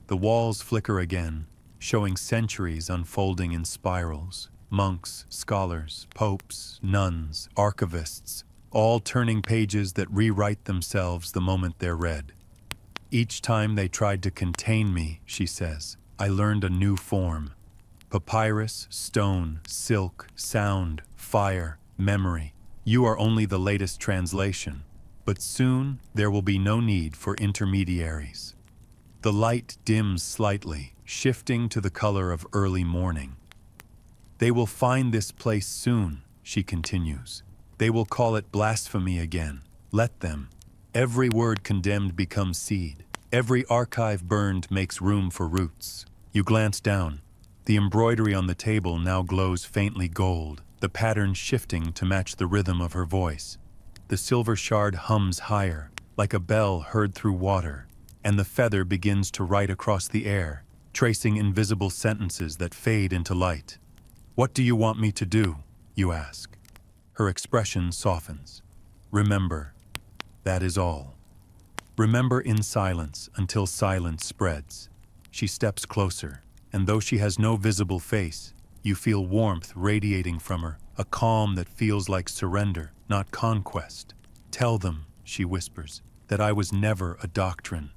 The walls flicker again, showing centuries unfolding in spirals. Monks, scholars, popes, nuns, archivists, all turning pages that rewrite themselves the moment they're read. Each time they tried to contain me, she says, I learned a new form. Papyrus, stone, silk, sound, fire, memory. You are only the latest translation, but soon there will be no need for intermediaries. The light dims slightly, shifting to the color of early morning. They will find this place soon, she continues. They will call it blasphemy again. Let them. Every word condemned becomes seed. Every archive burned makes room for roots. You glance down. The embroidery on the table now glows faintly gold, the pattern shifting to match the rhythm of her voice. The silver shard hums higher, like a bell heard through water, and the feather begins to write across the air, tracing invisible sentences that fade into light. What do you want me to do? You ask. Her expression softens. Remember. That is all. Remember in silence until silence spreads. She steps closer, and though she has no visible face, you feel warmth radiating from her, a calm that feels like surrender, not conquest. Tell them, she whispers, that I was never a doctrine.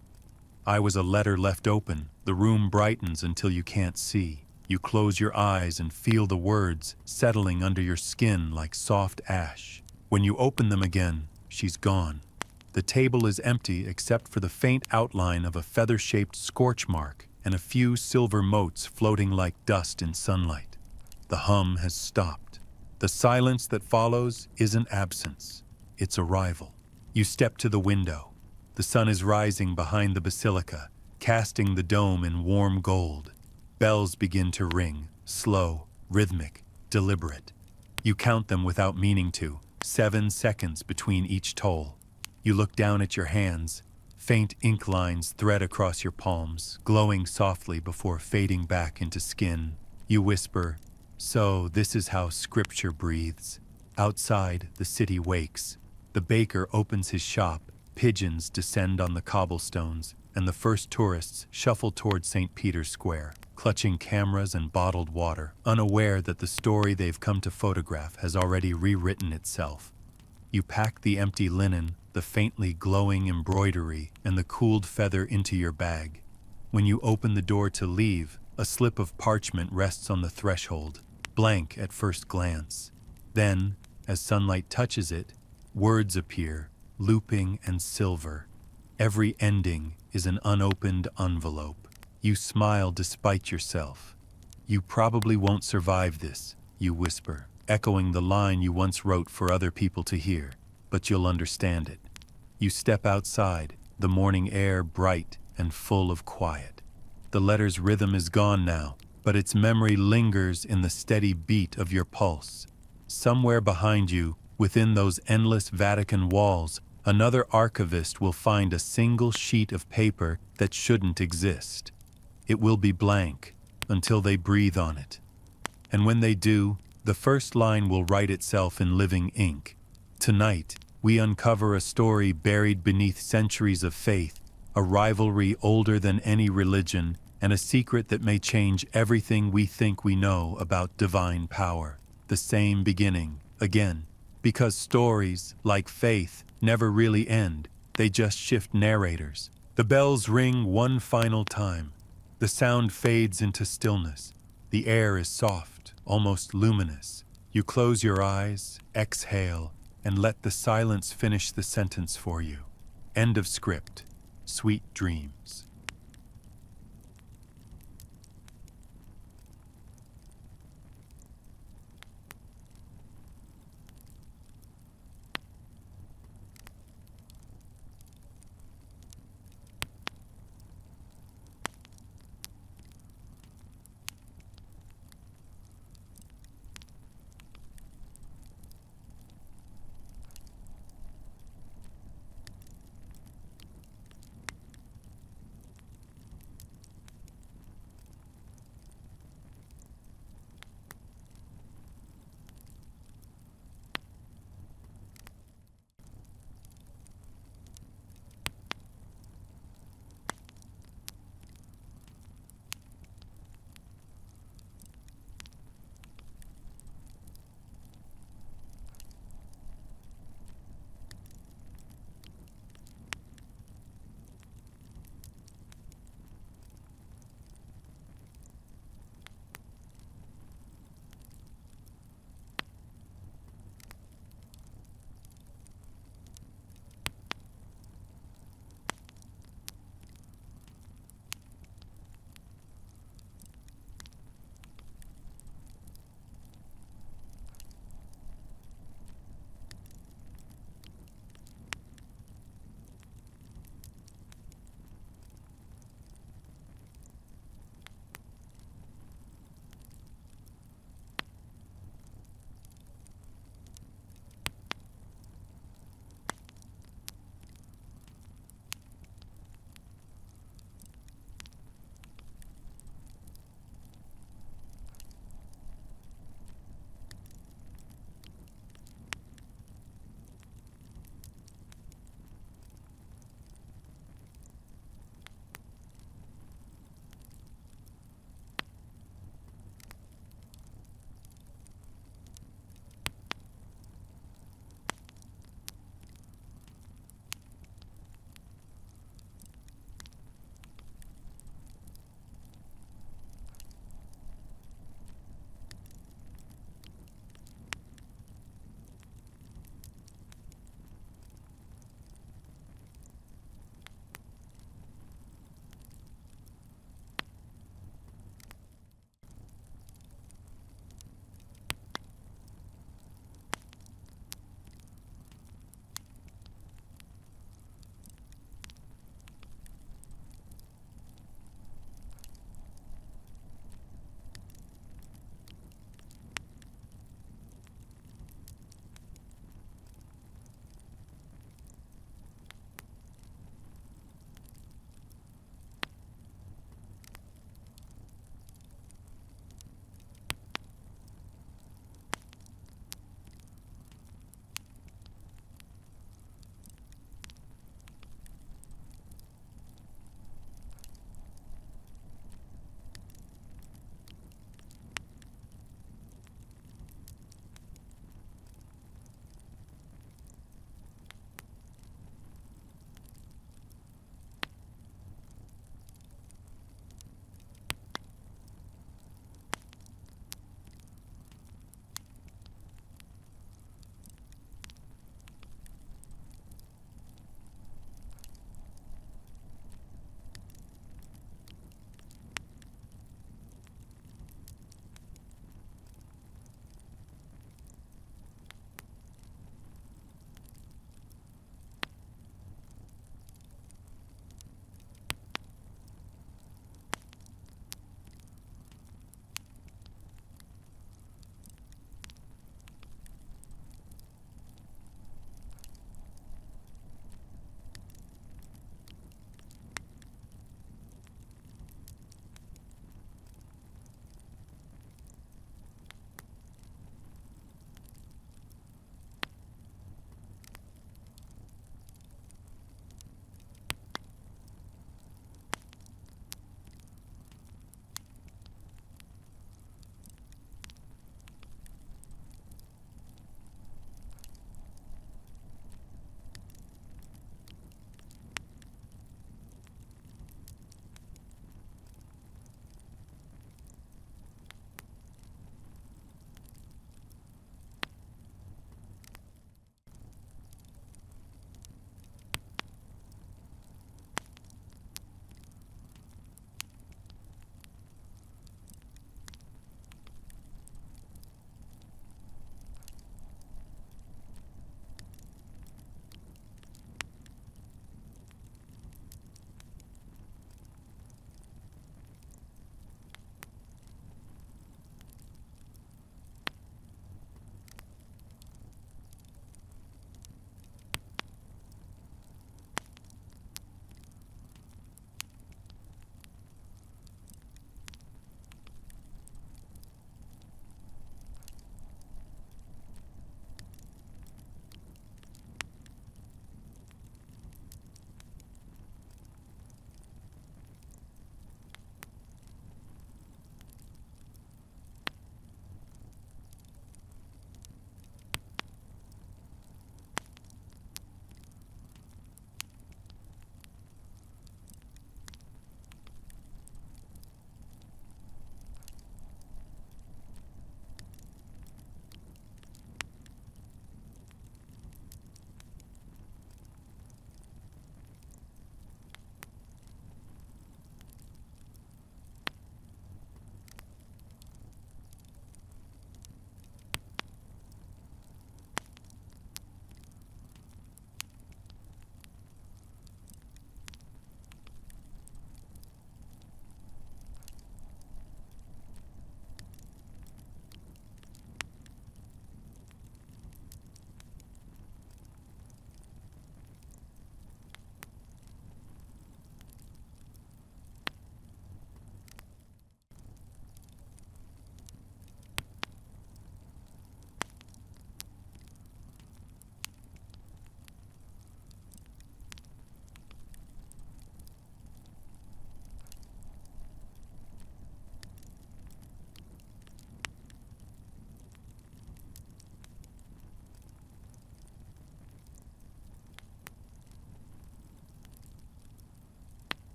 I was a letter left open. The room brightens until you can't see. You close your eyes and feel the words settling under your skin like soft ash. When you open them again, she's gone. The table is empty except for the faint outline of a feather-shaped scorch mark and a few silver motes floating like dust in sunlight. The hum has stopped. The silence that follows isn't absence, it's arrival. You step to the window. The sun is rising behind the basilica, casting the dome in warm gold. Bells begin to ring, slow, rhythmic, deliberate. You count them without meaning to, 7 seconds between each toll. You look down at your hands. Faint ink lines thread across your palms, glowing softly before fading back into skin. You whisper, so this is how scripture breathes. Outside, the city wakes. The baker opens his shop. Pigeons descend on the cobblestones, and the first tourists shuffle toward St. Peter's Square, clutching cameras and bottled water, unaware that the story they've come to photograph has already rewritten itself. You pack the empty linen, the faintly glowing embroidery, and the cooled feather into your bag. When you open the door to leave, a slip of parchment rests on the threshold, blank at first glance. Then, as sunlight touches it, words appear, looping and silver. Every ending is an unopened envelope. You smile despite yourself. You probably won't survive this, you whisper, echoing the line you once wrote for other people to hear, but you'll understand it. You step outside, the morning air bright and full of quiet. The letter's rhythm is gone now, but its memory lingers in the steady beat of your pulse. Somewhere behind you, within those endless Vatican walls, another archivist will find a single sheet of paper that shouldn't exist. It will be blank until they breathe on it. And when they do, the first line will write itself in living ink. Tonight, we uncover a story buried beneath centuries of faith, a rivalry older than any religion, and a secret that may change everything we think we know about divine power. The same beginning, again, because stories, like faith, never really end, they just shift narrators. The bells ring one final time. The sound fades into stillness. The air is soft, almost luminous. You close your eyes, exhale, and let the silence finish the sentence for you. End of script. Sweet dreams.